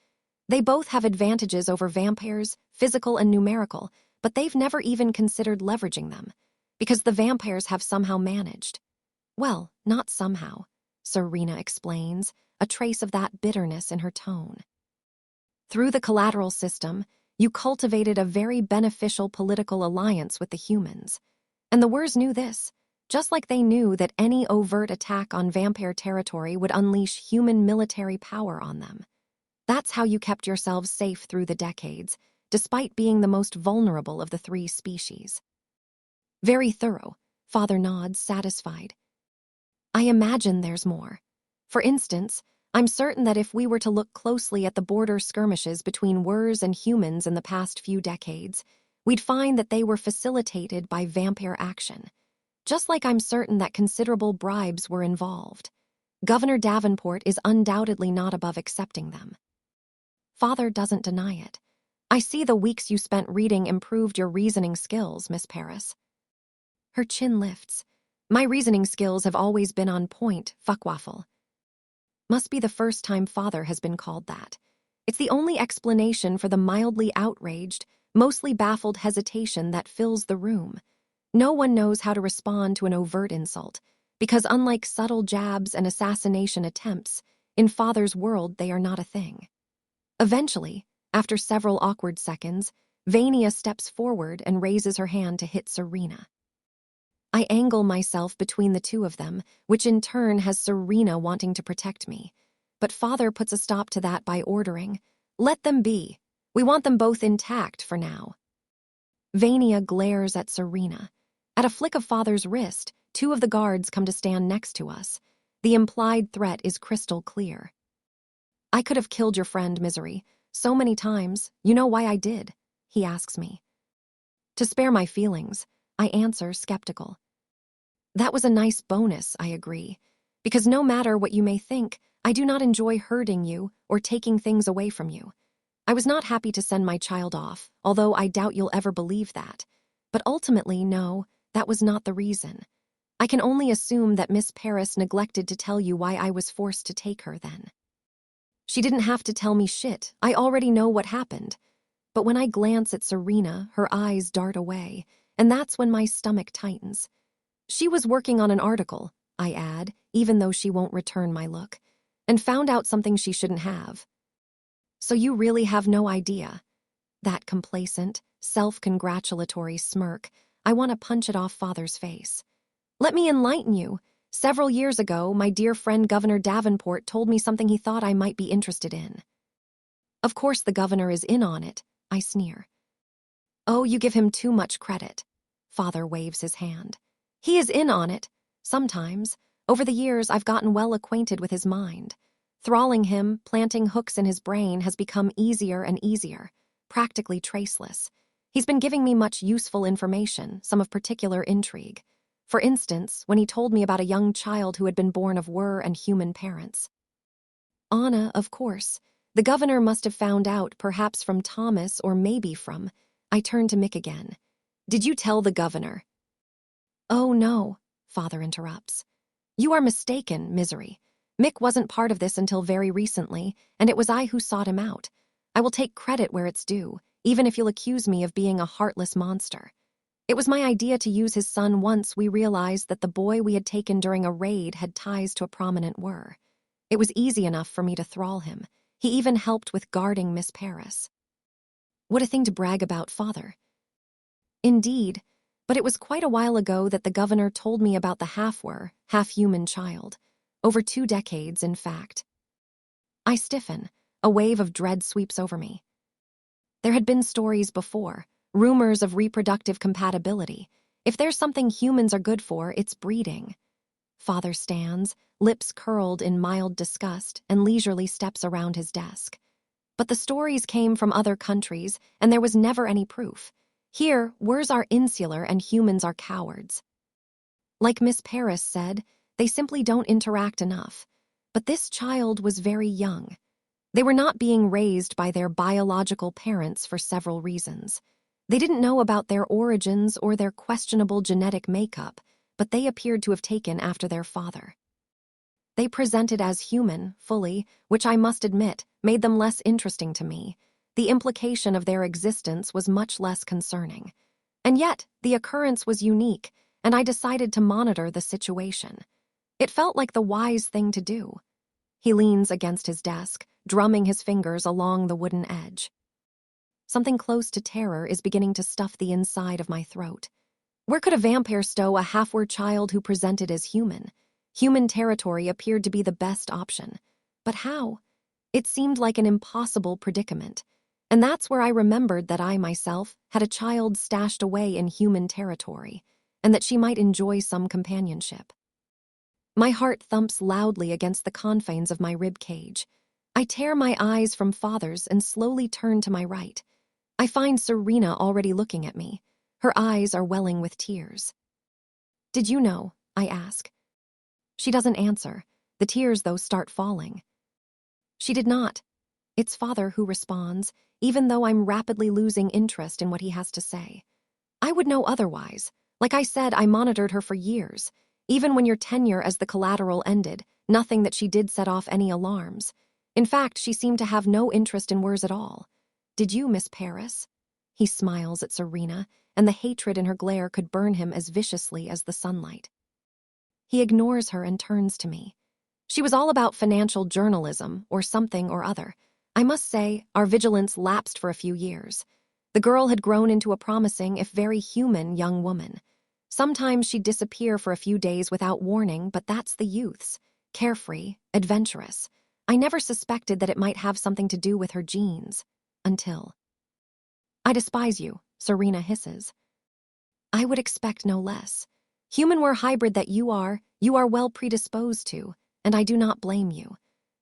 They both have advantages over vampires, physical and numerical, but they've never even considered leveraging them, because the vampires have somehow managed. Well, not somehow, Serena explains, a trace of that bitterness in her tone. Through the collateral system, you cultivated a very beneficial political alliance with the humans. And the Wurs knew this, just like they knew that any overt attack on vampire territory would unleash human military power on them. That's how you kept yourselves safe through the decades, despite being the most vulnerable of the 3 species. Very thorough, Father nods, satisfied. I imagine there's more. For instance, I'm certain that if we were to look closely at the border skirmishes between Wurs and humans in the past few decades, we'd find that they were facilitated by vampire action. Just like I'm certain that considerable bribes were involved. Governor Davenport is undoubtedly not above accepting them. Father doesn't deny it. I see the weeks you spent reading improved your reasoning skills, Miss Paris. Her chin lifts. My reasoning skills have always been on point, fuckwaffle. Must be the first time Father has been called that. It's the only explanation for the mildly outraged, mostly baffled hesitation that fills the room. No one knows how to respond to an overt insult, because unlike subtle jabs and assassination attempts, in Father's world they are not a thing. Eventually, after several awkward seconds, Vania steps forward and raises her hand to hit Serena. I angle myself between the two of them, which in turn has Serena wanting to protect me. But Father puts a stop to that by ordering, "Let them be. We want them both intact for now." Vania glares at Serena. At a flick of Father's wrist, two of the guards come to stand next to us. The implied threat is crystal clear. "I could have killed your friend, Misery, so many times. You know why I did?" he asks me. To spare my feelings, I answer, skeptical. That was a nice bonus, I agree, because no matter what you may think, I do not enjoy hurting you or taking things away from you. I was not happy to send my child off, although I doubt you'll ever believe that. But ultimately, no, that was not the reason. I can only assume that Miss Paris neglected to tell you why I was forced to take her then. She didn't have to tell me shit. I already know what happened. But when I glance at Serena, her eyes dart away, and that's when my stomach tightens. She was working on an article, I add, even though she won't return my look, and found out something she shouldn't have. So you really have no idea. That complacent, self-congratulatory smirk, I want to punch it off Father's face. Let me enlighten you. Several years ago, my dear friend Governor Davenport told me something he thought I might be interested in. Of course the governor is in on it, I sneer. Oh, you give him too much credit. Father waves his hand. He is in on it, sometimes. Over the years, I've gotten well acquainted with his mind. Thralling him, planting hooks in his brain has become easier and easier, practically traceless. He's been giving me much useful information, some of particular intrigue. For instance, when he told me about a young child who had been born of Wur and human parents. Anna, of course. The governor must have found out, perhaps from Thomas or maybe from... I turn to Mick again. Did you tell the governor? Oh, no, Father interrupts. You are mistaken, Misery. Mick wasn't part of this until very recently, and it was I who sought him out. I will take credit where it's due, even if you'll accuse me of being a heartless monster. It was my idea to use his son once we realized that the boy we had taken during a raid had ties to a prominent Wur. It was easy enough for me to thrall him. He even helped with guarding Miss Paris. What a thing to brag about, Father. Indeed, but it was quite a while ago that the governor told me about the half-Wur, half-human child. Over 2 decades, in fact. I stiffen. A wave of dread sweeps over me. There had been stories before, rumors of reproductive compatibility. If there's something humans are good for, it's breeding. Father stands, lips curled in mild disgust, and leisurely steps around his desk. But the stories came from other countries, and there was never any proof. Here, Wurs are insular and humans are cowards. Like Miss Paris said, they simply don't interact enough. But this child was very young. They were not being raised by their biological parents for several reasons. They didn't know about their origins or their questionable genetic makeup, but they appeared to have taken after their father. They presented as human, fully, which I must admit, made them less interesting to me. The implication of their existence was much less concerning. And yet, the occurrence was unique, and I decided to monitor the situation. It felt like the wise thing to do. He leans against his desk, drumming his fingers along the wooden edge. Something close to terror is beginning to stuff the inside of my throat. Where could a vampire stow a half-Wur child who presented as human? Human territory appeared to be the best option. But how? It seemed like an impossible predicament. And that's where I remembered that I, myself, had a child stashed away in human territory, and that she might enjoy some companionship. My heart thumps loudly against the confines of my rib cage. I tear my eyes from Father's and slowly turn to my right. I find Serena already looking at me. Her eyes are welling with tears. "Did you know?" I ask. She doesn't answer. The tears, though, start falling. "She did not." It's Father who responds, even though I'm rapidly losing interest in what he has to say. "I would know otherwise. Like I said, I monitored her for years. Even when your tenure as the collateral ended, nothing that she did set off any alarms. In fact, she seemed to have no interest in words at all. Did you, Miss Paris?" He smiles at Serena, and the hatred in her glare could burn him as viciously as the sunlight. He ignores her and turns to me. "She was all about financial journalism, or something or other. I must say, our vigilance lapsed for a few years. The girl had grown into a promising, if very human, young woman. Sometimes she'd disappear for a few days without warning, but that's the youth's. Carefree, adventurous. I never suspected that it might have something to do with her genes. Until—" "I despise you," Serena hisses. "I would expect no less. Human-were hybrid that you are well predisposed to, and I do not blame you.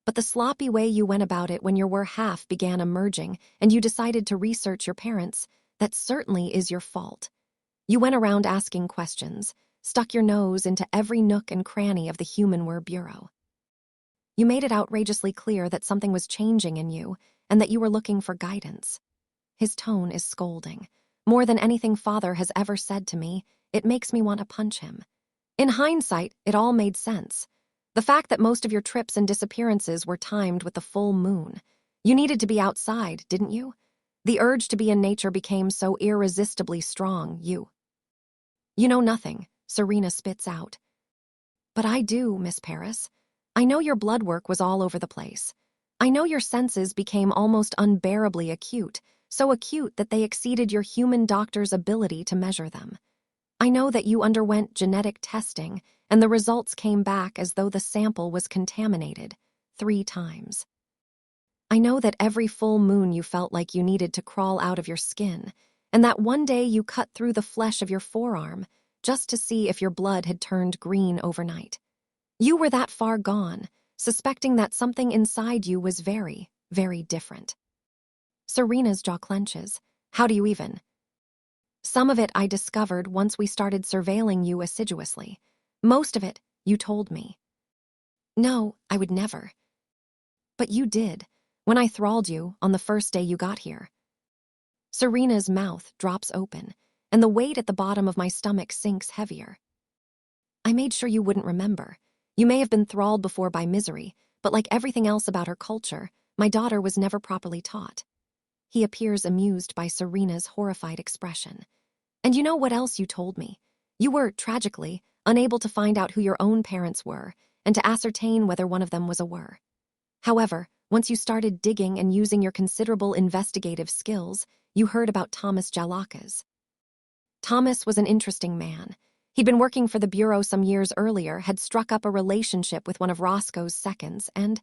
But the sloppy way you went about it when your were half began emerging and you decided to research your parents, that certainly is your fault. You went around asking questions, stuck your nose into every nook and cranny of the Human-were Bureau. You made it outrageously clear that something was changing in you and that you were looking for guidance." His tone is scolding. More than anything Father has ever said to me, it makes me want to punch him. In hindsight, it all made sense. The fact that most of your trips and disappearances were timed with the full moon. You needed to be outside, didn't you? The urge to be in nature became so irresistibly strong, You know nothing," Serena spits out. "But I do, Miss Paris. I know your blood work was all over the place. I know your senses became almost unbearably acute, so acute that they exceeded your human doctor's ability to measure them. I know that you underwent genetic testing, and the results came back as though the sample was contaminated 3 times. I know that every full moon you felt like you needed to crawl out of your skin, and that one day you cut through the flesh of your forearm just to see if your blood had turned green overnight. You were that far gone, suspecting that something inside you was very, very different." Serena's jaw clenches. "How do you even—" "Some of it I discovered once we started surveilling you assiduously. Most of it, you told me." "No, I would never." "But you did, when I thralled you on the first day you got here." Serena's mouth drops open, and the weight at the bottom of my stomach sinks heavier. "I made sure you wouldn't remember. You may have been thralled before by misery, but like everything else about her culture, my daughter was never properly taught." He appears amused by Serena's horrified expression. "And you know what else you told me? You were, tragically, unable to find out who your own parents were and to ascertain whether one of them was a were. However, once you started digging and using your considerable investigative skills, you heard about Thomas Jalakas. Thomas was an interesting man. He'd been working for the Bureau some years earlier, had struck up a relationship with one of Roscoe's seconds, and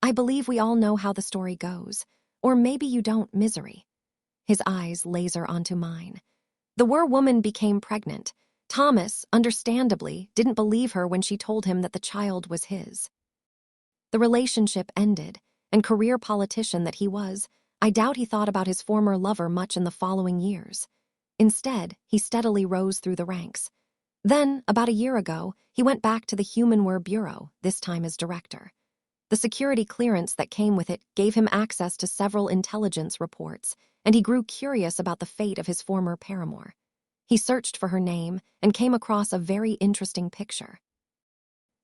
I believe we all know how the story goes. Or maybe you don't, Misery." His eyes laser onto mine. "The Were woman became pregnant. Thomas, understandably, didn't believe her when she told him that the child was his. The relationship ended, and career politician that he was, I doubt he thought about his former lover much in the following years. Instead, he steadily rose through the ranks. Then, about a year ago, he went back to the Human-were Bureau, this time as director. The security clearance that came with it gave him access to several intelligence reports, and he grew curious about the fate of his former paramour. He searched for her name and came across a very interesting picture.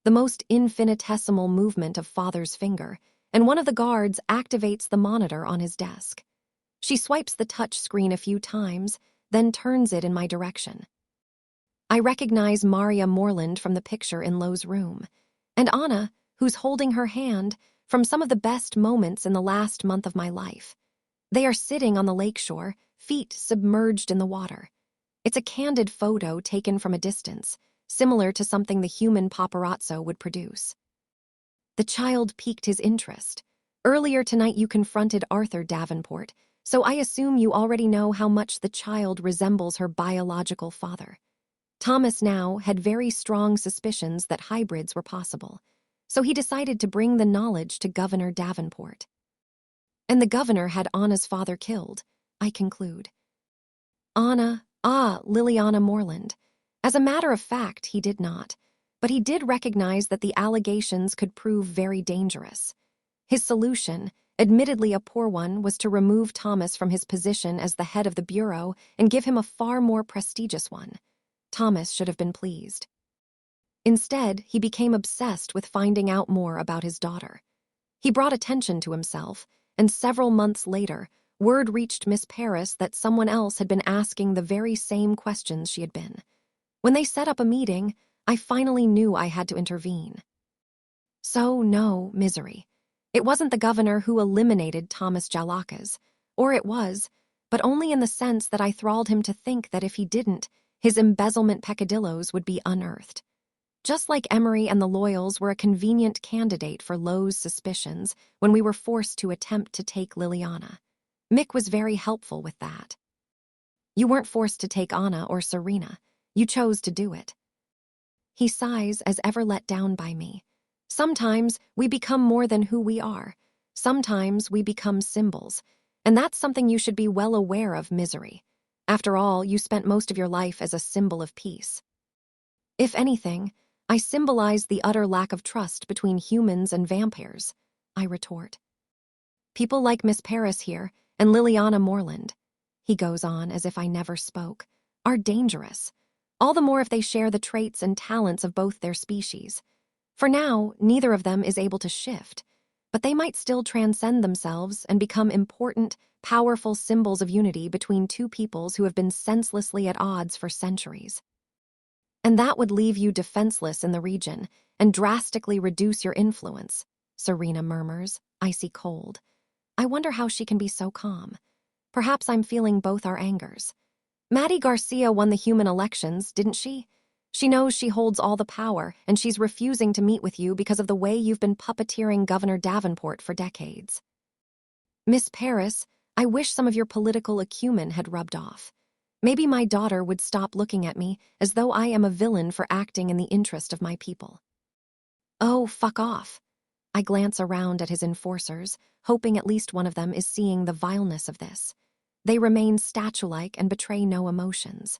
The most infinitesimal movement of Father's finger, and one of the guards activates the monitor on his desk. She swipes the touch screen a few times, then turns it in my direction. I recognize Maria Moreland from the picture in Lowe's room, and Anna, who's holding her hand, from some of the best moments in the last month of my life. They are sitting on the lakeshore, feet submerged in the water. It's a candid photo taken from a distance, similar to something the human paparazzo would produce. The child piqued his interest. Earlier tonight you confronted Arthur Davenport, so I assume you already know how much the child resembles her biological father. Thomas now had very strong suspicions that hybrids were possible, so he decided to bring the knowledge to Governor Davenport. And the governor had Anna's father killed, I conclude. Anna, Liliana Moreland. As a matter of fact, he did not, but he did recognize that the allegations could prove very dangerous. His solution, admittedly a poor one, was to remove Thomas from his position as the head of the bureau and give him a far more prestigious one. Thomas should have been pleased. Instead, he became obsessed with finding out more about his daughter. He brought attention to himself, and several months later, word reached Miss Paris that someone else had been asking the very same questions she had been. When they set up a meeting, I finally knew I had to intervene. So, no, Misery. It wasn't the governor who eliminated Thomas Jalakas, or it was, but only in the sense that I thralled him to think that if he didn't, his embezzlement peccadillos would be unearthed. Just like Emery and the Loyals were a convenient candidate for Lowe's suspicions when we were forced to attempt to take Liliana. Mick was very helpful with that. You weren't forced to take Anna or Serena. You chose to do it. He sighs as ever let down by me. Sometimes we become more than who we are. Sometimes we become symbols. And that's something you should be well aware of, Misery. After all, you spent most of your life as a symbol of peace. If anything, I symbolize the utter lack of trust between humans and vampires, I retort. People like Miss Paris here and Liliana Moreland, he goes on as if I never spoke, are dangerous. All the more if they share the traits and talents of both their species. For now, neither of them is able to shift, but they might still transcend themselves and become important, powerful symbols of unity between two peoples who have been senselessly at odds for centuries. And that would leave you defenseless in the region and drastically reduce your influence, Serena murmurs, icy cold. I wonder how she can be so calm. Perhaps I'm feeling both our angers. Maddie Garcia won the human elections, didn't she? She knows she holds all the power, and she's refusing to meet with you because of the way you've been puppeteering Governor Davenport for decades. Miss Paris, I wish some of your political acumen had rubbed off. Maybe my daughter would stop looking at me as though I am a villain for acting in the interest of my people. Oh, fuck off. I glance around at his enforcers, hoping at least one of them is seeing the vileness of this. They remain statue-like and betray no emotions.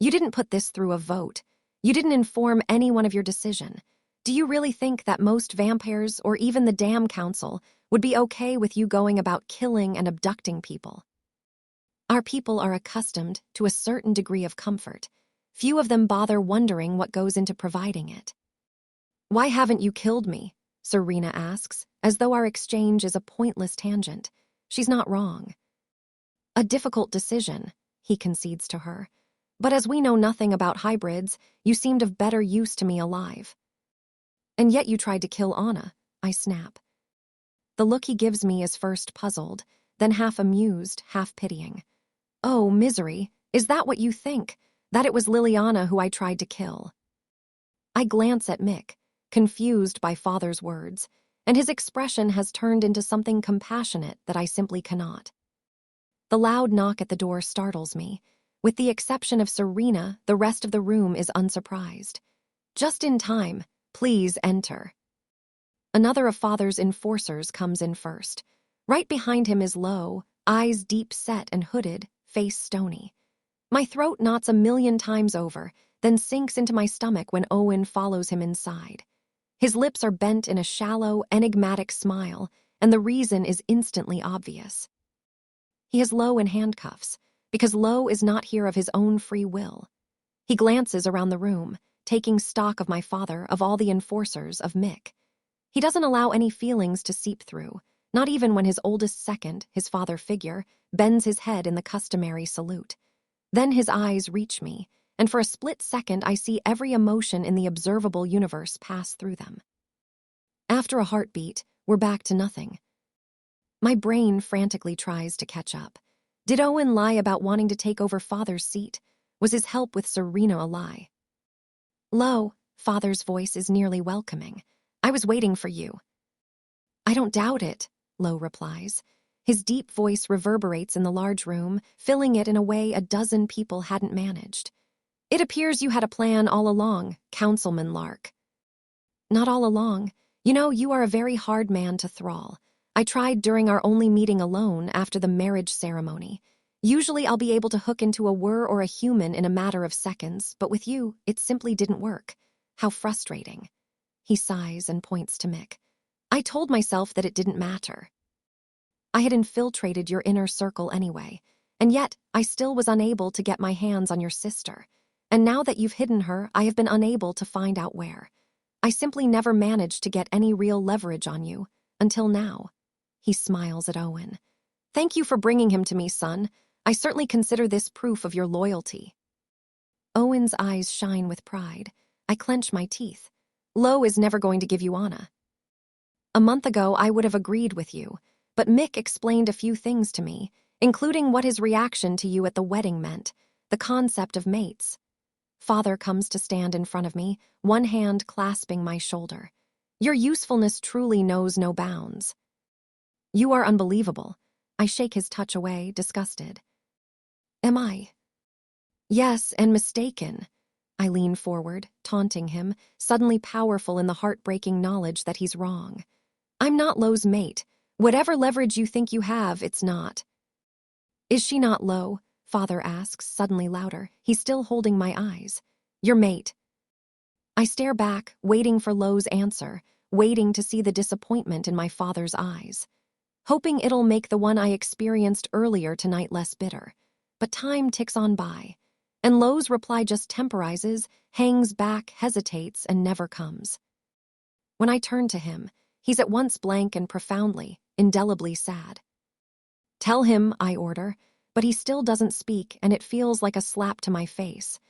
You didn't put this through a vote. You didn't inform anyone of your decision. Do you really think that most vampires, or even the Dam Council, would be okay with you going about killing and abducting people? Our people are accustomed to a certain degree of comfort. Few of them bother wondering what goes into providing it. Why haven't you killed me? Serena asks, as though our exchange is a pointless tangent. She's not wrong. A difficult decision, he concedes to her. But as we know nothing about hybrids, you seemed of better use to me alive. And yet you tried to kill Anna, I snap. The look he gives me is first puzzled, then half amused, half pitying. Oh, Misery, is that what you think? That it was Liliana who I tried to kill? I glance at Mick, confused by father's words, and his expression has turned into something compassionate that I simply cannot. The loud knock at the door startles me. With the exception of Serena, the rest of the room is unsurprised. Just in time, please enter. Another of father's enforcers comes in first. Right behind him is Lowe, eyes deep set and hooded, face stony. My throat knots 1,000,000 times over, then sinks into my stomach when Owen follows him inside. His lips are bent in a shallow, enigmatic smile, and the reason is instantly obvious. He has Lowe in handcuffs, because Lowe is not here of his own free will. He glances around the room, taking stock of my father, of all the enforcers, of Mick. He doesn't allow any feelings to seep through, not even when his oldest second, his father figure, bends his head in the customary salute. Then his eyes reach me, and for a split second I see every emotion in the observable universe pass through them. After a heartbeat, we're back to nothing. My brain frantically tries to catch up. Did Owen lie about wanting to take over father's seat? Was his help with Serena a lie? Lo, father's voice is nearly welcoming. I was waiting for you. I don't doubt it, Lo replies. His deep voice reverberates in the large room, filling it in a way a dozen people hadn't managed. It appears you had a plan all along, Councilman Lark. Not all along. You know, you are a very hard man to thrall. I tried during our only meeting alone after the marriage ceremony. Usually I'll be able to hook into a whir or a human in a matter of seconds, but with you, it simply didn't work. How frustrating. He sighs and points to Mick. I told myself that it didn't matter. I had infiltrated your inner circle anyway, and yet I still was unable to get my hands on your sister. And now that you've hidden her, I have been unable to find out where. I simply never managed to get any real leverage on you, until now. He smiles at Owen. Thank you for bringing him to me, son. I certainly consider this proof of your loyalty. Owen's eyes shine with pride. I clench my teeth. Lo is never going to give you Anna. A month ago, I would have agreed with you, but Mick explained a few things to me, including what his reaction to you at the wedding meant, the concept of mates. Father comes to stand in front of me, one hand clasping my shoulder. Your usefulness truly knows no bounds. You are unbelievable. I shake his touch away, disgusted. Am I? Yes, and mistaken. I lean forward, taunting him, suddenly powerful in the heartbreaking knowledge that he's wrong. I'm not Lo's mate. Whatever leverage you think you have, it's not. Is she not Lo? Father asks, suddenly louder. He's still holding my eyes. Your mate. I stare back, waiting for Lo's answer, waiting to see the disappointment in my father's eyes, hoping it'll make the one I experienced earlier tonight less bitter. But time ticks on by, and Lo's reply just temporizes, hangs back, hesitates, and never comes. When I turn to him, he's at once blank and profoundly, indelibly sad. Tell him, I order, but he still doesn't speak, and it feels like a slap to my face.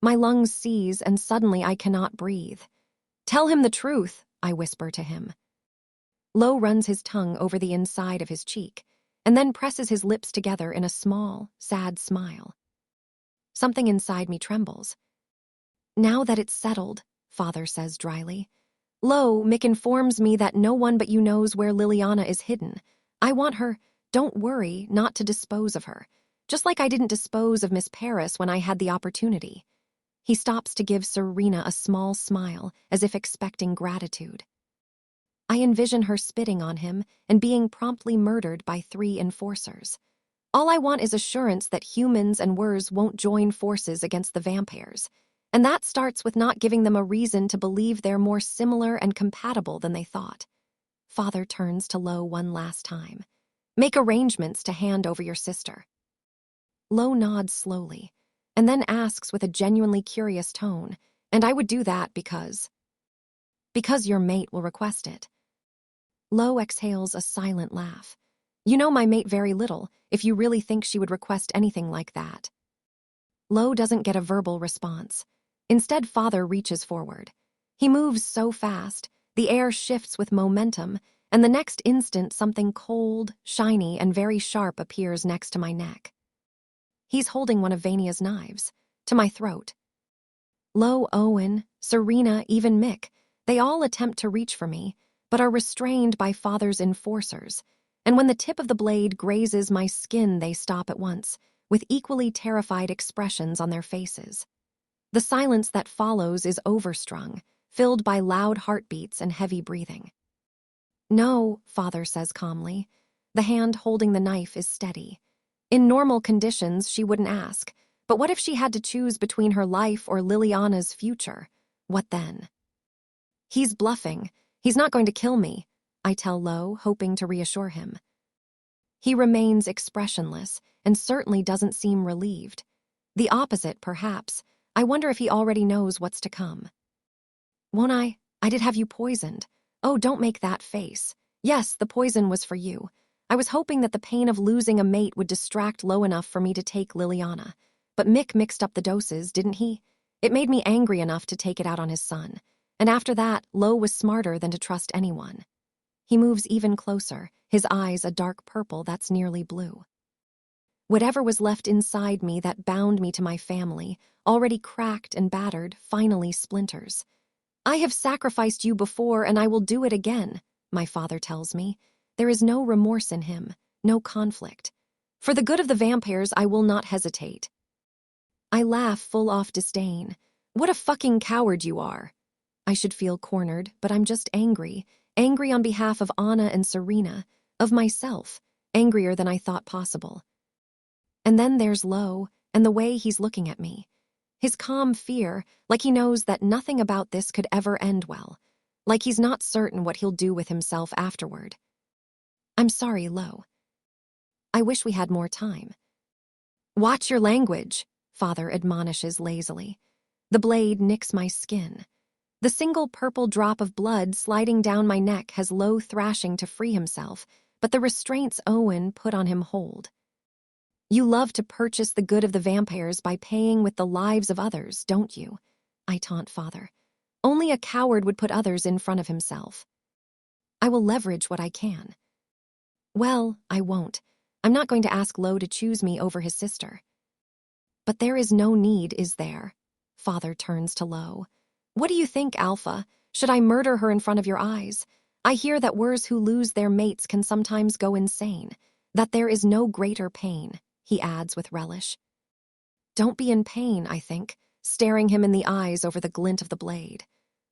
My lungs seize, and suddenly I cannot breathe. Tell him the truth, I whisper to him. Lo runs his tongue over the inside of his cheek, and then presses his lips together in a small, sad smile. Something inside me trembles. Now that it's settled, Father says dryly. Lo, Mick informs me that no one but you knows where Liliana is hidden. I want her, don't worry, not to dispose of her, just like I didn't dispose of Miss Paris when I had the opportunity. He stops to give Serena a small smile, as if expecting gratitude. I envision her spitting on him and being promptly murdered by 3 enforcers. All I want is assurance that humans and Wurs won't join forces against the vampires, and that starts with not giving them a reason to believe they're more similar and compatible than they thought. Father turns to Lo one last time. Make arrangements to hand over your sister. Lo nods slowly, and then asks with a genuinely curious tone, and I would do that because your mate will request it. Lo exhales a silent laugh. You know my mate very little, if you really think she would request anything like that. Lo doesn't get a verbal response. Instead, Father reaches forward. He moves so fast, the air shifts with momentum, and the next instant something cold, shiny, and very sharp appears next to my neck. He's holding one of Vania's knives, to my throat. Lo, Owen, Serena, even Mick, they all attempt to reach for me, but are restrained by Father's enforcers, and when the tip of the blade grazes my skin, they stop at once, with equally terrified expressions on their faces. The silence that follows is overstrung, filled by loud heartbeats and heavy breathing. No, Father says calmly. The hand holding the knife is steady. In normal conditions, she wouldn't ask, but what if she had to choose between her life or Liliana's future? What then? He's bluffing. He's not going to kill me, I tell Lo, hoping to reassure him. He remains expressionless and certainly doesn't seem relieved. The opposite, perhaps. I wonder if he already knows what's to come. Won't I? I did have you poisoned. Oh, don't make that face. Yes, the poison was for you. I was hoping that the pain of losing a mate would distract Lo enough for me to take Liliana. But Mick mixed up the doses, didn't he? It made me angry enough to take it out on his son. And after that, Lo was smarter than to trust anyone. He moves even closer, his eyes a dark purple that's nearly blue. Whatever was left inside me that bound me to my family, already cracked and battered, finally splinters. I have sacrificed you before and I will do it again, my father tells me. There is no remorse in him, no conflict. For the good of the vampires, I will not hesitate. I laugh full off disdain. What a fucking coward you are. I should feel cornered, but I'm just angry. Angry on behalf of Anna and Serena, of myself, angrier than I thought possible. And then there's Lo, and the way he's looking at me. His calm fear, like he knows that nothing about this could ever end well. Like he's not certain what he'll do with himself afterward. I'm sorry, Lo. I wish we had more time. Watch your language, Father admonishes lazily. The blade nicks my skin. The single purple drop of blood sliding down my neck has Lo thrashing to free himself, but the restraints Owen put on him hold. You love to purchase the good of the vampires by paying with the lives of others, don't you? I taunt Father. Only a coward would put others in front of himself. I will leverage what I can. Well, I won't. I'm not going to ask Lo to choose me over his sister. But there is no need, is there? Father turns to Lo. What do you think, Alpha? Should I murder her in front of your eyes? I hear that wers who lose their mates can sometimes go insane, that there is no greater pain, he adds with relish. Don't be in pain, I think, staring him in the eyes over the glint of the blade.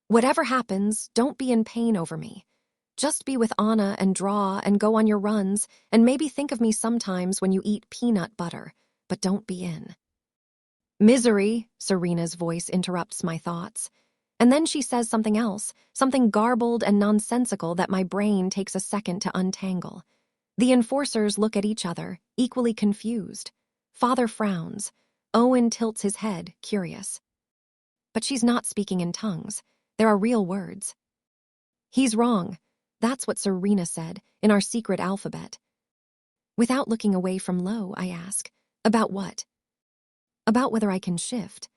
Whatever happens, don't be in pain over me. Just be with Anna and draw and go on your runs and maybe think of me sometimes when you eat peanut butter, but don't be in. Misery, Serena's voice interrupts my thoughts. And then she says something else, something garbled and nonsensical that my brain takes a second to untangle. The enforcers look at each other, equally confused. Father frowns. Owen tilts his head, curious. But she's not speaking in tongues. There are real words. He's wrong. That's what Serena said, in our secret alphabet. Without looking away from Lo, I ask, about what? About whether I can shift.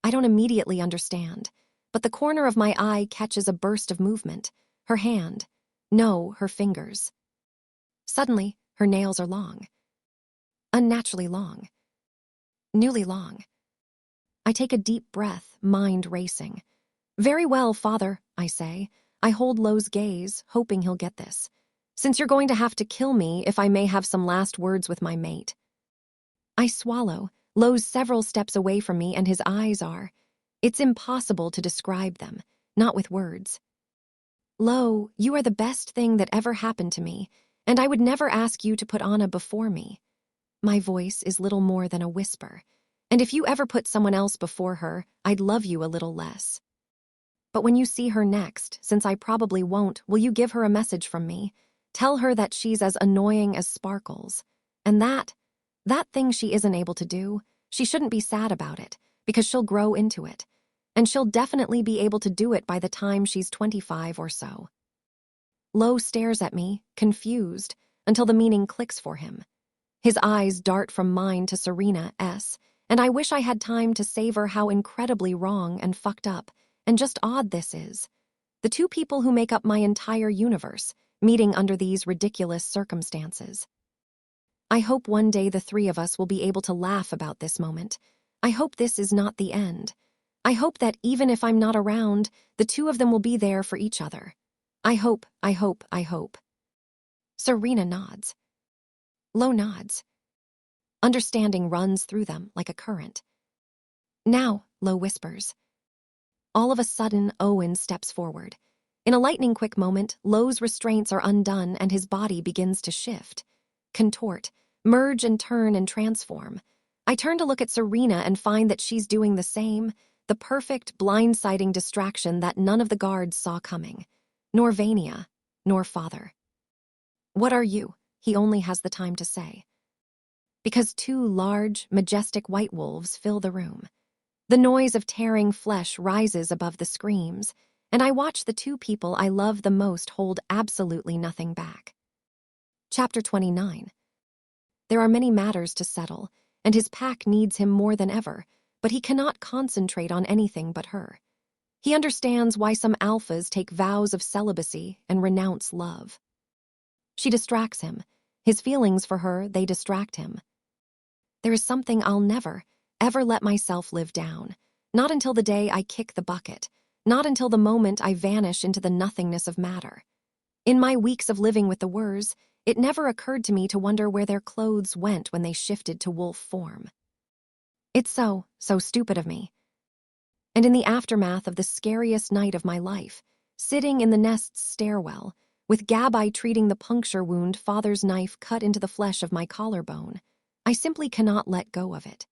I don't immediately understand, but the corner of my eye catches a burst of movement. Her hand. No, her fingers. Suddenly, her nails are long. Unnaturally long. Newly long. I take a deep breath, mind racing. Very well, Father, I say. I hold Lo's gaze, hoping he'll get this. Since you're going to have to kill me if I may have some last words with my mate. I swallow. Lo's several steps away from me and his eyes are. It's impossible to describe them, not with words. Lo, you are the best thing that ever happened to me, and I would never ask you to put Anna before me. My voice is little more than a whisper, and if you ever put someone else before her, I'd love you a little less. But when you see her next, since I probably won't, will you give her a message from me? Tell her that she's as annoying as Sparkles. And that thing she isn't able to do, she shouldn't be sad about it, because she'll grow into it. And she'll definitely be able to do it by the time she's 25 or so. Lo stares at me, confused, until the meaning clicks for him. His eyes dart from mine to Serena S., and I wish I had time to savor how incredibly wrong and fucked up and just odd this is. The two people who make up my entire universe, meeting under these ridiculous circumstances. I hope one day the three of us will be able to laugh about this moment. I hope this is not the end. I hope that even if I'm not around, the two of them will be there for each other. I hope. Serena nods. Lo nods. Understanding runs through them like a current. Now, Lo whispers. All of a sudden, Owen steps forward. In a lightning-quick moment, Lo's restraints are undone and his body begins to shift, contort, merge and turn and transform. I turn to look at Serena and find that she's doing the same, the perfect, blindsiding distraction that none of the guards saw coming. Nor Vania, nor Father. What are you? He only has the time to say. Because two large, majestic white wolves fill the room. The noise of tearing flesh rises above the screams, and I watch the two people I love the most hold absolutely nothing back. Chapter 29. There are many matters to settle, and his pack needs him more than ever, but he cannot concentrate on anything but her. He understands why some alphas take vows of celibacy and renounce love. She distracts him. His feelings for her, they distract him. There is something I'll never, ever let myself live down. Not until the day I kick the bucket. Not until the moment I vanish into the nothingness of matter. In my weeks of living with the Wers, it never occurred to me to wonder where their clothes went when they shifted to wolf form. It's so stupid of me. And in the aftermath of the scariest night of my life, sitting in the nest's stairwell, with Gabai treating the puncture wound Father's knife cut into the flesh of my collarbone, I simply cannot let go of it.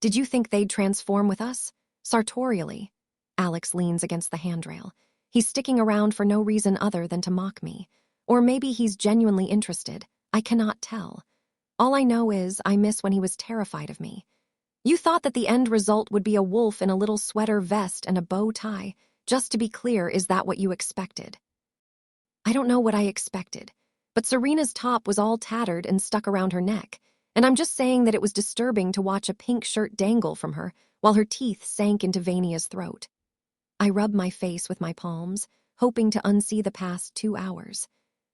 Did you think they'd transform with us? Sartorially. Alex leans against the handrail. He's sticking around for no reason other than to mock me. Or maybe he's genuinely interested. I cannot tell. All I know is I miss when he was terrified of me. You thought that the end result would be a wolf in a little sweater vest and a bow tie. Just to be clear, is that what you expected? I don't know what I expected, but Serena's top was all tattered and stuck around her neck, and I'm just saying that it was disturbing to watch a pink shirt dangle from her while her teeth sank into Vania's throat. I rub my face with my palms, hoping to unsee the past 2 hours.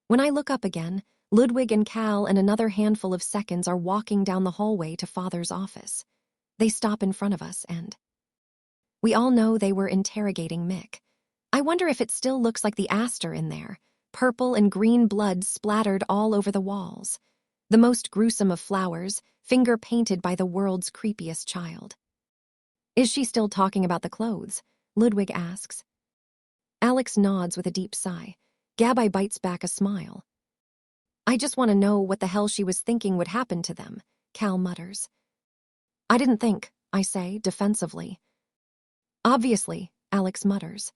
When I look up again, Ludwig and Cal and another handful of seconds are walking down the hallway to Father's office. They stop in front of us and we all know they were interrogating Mick. I wonder if it still looks like the Astor in there, purple and green blood splattered all over the walls. The most gruesome of flowers, finger painted by the world's creepiest child. Is she still talking about the clothes? Ludwig asks. Alex nods with a deep sigh. Gabai bites back a smile. I just want to know what the hell she was thinking would happen to them, Cal mutters. I didn't think, I say, defensively. Obviously, Alex mutters.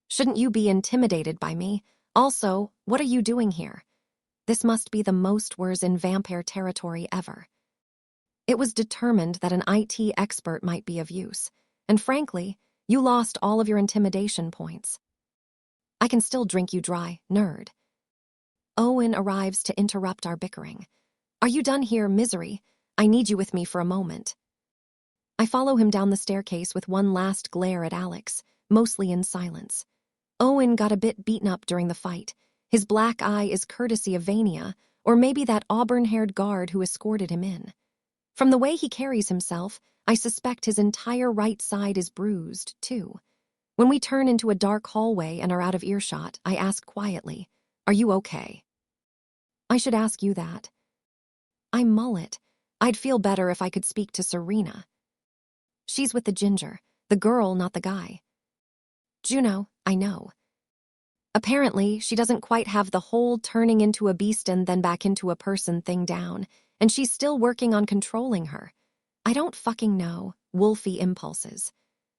Shouldn't you be intimidated by me? Also, what are you doing here? This must be the most words in vampire territory ever. It was determined that an IT expert might be of use, and frankly, you lost all of your intimidation points. I can still drink you dry, nerd. Owen arrives to interrupt our bickering. Are you done here, misery? I need you with me for a moment. I follow him down the staircase with one last glare at Alex, mostly in silence. Owen got a bit beaten up during the fight. His black eye is courtesy of Vania, or maybe that auburn-haired guard who escorted him in. From the way he carries himself, I suspect his entire right side is bruised, too. When we turn into a dark hallway and are out of earshot, I ask quietly, are you okay? I should ask you that. I mull it. I'd feel better if I could speak to Serena. She's with the ginger, the girl, not the guy. Juno, I know. Apparently, she doesn't quite have the whole turning into a beast and then back into a person thing down, and she's still working on controlling her. I don't fucking know, wolfy impulses.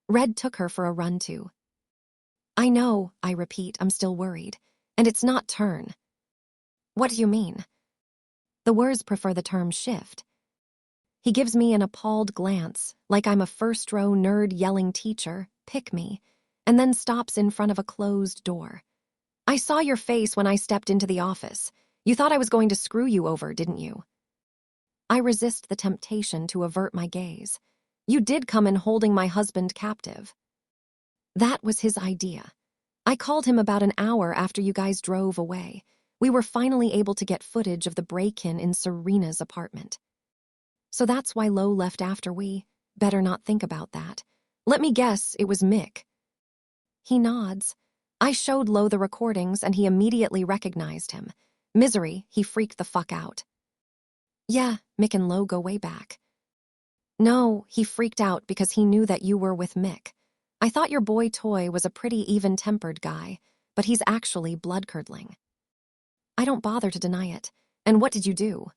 Red took her for a run too. I know, I repeat, I'm still worried. And it's not turn. What do you mean? The words prefer the term shift. He gives me an appalled glance, like I'm a first-row nerd yelling teacher, pick me, and then stops in front of a closed door. I saw your face when I stepped into the office. You thought I was going to screw you over, didn't you? I resist the temptation to avert my gaze. You did come in holding my husband captive. That was his idea. I called him about an hour after you guys drove away. We were finally able to get footage of the break-in in Serena's apartment. So that's why Lo left after we. Better not think about that. Let me guess, it was Mick. He nods. I showed Lo the recordings and he immediately recognized him. Misery, he freaked the fuck out. Yeah, Mick and Lo go way back. No, he freaked out because he knew that you were with Mick. I thought your boy Toy was a pretty even-tempered guy, but he's actually blood-curdling. I don't bother to deny it. And what did you do?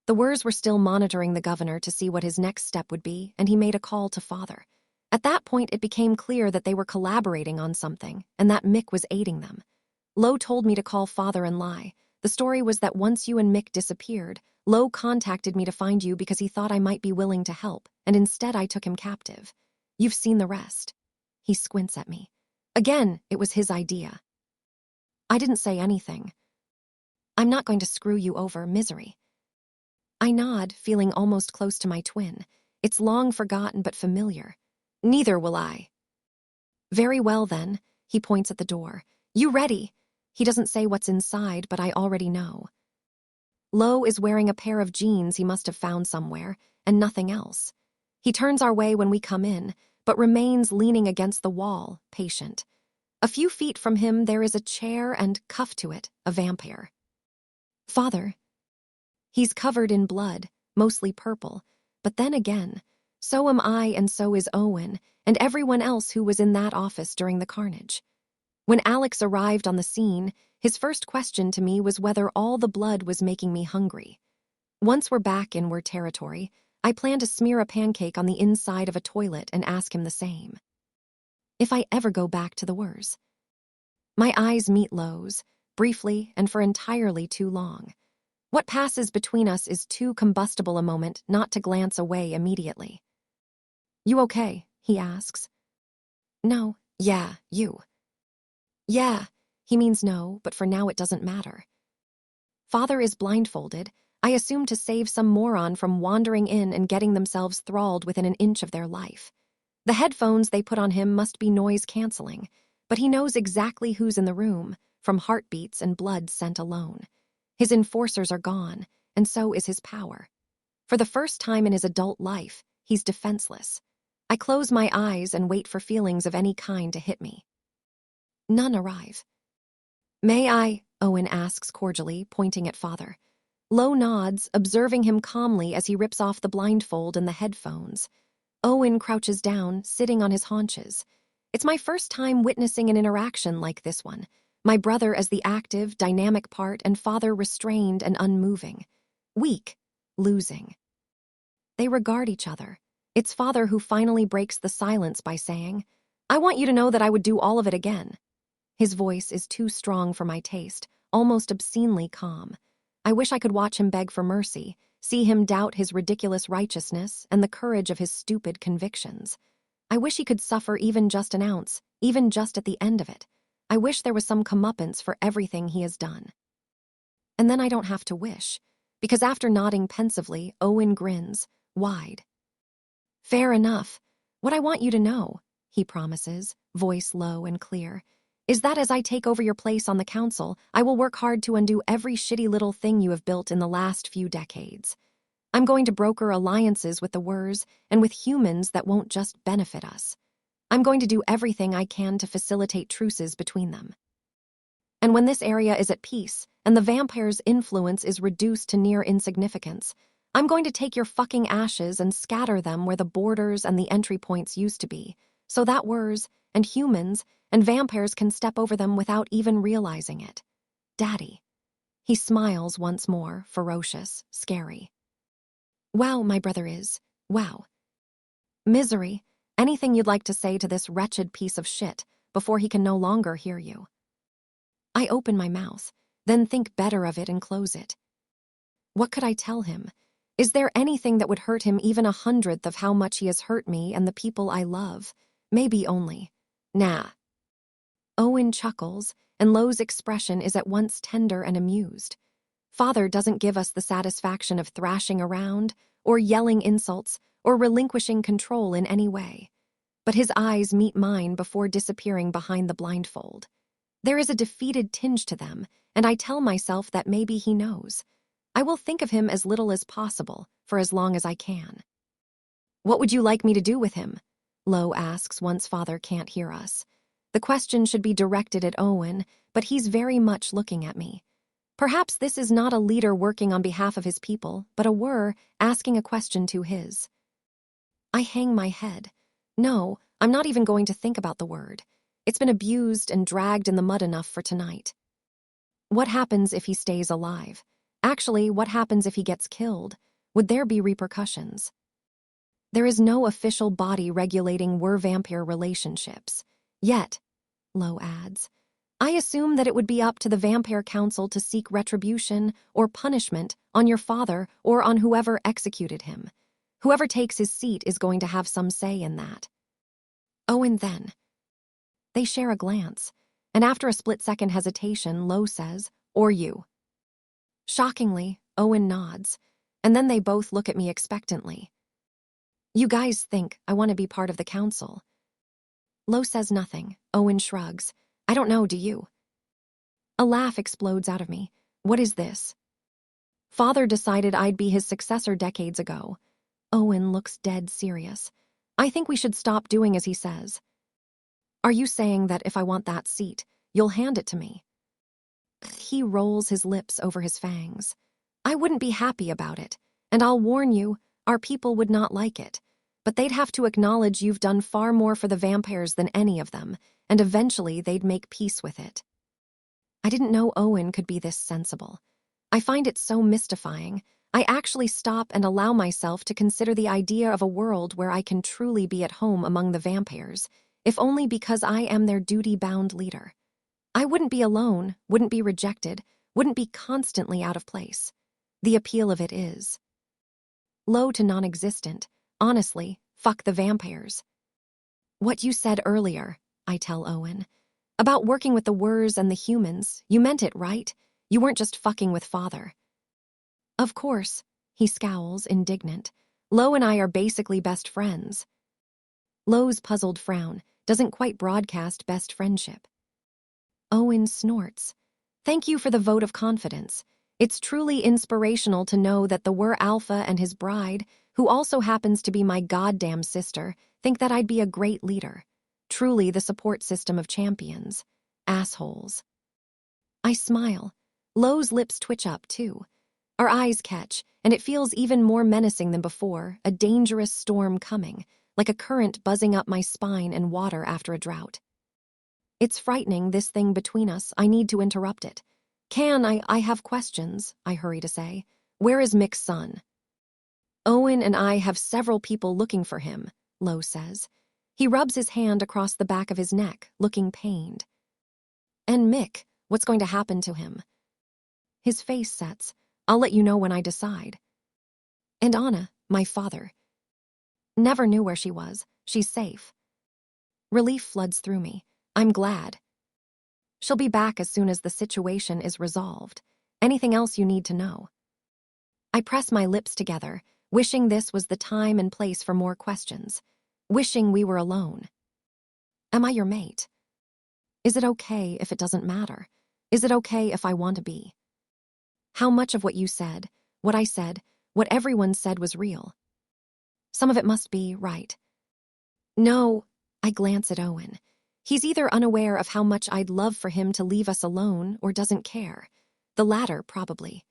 The Wurs were still monitoring the governor to see what his next step would be, and he made a call to Father. At that point, it became clear that they were collaborating on something, and that Mick was aiding them. Lo told me to call Father and lie. The story was that once you and Mick disappeared, Lo contacted me to find you because he thought I might be willing to help, and instead I took him captive. You've seen the rest. He squints at me. Again, it was his idea. I didn't say anything. I'm not going to screw you over, misery. I nod, feeling almost close to my twin. It's long forgotten but familiar. Neither will I. Very well then, he points at the door. You ready? He doesn't say what's inside, but I already know. Lo is wearing a pair of jeans he must have found somewhere, and nothing else. He turns our way when we come in, but remains leaning against the wall, patient. A few feet from him there is a chair and, cuffed to it, a vampire. Father. He's covered in blood, mostly purple, But then again, so am I and so is Owen and everyone else who was in that office during the carnage. When Alex arrived on the scene, his first question to me was whether all the blood was making me hungry. Once we're back in Were territory, I plan to smear a pancake on the inside of a toilet and ask him the same. If I ever go back to the Wers. My eyes meet Lo's, briefly and for entirely too long. What passes between us is too combustible a moment not to glance away immediately. "You okay?" he asks. "No, yeah, you." "Yeah," he means no, but for now it doesn't matter. Father is blindfolded, I assume to save some moron from wandering in and getting themselves thralled within an inch of their life. The headphones they put on him must be noise-canceling, but he knows exactly who's in the room, from heartbeats and blood scent alone. His enforcers are gone, and so is his power. For the first time in his adult life, he's defenseless. I close my eyes and wait for feelings of any kind to hit me. None arrive. "May I?" Owen asks cordially, pointing at Father. Lo nods, observing him calmly as he rips off the blindfold and the headphones. Owen crouches down, sitting on his haunches. It's my first time witnessing an interaction like this one. My brother as the active, dynamic part and Father restrained and unmoving. Weak, losing. They regard each other. It's Father who finally breaks the silence by saying, "I want you to know that I would do all of it again." His voice is too strong for my taste, almost obscenely calm. I wish I could watch him beg for mercy, see him doubt his ridiculous righteousness and the courage of his stupid convictions. I wish he could suffer even just an ounce, even just at the end of it. I wish there was some comeuppance for everything he has done. And then I don't have to wish, because after nodding pensively, Owen grins, wide. "Fair enough. What I want you to know," he promises, voice low and clear, "is that as I take over your place on the council, I will work hard to undo every shitty little thing you have built in the last few decades. I'm going to broker alliances with the Wers and with humans that won't just benefit us. I'm going to do everything I can to facilitate truces between them. And when this area is at peace and the vampire's influence is reduced to near insignificance, I'm going to take your fucking ashes and scatter them where the borders and the entry points used to be, so that Wers and humans and vampires can step over them without even realizing it. Daddy." He smiles once more, ferocious, scary. "Wow, my brother is. Wow. Misery, anything you'd like to say to this wretched piece of shit before he can no longer hear you?" I open my mouth, then think better of it and close it. What could I tell him? Is there anything that would hurt him even 100th of how much he has hurt me and the people I love? Maybe only. Nah. Owen chuckles, and Lo's expression is at once tender and amused. Father doesn't give us the satisfaction of thrashing around, or yelling insults, or relinquishing control in any way. But his eyes meet mine before disappearing behind the blindfold. There is a defeated tinge to them, and I tell myself that maybe he knows. I will think of him as little as possible, for as long as I can. "What would you like me to do with him?" Lo asks once Father can't hear us. The question should be directed at Owen, but he's very much looking at me. Perhaps this is not a leader working on behalf of his people, but a Were asking a question to his. I hang my head. No, I'm not even going to think about the word. It's been abused and dragged in the mud enough for tonight. What happens if he stays alive? Actually, what happens if he gets killed? Would there be repercussions? There is no official body regulating Were-vampire relationships. Yet, Lo adds, I assume that it would be up to the Vampire Council to seek retribution or punishment on your father or on whoever executed him. Whoever takes his seat is going to have some say in that. Oh, and then. They share a glance, and after a split-second hesitation, Lo says, "Or you." Shockingly, Owen nods, and then they both look at me expectantly. "You guys think I want to be part of the council?" Lo says nothing. Owen shrugs. "I don't know, do you?" A laugh explodes out of me. What is this? Father decided I'd be his successor decades ago. Owen looks dead serious. I think we should stop doing as he says. Are you saying that if I want that seat, you'll hand it to me? He rolls his lips over his fangs. I wouldn't be happy about it, and I'll warn you, our people would not like it. But they'd have to acknowledge you've done far more for the vampires than any of them, and eventually they'd make peace with it. I didn't know Owen could be this sensible. I find it so mystifying. I actually stop and allow myself to consider the idea of a world where I can truly be at home among the vampires, if only because I am their duty-bound leader. I wouldn't be alone, wouldn't be rejected, wouldn't be constantly out of place. The appeal of it is low to non-existent. Honestly, fuck the vampires. What you said earlier, I tell Owen, about working with the Wurs and the humans, you meant it, right? You weren't just fucking with Father. Of course, he scowls, indignant. Lo and I are basically best friends. Lo's puzzled frown doesn't quite broadcast best friendship. Owen snorts. Thank you for the vote of confidence. It's truly inspirational to know that the Wur Alpha and his bride, who also happens to be my goddamn sister, think that I'd be a great leader. Truly the support system of champions. Assholes. I smile. Lo's lips twitch up, too. Our eyes catch, and it feels even more menacing than before, a dangerous storm coming, like a current buzzing up my spine and water after a drought. It's frightening, this thing between us. I need to interrupt it. I have questions, I hurry to say. Where is Mick's son? Owen and I have several people looking for him, Lo says. He rubs his hand across the back of his neck, looking pained. And Mick, what's going to happen to him? His face sets. I'll let you know when I decide. And Anna, my father. Never knew where she was. She's safe. Relief floods through me. I'm glad. She'll be back as soon as the situation is resolved. Anything else you need to know? I press my lips together, wishing this was the time and place for more questions. Wishing we were alone. Am I your mate? Is it okay if it doesn't matter? Is it okay if I want to be? How much of what you said, what I said, what everyone said was real? Some of it must be, right? No, I glance at Owen. He's either unaware of how much I'd love for him to leave us alone or doesn't care. The latter, probably.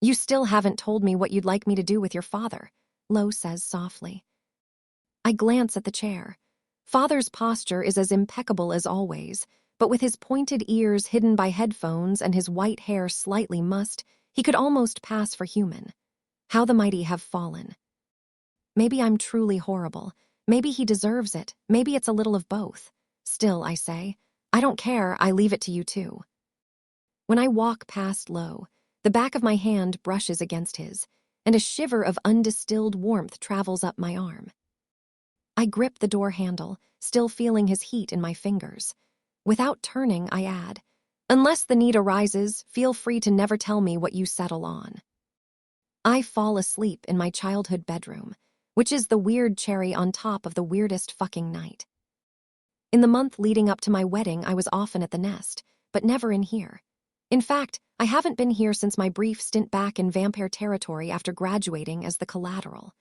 You still haven't told me what you'd like me to do with your father, Lo says softly. I glance at the chair. Father's posture is as impeccable as always, but with his pointed ears hidden by headphones and his white hair slightly mussed, he could almost pass for human. How the mighty have fallen. Maybe I'm truly horrible. Maybe he deserves it. Maybe it's a little of both. Still, I say, I don't care, I leave it to you too. When I walk past Lo, the back of my hand brushes against his, and a shiver of undistilled warmth travels up my arm. I grip the door handle, still feeling his heat in my fingers. Without turning, I add, unless the need arises, feel free to never tell me what you settle on. I fall asleep in my childhood bedroom, which is the weird cherry on top of the weirdest fucking night. In the month leading up to my wedding, I was often at the nest, but never in here. In fact, I haven't been here since my brief stint back in vampire territory after graduating as the collateral.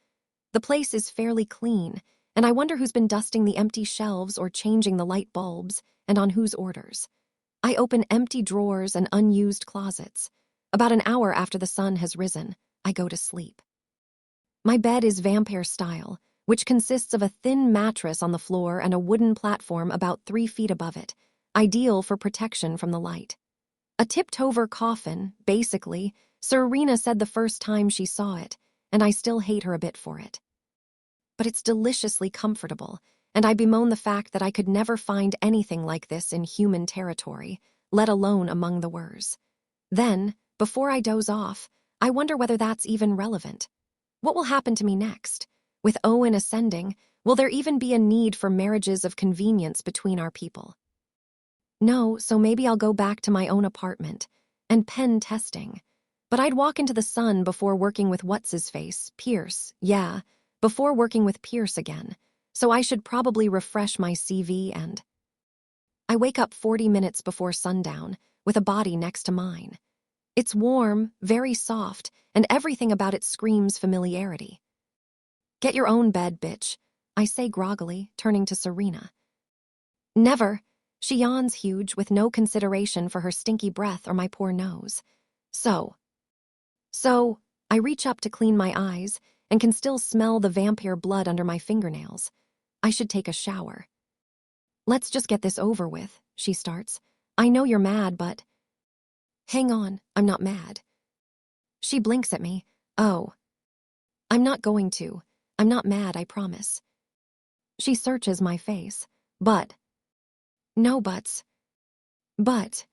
The place is fairly clean, and I wonder who's been dusting the empty shelves or changing the light bulbs, and on whose orders. I open empty drawers and unused closets. About an hour after the sun has risen, I go to sleep. My bed is vampire style, which consists of a thin mattress on the floor and a wooden platform about 3 feet above it, ideal for protection from the light. A tipped-over coffin, basically. Serena said the first time she saw it, and I still hate her a bit for it. But it's deliciously comfortable, and I bemoan the fact that I could never find anything like this in human territory, let alone among the Wurs. Then, before I doze off, I wonder whether that's even relevant. What will happen to me next? With Owen ascending, will there even be a need for marriages of convenience between our people? No, so maybe I'll go back to my own apartment and pen testing. But I'd walk into the sun before working with what's-his-face, Pierce, yeah, before working with Pierce again. So I should probably refresh my CV and... I wake up 40 minutes before sundown, with a body next to mine. It's warm, very soft, and everything about it screams familiarity. Get your own bed, bitch, I say groggily, turning to Serena. Never. She yawns huge with no consideration for her stinky breath or my poor nose. So, I reach up to clean my eyes, and can still smell the vampire blood under my fingernails. I should take a shower. Let's just get this over with, she starts. I know you're mad, but... Hang on, I'm not mad. She blinks at me. Oh. I'm not going to. I'm not mad, I promise. She searches my face. But. No buts. But.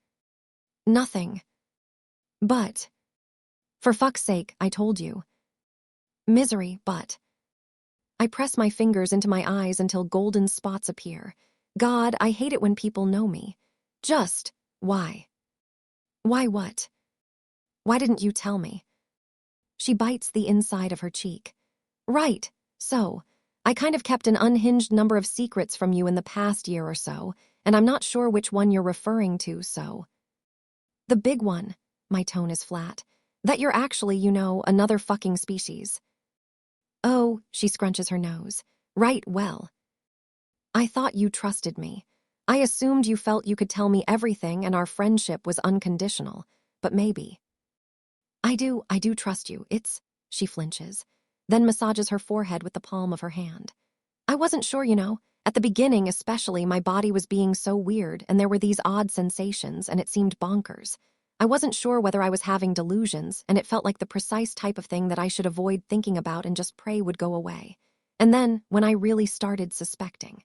Nothing. But. For fuck's sake, I told you. Misery, but. I press my fingers into my eyes until golden spots appear. God, I hate it when people know me. Just, why? Why what? Why didn't you tell me? She bites the inside of her cheek. Right, so, I kind of kept an unhinged number of secrets from you in the past year or so, and I'm not sure which one you're referring to, so. The big one, my tone is flat, that you're actually, another fucking species. Oh, she scrunches her nose. Right, well. I thought you trusted me. I assumed you felt you could tell me everything and our friendship was unconditional, but maybe. I do trust you, she flinches, then massages her forehead with the palm of her hand. I wasn't sure, at the beginning especially my body was being so weird and there were these odd sensations and it seemed bonkers. I wasn't sure whether I was having delusions and it felt like the precise type of thing that I should avoid thinking about and just pray would go away. And then, when I really started suspecting.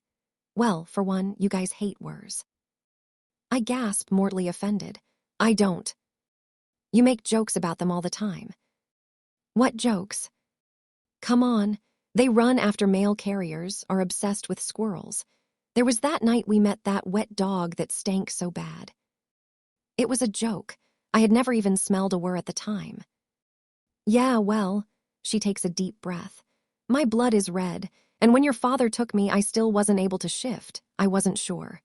Well, for one, you guys hate words. I gasp, mortally offended. I don't. You make jokes about them all the time. What jokes? Come on. They run after mail carriers, are obsessed with squirrels. There was that night we met that wet dog that stank so bad. It was a joke. I had never even smelled a whir at the time. Yeah, well, she takes a deep breath. My blood is red, and when your father took me, I still wasn't able to shift. I wasn't sure.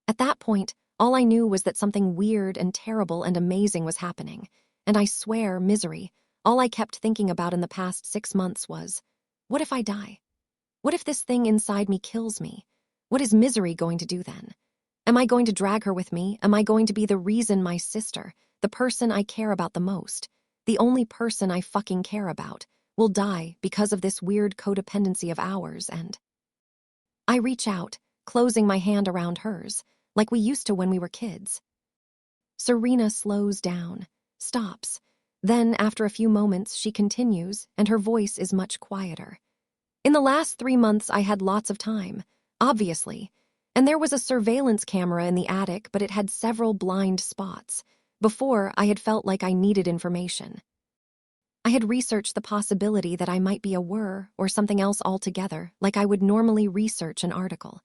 At that point, all I knew was that something weird and terrible and amazing was happening. And I swear, misery, all I kept thinking about in the past 6 months was, what if I die? What if this thing inside me kills me? What is misery going to do then? Am I going to drag her with me? Am I going to be the reason my sister, the person I care about the most, the only person I fucking care about, will die because of this weird codependency of ours? And I reach out, closing my hand around hers, like we used to when we were kids. Serena slows down, stops. Then, after a few moments, she continues, and her voice is much quieter. In the last 3 months, I had lots of time, obviously. And there was a surveillance camera in the attic, but it had several blind spots. Before, I had felt like I needed information. I had researched the possibility that I might be a whir or something else altogether, like I would normally research an article.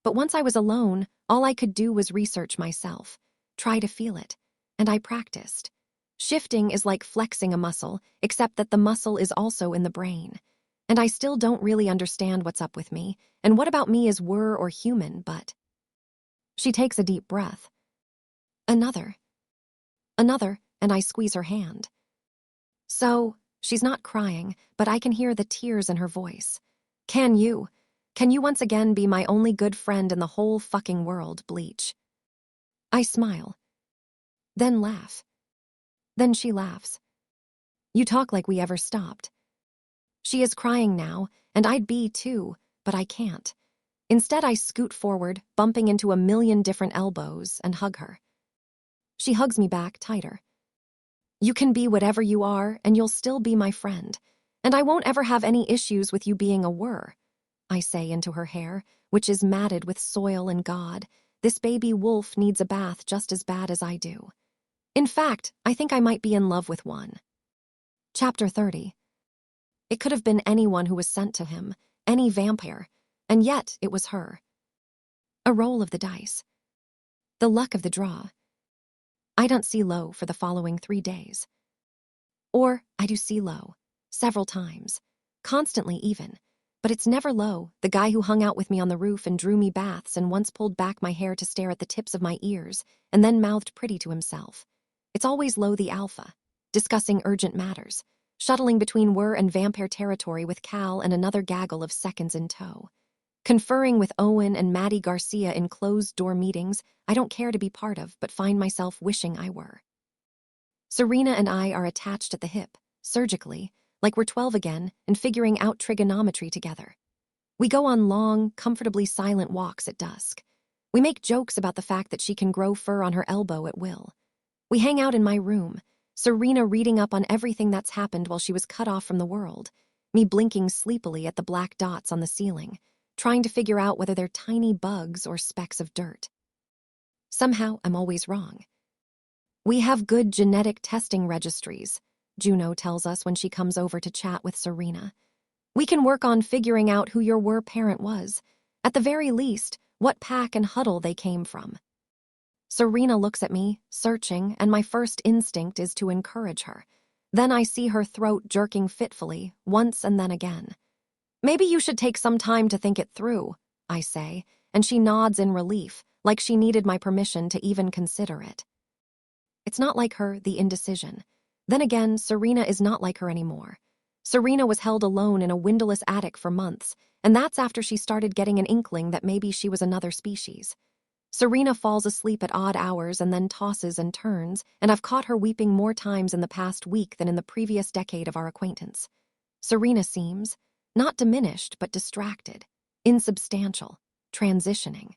But once I was alone, all I could do was research myself, try to feel it, and I practiced. Shifting is like flexing a muscle, except that the muscle is also in the brain. And I still don't really understand what's up with me, and what about me is whir or human, but... She takes a deep breath. Another, and I squeeze her hand. So, she's not crying, but I can hear the tears in her voice. Can you once again be my only good friend in the whole fucking world, Bleach? I smile. Then laugh. Then she laughs. You talk like we ever stopped. She is crying now, and I'd be too, but I can't. Instead, I scoot forward, bumping into a million different elbows, and hug her. She hugs me back tighter. You can be whatever you are, and you'll still be my friend. And I won't ever have any issues with you being a whir, I say into her hair, which is matted with soil and God. This baby wolf needs a bath just as bad as I do. In fact, I think I might be in love with one. Chapter 30. It could have been anyone who was sent to him, any vampire, and yet it was her. A roll of the dice. The luck of the draw. I don't see low for the following 3 days. Or I do see low, several times, constantly even, but it's never low, the guy who hung out with me on the roof and drew me baths and once pulled back my hair to stare at the tips of my ears and then mouthed pretty to himself. It's always low the alpha, discussing urgent matters, shuttling between whir and vampire territory with Cal and another gaggle of seconds in tow. Conferring with Owen and Maddie Garcia in closed-door meetings I don't care to be part of but find myself wishing I were. Serena and I are attached at the hip, surgically, like we're 12 again and figuring out trigonometry together. We go on long, comfortably silent walks at dusk. We make jokes about the fact that she can grow fur on her elbow at will. We hang out in my room, Serena reading up on everything that's happened while she was cut off from the world, me blinking sleepily at the black dots on the ceiling, trying to figure out whether they're tiny bugs or specks of dirt. Somehow, I'm always wrong. We have good genetic testing registries, Juno tells us when she comes over to chat with Serena. We can work on figuring out who your were parent was, at the very least, what pack and huddle they came from. Serena looks at me, searching, and my first instinct is to encourage her. Then I see her throat jerking fitfully, once and then again. Maybe you should take some time to think it through, I say, and she nods in relief, like she needed my permission to even consider it. It's not like her, the indecision. Then again, Serena is not like her anymore. Serena was held alone in a windowless attic for months, and that's after she started getting an inkling that maybe she was another species. Serena falls asleep at odd hours and then tosses and turns, and I've caught her weeping more times in the past week than in the previous decade of our acquaintance. Serena seems, not diminished, but distracted, insubstantial, transitioning.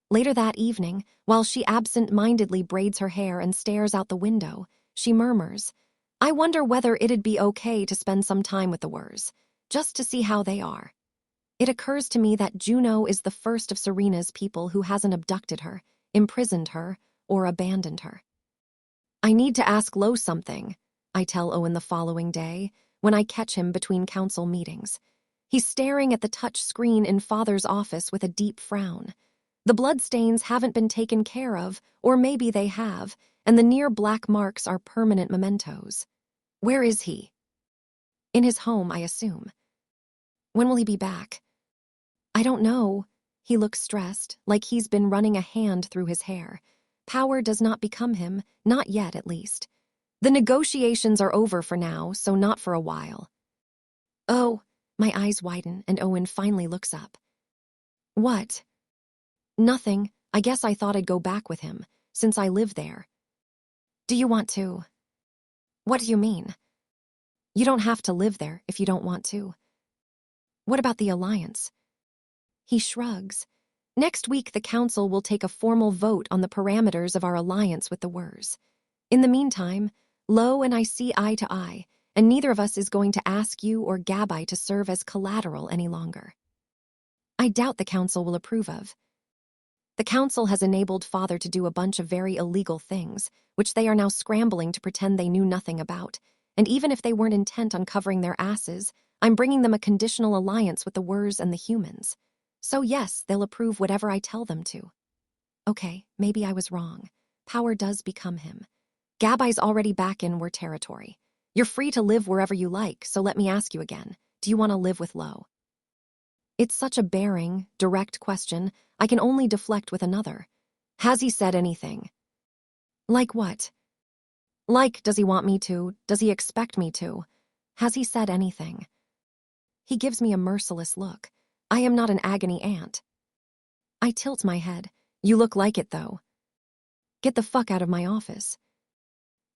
Later that evening, while she absent-mindedly braids her hair and stares out the window, she murmurs, I wonder whether it'd be okay to spend some time with the Wers, just to see how they are. It occurs to me that Juno is the first of Serena's people who hasn't abducted her, imprisoned her, or abandoned her. I need to ask Lo something, I tell Owen the following day, when I catch him between council meetings. He's staring at the touch screen in Father's office with a deep frown. The bloodstains haven't been taken care of, or maybe they have, and the near black marks are permanent mementos. Where is he? In his home, I assume. When will he be back? I don't know. He looks stressed, like he's been running a hand through his hair. Power does not become him, not yet at least. The negotiations are over for now, so not for a while. Oh, my eyes widen and Owen finally looks up. What? Nothing. I guess I thought I'd go back with him, since I live there. Do you want to? What do you mean? You don't have to live there if you don't want to. What about the alliance? He shrugs. Next week, the council will take a formal vote on the parameters of our alliance with the Wers. In the meantime, Lo and I see eye to eye, and neither of us is going to ask you or Gabai to serve as collateral any longer. I doubt the council will approve of. The council has enabled Father to do a bunch of very illegal things, which they are now scrambling to pretend they knew nothing about, and even if they weren't intent on covering their asses, I'm bringing them a conditional alliance with the Wers and the humans. So yes, they'll approve whatever I tell them to. Okay, maybe I was wrong. Power does become him. Gabai's already back in Were territory. You're free to live wherever you like, so let me ask you again. Do you want to live with Lo? It's such a bearing, direct question, I can only deflect with another. Has he said anything? Like what? Like, does he want me to? Does he expect me to? Has he said anything? He gives me a merciless look. I am not an agony aunt. I tilt my head. You look like it, though. Get the fuck out of my office.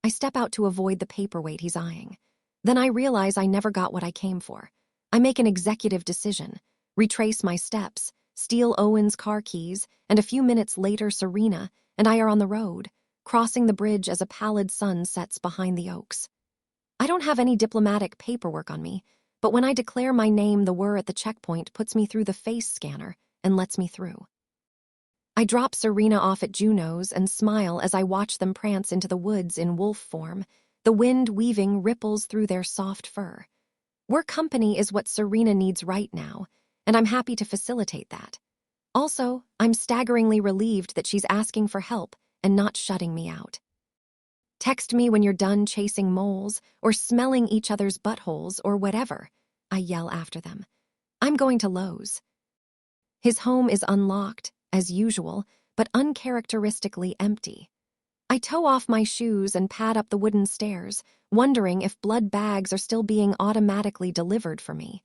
I step out to avoid the paperweight he's eyeing. Then I realize I never got what I came for. I make an executive decision, retrace my steps, steal Owen's car keys, and a few minutes later Serena and I are on the road, crossing the bridge as a pallid sun sets behind the oaks. I don't have any diplomatic paperwork on me, but when I declare my name, the Were at the checkpoint puts me through the face scanner and lets me through. I drop Serena off at Juno's and smile as I watch them prance into the woods in wolf form, the wind weaving ripples through their soft fur. Were company is what Serena needs right now, and I'm happy to facilitate that. Also, I'm staggeringly relieved that she's asking for help and not shutting me out. Text me when you're done chasing moles or smelling each other's buttholes or whatever, I yell after them. I'm going to Lowe's. His home is unlocked, as usual, but uncharacteristically empty. I toe off my shoes and pad up the wooden stairs, wondering if blood bags are still being automatically delivered for me.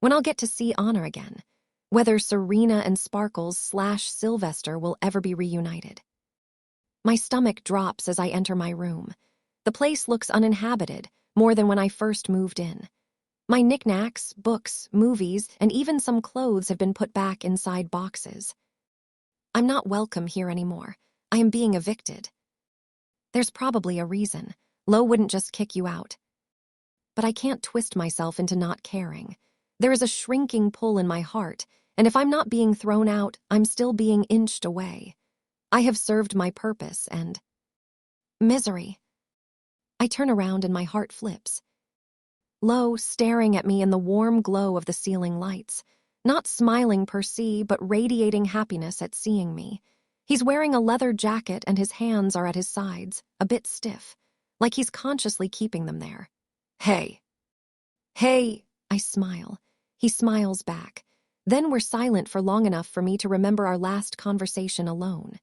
When I'll get to see Honor again. Whether Serena and Sparkles/Sylvester will ever be reunited. My stomach drops as I enter my room. The place looks uninhabited, more than when I first moved in. My knickknacks, books, movies, and even some clothes have been put back inside boxes. I'm not welcome here anymore. I am being evicted. There's probably a reason. Lo wouldn't just kick you out. But I can't twist myself into not caring. There is a shrinking pull in my heart, and if I'm not being thrown out, I'm still being inched away. I have served my purpose and... Misery. I turn around and my heart flips. Lo, staring at me in the warm glow of the ceiling lights, not smiling per se, but radiating happiness at seeing me. He's wearing a leather jacket and his hands are at his sides, a bit stiff, like he's consciously keeping them there. Hey. Hey, I smile. He smiles back. Then we're silent for long enough for me to remember our last conversation alone.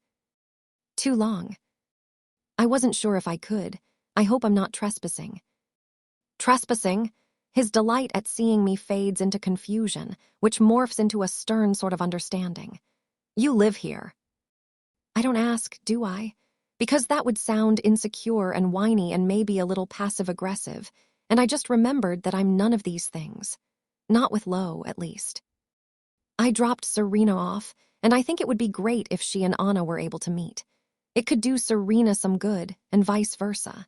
Too long. I wasn't sure if I could. I hope I'm not trespassing. Trespassing? His delight at seeing me fades into confusion, which morphs into a stern sort of understanding. You live here. I don't ask, do I? Because that would sound insecure and whiny and maybe a little passive-aggressive, and I just remembered that I'm none of these things. Not with Lo, at least. I dropped Serena off, and I think it would be great if she and Anna were able to meet. It could do Serena some good, and vice versa.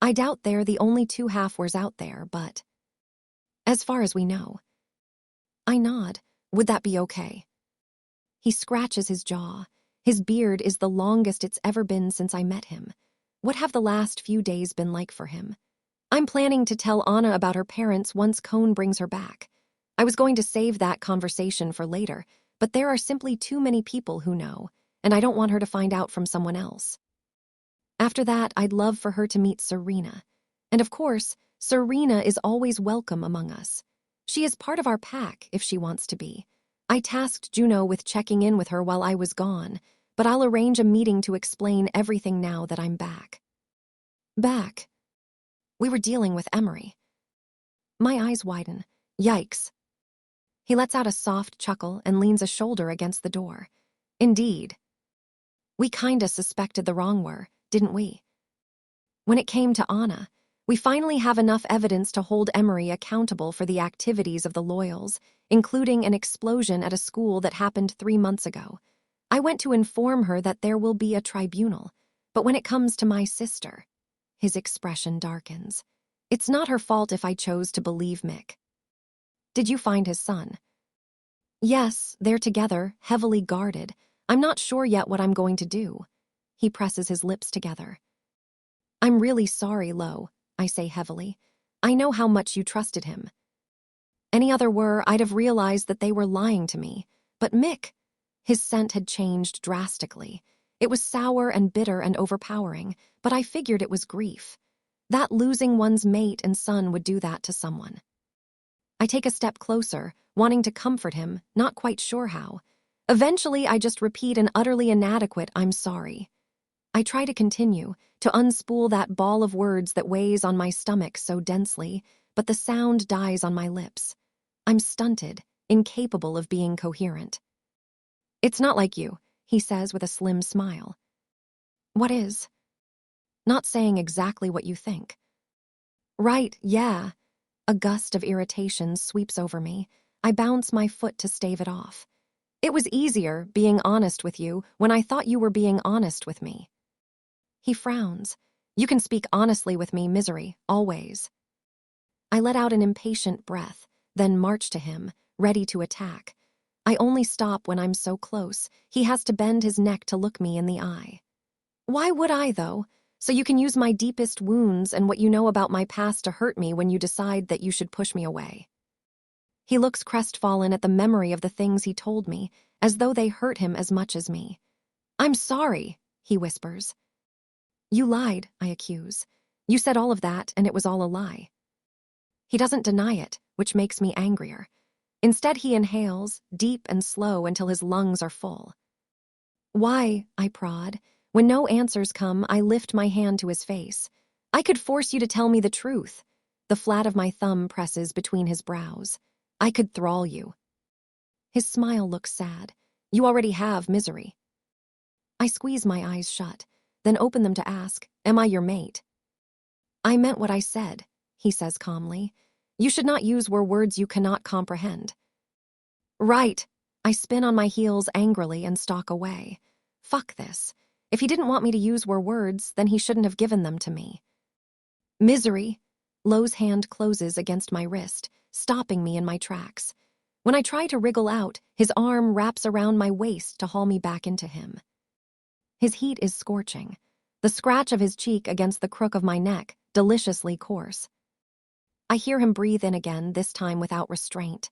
I doubt they're the only two halfwares out there, but... As far as we know. I nod. Would that be okay? He scratches his jaw. His beard is the longest it's ever been since I met him. What have the last few days been like for him? I'm planning to tell Anna about her parents once Cone brings her back. I was going to save that conversation for later, but there are simply too many people who know, and I don't want her to find out from someone else. After that, I'd love for her to meet Serena. And of course, Serena is always welcome among us. She is part of our pack if she wants to be. I tasked Juno with checking in with her while I was gone, but I'll arrange a meeting to explain everything now that I'm back. Back. We were dealing with Emery. My eyes widen. Yikes. He lets out a soft chuckle and leans a shoulder against the door. Indeed. We kinda suspected the wrong were, didn't we? When it came to Anna, we finally have enough evidence to hold Emery accountable for the activities of the Loyals, including an explosion at a school that happened 3 months ago. I went to inform her that there will be a tribunal, but when it comes to my sister, his expression darkens. It's not her fault if I chose to believe Mick. Did you find his son? Yes, they're together, heavily guarded. I'm not sure yet what I'm going to do. He presses his lips together. I'm really sorry, Lo, I say heavily. I know how much you trusted him. Any other were, I'd have realized that they were lying to me. But Mick, his scent had changed drastically. It was sour and bitter and overpowering, but I figured it was grief. That losing one's mate and son would do that to someone. I take a step closer, wanting to comfort him, not quite sure how. Eventually, I just repeat an utterly inadequate "I'm sorry." I try to continue, to unspool that ball of words that weighs on my stomach so densely, but the sound dies on my lips. I'm stunted, incapable of being coherent. It's not like you, he says with a slim smile. What is? Not saying exactly what you think. Right, yeah. A gust of irritation sweeps over me. I bounce my foot to stave it off. It was easier being honest with you when I thought you were being honest with me. He frowns. You can speak honestly with me, Misery, always. I let out an impatient breath, then march to him, ready to attack. I only stop when I'm so close, he has to bend his neck to look me in the eye. Why would I, though? So you can use my deepest wounds and what you know about my past to hurt me when you decide that you should push me away. He looks crestfallen at the memory of the things he told me, as though they hurt him as much as me. I'm sorry, he whispers. You lied, I accuse. You said all of that, and it was all a lie. He doesn't deny it, which makes me angrier. Instead, he inhales, deep and slow until his lungs are full. Why, I prod. When no answers come, I lift my hand to his face. I could force you to tell me the truth. The flat of my thumb presses between his brows. I could thrall you. His smile looks sad. You already have, Misery. I squeeze my eyes shut, then open them to ask, am I your mate? I meant what I said, he says calmly. You should not use words you cannot comprehend. Right. I spin on my heels angrily and stalk away. Fuck this. If he didn't want me to use words, then he shouldn't have given them to me. Misery. Lo's hand closes against my wrist, stopping me in my tracks. When I try to wriggle out, his arm wraps around my waist to haul me back into him. His heat is scorching. The scratch of his cheek against the crook of my neck, deliciously coarse. I hear him breathe in again, this time without restraint.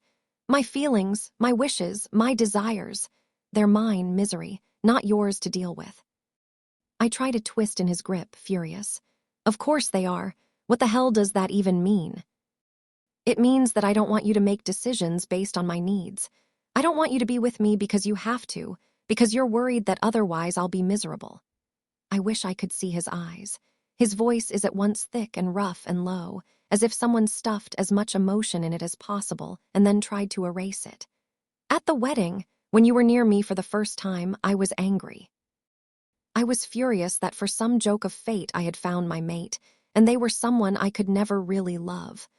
My feelings, my wishes, my desires. They're mine, Misery, not yours to deal with. I try to twist in his grip, furious. Of course they are. What the hell does that even mean? It means that I don't want you to make decisions based on my needs. I don't want you to be with me because you have to, because you're worried that otherwise I'll be miserable. I wish I could see his eyes. His voice is at once thick and rough and low, as if someone stuffed as much emotion in it as possible and then tried to erase it. At the wedding, when you were near me for the first time, I was angry. I was furious that for some joke of fate I had found my mate, and they were someone I could never really love.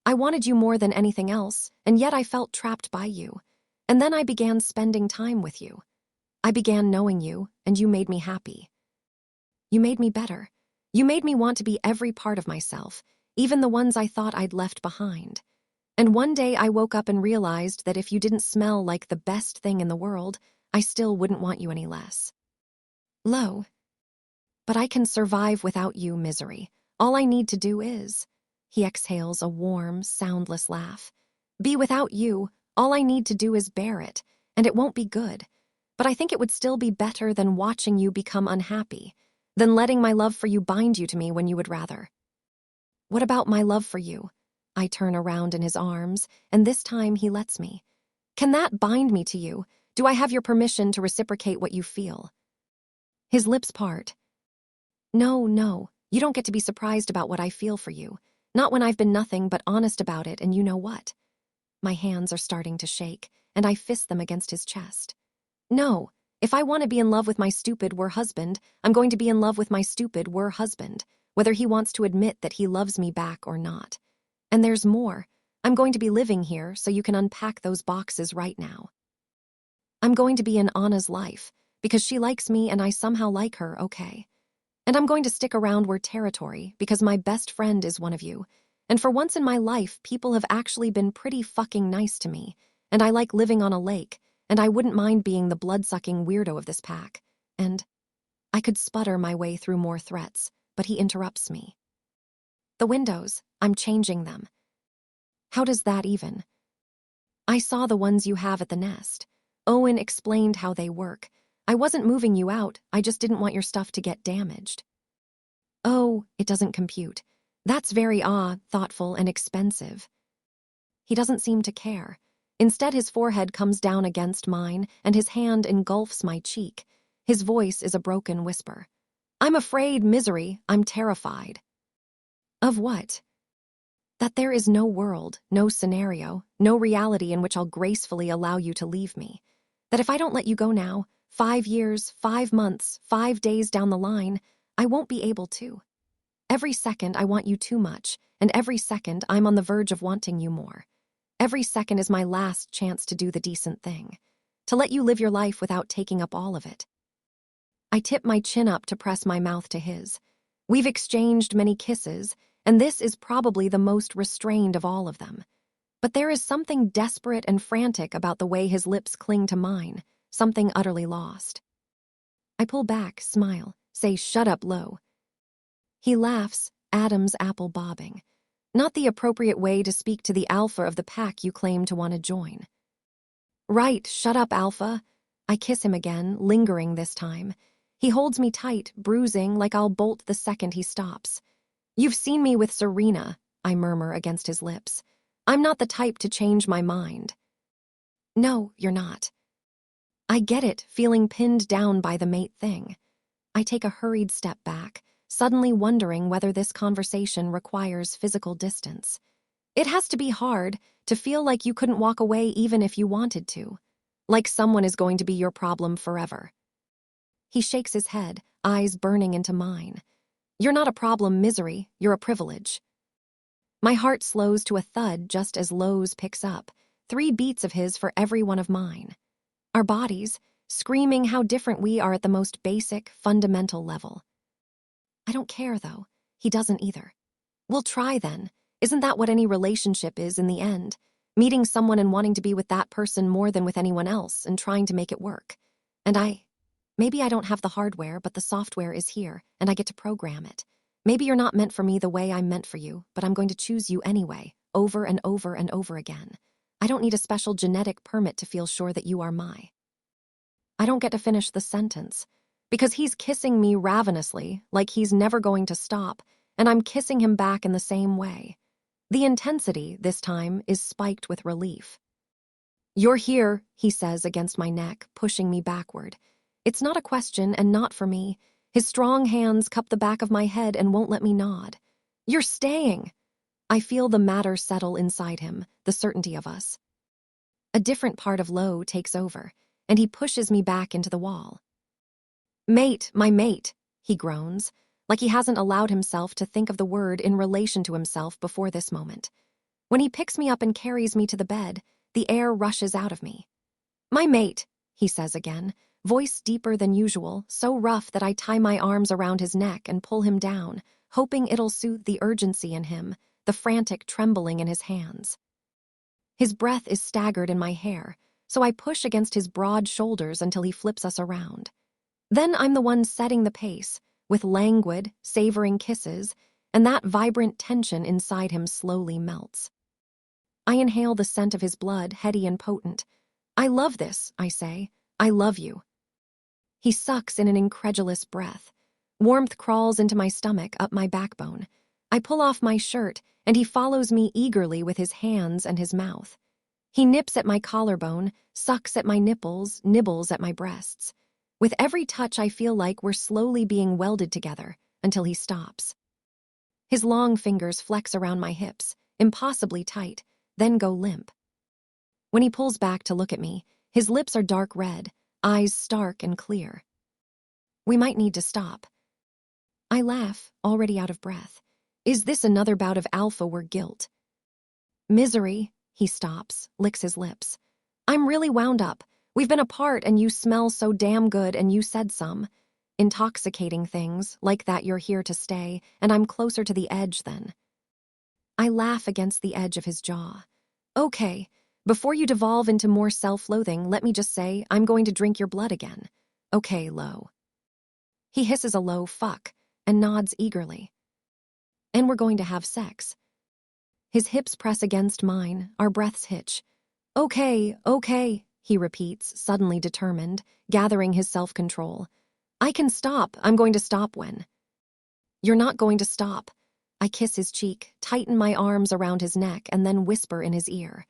I wanted you more than anything else, and yet I felt trapped by you. And then I began spending time with you. I began knowing you, and you made me happy. You made me better. You made me want to be every part of myself, even the ones I thought I'd left behind. And one day I woke up and realized that if you didn't smell like the best thing in the world, I still wouldn't want you any less. Lo. But I can survive without you, Misery. All I need to do is... He exhales a warm, soundless laugh. Be without you, all I need to do is bear it, and it won't be good. But I think it would still be better than watching you become unhappy, than letting my love for you bind you to me when you would rather. What about my love for you? I turn around in his arms, and this time he lets me. Can that bind me to you? Do I have your permission to reciprocate what you feel? His lips part. No, you don't get to be surprised about what I feel for you. Not when I've been nothing but honest about it, and you know what? My hands are starting to shake, and I fist them against his chest. No, if I want to be in love with my stupid husband, I'm going to be in love with my stupid husband, whether he wants to admit that he loves me back or not. And there's more. I'm going to be living here so you can unpack those boxes right now. I'm going to be in Anna's life, because she likes me and I somehow like her, okay? And I'm going to stick around We're territory because my best friend is one of you. And for once in my life, people have actually been pretty fucking nice to me. And I like living on a lake, and I wouldn't mind being the blood-sucking weirdo of this pack. And I could sputter my way through more threats, but he interrupts me. The windows, I'm changing them. How does that even? I saw the ones you have at the nest. Owen explained how they work. I wasn't moving you out, I just didn't want your stuff to get damaged. Oh, it doesn't compute. That's very thoughtful and expensive. He doesn't seem to care. Instead, his forehead comes down against mine, and his hand engulfs my cheek. His voice is a broken whisper. I'm afraid, Misery, I'm terrified. Of what? That there is no world, no scenario, no reality in which I'll gracefully allow you to leave me. That if I don't let you go now, 5 years, 5 months, 5 days down the line, I won't be able to. Every second I want you too much, and every second I'm on the verge of wanting you more. Every second is my last chance to do the decent thing, to let you live your life without taking up all of it. I tip my chin up to press my mouth to his. We've exchanged many kisses, and this is probably the most restrained of all of them. But there is something desperate and frantic about the way his lips cling to mine, something utterly lost. I pull back, smile, say, "Shut up, Lo." He laughs, Adam's apple bobbing. Not the appropriate way to speak to the alpha of the pack you claim to want to join. Right, shut up, alpha. I kiss him again, lingering this time. He holds me tight, bruising like I'll bolt the second he stops. You've seen me with Serena, I murmur against his lips. I'm not the type to change my mind. No, you're not. I get it, feeling pinned down by the mate thing. I take a hurried step back, suddenly wondering whether this conversation requires physical distance. It has to be hard to feel like you couldn't walk away even if you wanted to, like someone is going to be your problem forever. He shakes his head, eyes burning into mine. You're not a problem, Misery, you're a privilege. My heart slows to a thud just as Lowe's picks up, 3 beats of his for every one of mine. Our bodies, screaming how different we are at the most basic, fundamental level. I don't care, though. He doesn't either. We'll try then. Isn't that what any relationship is in the end? Meeting someone and wanting to be with that person more than with anyone else and trying to make it work. And maybe I don't have the hardware, but the software is here, and I get to program it. Maybe you're not meant for me the way I'm meant for you, but I'm going to choose you anyway, over and over and over again. I don't need a special genetic permit to feel sure that you are my. I don't get to finish the sentence, because he's kissing me ravenously, like he's never going to stop, and I'm kissing him back in the same way. The intensity, this time, is spiked with relief. "You're here," he says against my neck, pushing me backward. It's not a question and not for me. His strong hands cup the back of my head and won't let me nod. "You're staying." I feel the matter settle inside him, the certainty of us. A different part of Lowe takes over, and he pushes me back into the wall. "Mate, my mate," he groans, like he hasn't allowed himself to think of the word in relation to himself before this moment. When he picks me up and carries me to the bed, the air rushes out of me. "My mate," he says again, voice deeper than usual, so rough that I tie my arms around his neck and pull him down, hoping it'll soothe the urgency in him, the frantic trembling in his hands. His breath is staggered in my hair, so I push against his broad shoulders until he flips us around. Then I'm the one setting the pace, with languid, savoring kisses, and that vibrant tension inside him slowly melts. I inhale the scent of his blood, heady and potent. "I love this," I say. "I love you." He sucks in an incredulous breath. Warmth crawls into my stomach, up my backbone. I pull off my shirt, and he follows me eagerly with his hands and his mouth. He nips at my collarbone, sucks at my nipples, nibbles at my breasts. With every touch, I feel like we're slowly being welded together, until he stops. His long fingers flex around my hips, impossibly tight, then go limp. When he pulls back to look at me, his lips are dark red, eyes stark and clear. "We might need to stop." I laugh, already out of breath. Is this another bout of alpha or guilt? "Misery," he stops, licks his lips. "I'm really wound up. We've been apart and you smell so damn good and you said some intoxicating things, like that you're here to stay, and I'm closer to the edge then." I laugh against the edge of his jaw. "Okay, before you devolve into more self-loathing, let me just say I'm going to drink your blood again. Okay, Lowe." He hisses a low fuck and nods eagerly. "And we're going to have sex." His hips press against mine, our breaths hitch. Okay, he repeats, suddenly determined, gathering his self-control. "I can stop. I'm going to stop when." "You're not going to stop." I kiss his cheek, tighten my arms around his neck, and then whisper in his ear.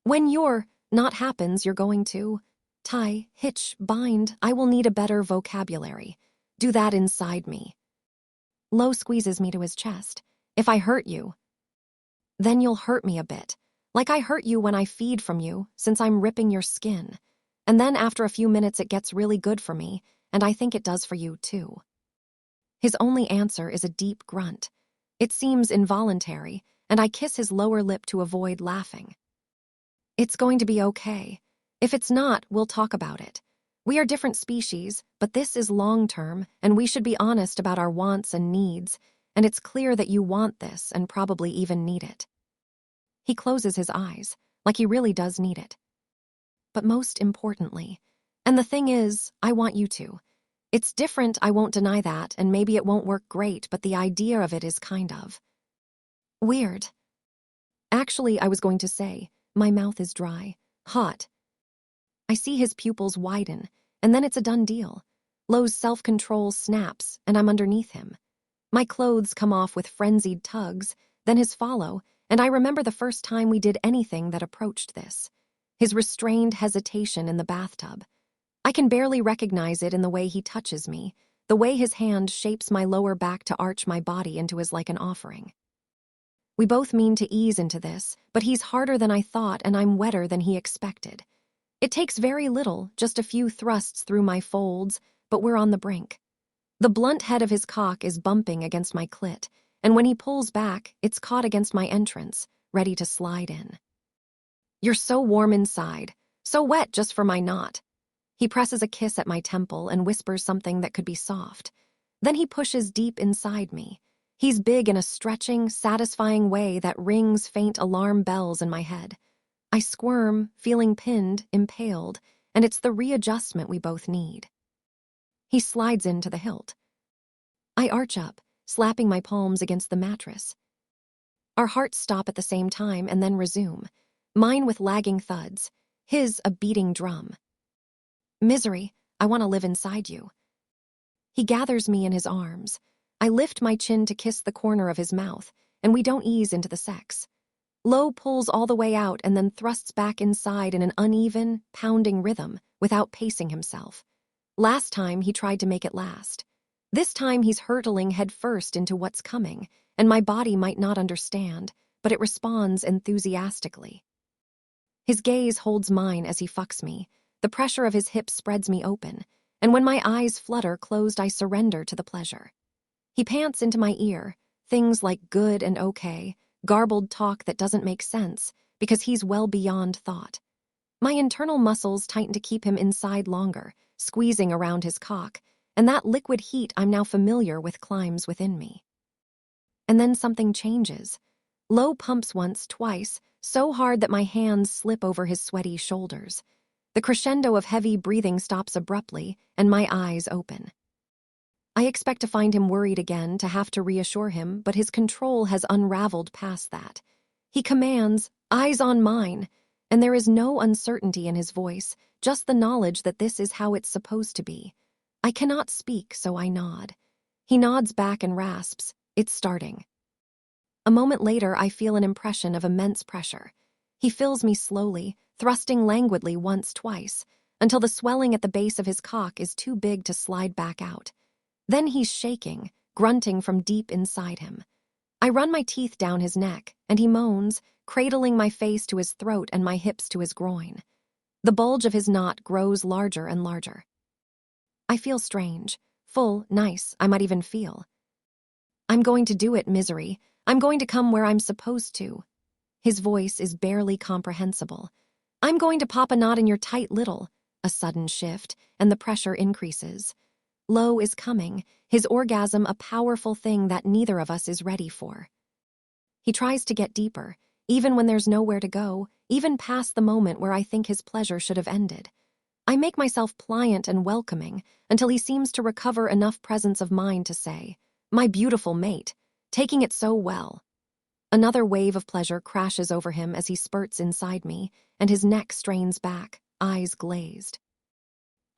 "When you're not happens, you're going to tie, hitch, bind. I will need a better vocabulary. Do that inside me." Lowe squeezes me to his chest. "If I hurt you, then you'll hurt me a bit. Like I hurt you when I feed from you, since I'm ripping your skin. And then after a few minutes it gets really good for me, and I think it does for you too." His only answer is a deep grunt. It seems involuntary, and I kiss his lower lip to avoid laughing. "It's going to be okay. If it's not, we'll talk about it. We are different species, but this is long-term, and we should be honest about our wants and needs, and it's clear that you want this and probably even need it." He closes his eyes, like he really does need it. "But most importantly, and the thing is, I want you to. It's different, I won't deny that, and maybe it won't work great, but the idea of it is kind of weird." Actually, I was going to say, my mouth is dry, hot. I see his pupils widen, and then it's a done deal. Lowe's self-control snaps, and I'm underneath him. My clothes come off with frenzied tugs, then his follow, and I remember the first time we did anything that approached this. His restrained hesitation in the bathtub. I can barely recognize it in the way he touches me, the way his hand shapes my lower back to arch my body into his like an offering. We both mean to ease into this, but he's harder than I thought and I'm wetter than he expected. It takes very little, just a few thrusts through my folds, but we're on the brink. The blunt head of his cock is bumping against my clit, and when he pulls back, it's caught against my entrance, ready to slide in. "You're so warm inside, so wet just for my knot." He presses a kiss at my temple and whispers something that could be soft. Then he pushes deep inside me. He's big in a stretching, satisfying way that rings faint alarm bells in my head. I squirm, feeling pinned, impaled, and it's the readjustment we both need. He slides into the hilt. I arch up, slapping my palms against the mattress. Our hearts stop at the same time and then resume, mine with lagging thuds, his a beating drum. "Misery, I want to live inside you." He gathers me in his arms. I lift my chin to kiss the corner of his mouth, and we don't ease into the sex. Lo pulls all the way out and then thrusts back inside in an uneven, pounding rhythm without pacing himself. Last time he tried to make it last. This time he's hurtling headfirst into what's coming, and my body might not understand, but it responds enthusiastically. His gaze holds mine as he fucks me. The pressure of his hips spreads me open, and when my eyes flutter closed, I surrender to the pleasure. He pants into my ear, things like good and okay, garbled talk that doesn't make sense, because he's well beyond thought. My internal muscles tighten to keep him inside longer, squeezing around his cock, and that liquid heat I'm now familiar with climbs within me. And then something changes. Lo pumps once, twice, so hard that my hands slip over his sweaty shoulders. The crescendo of heavy breathing stops abruptly, and my eyes open. I expect to find him worried again, to have to reassure him, but his control has unraveled past that. He commands, "Eyes on mine," and there is no uncertainty in his voice, just the knowledge that this is how it's supposed to be. I cannot speak, so I nod. He nods back and rasps, "It's starting." A moment later, I feel an impression of immense pressure. He fills me slowly, thrusting languidly once, twice, until the swelling at the base of his cock is too big to slide back out. Then he's shaking, grunting from deep inside him. I run my teeth down his neck, and he moans, cradling my face to his throat and my hips to his groin. The bulge of his knot grows larger and larger. I feel strange, full, nice, I might even feel. "I'm going to do it, misery. I'm going to come where I'm supposed to." His voice is barely comprehensible. "I'm going to pop a knot in your tight little." A sudden shift, and the pressure increases. Lo is coming, his orgasm a powerful thing that neither of us is ready for. He tries to get deeper, even when there's nowhere to go, even past the moment where I think his pleasure should have ended. I make myself pliant and welcoming until he seems to recover enough presence of mind to say, "My beautiful mate, taking it so well." Another wave of pleasure crashes over him as he spurts inside me, and his neck strains back, eyes glazed.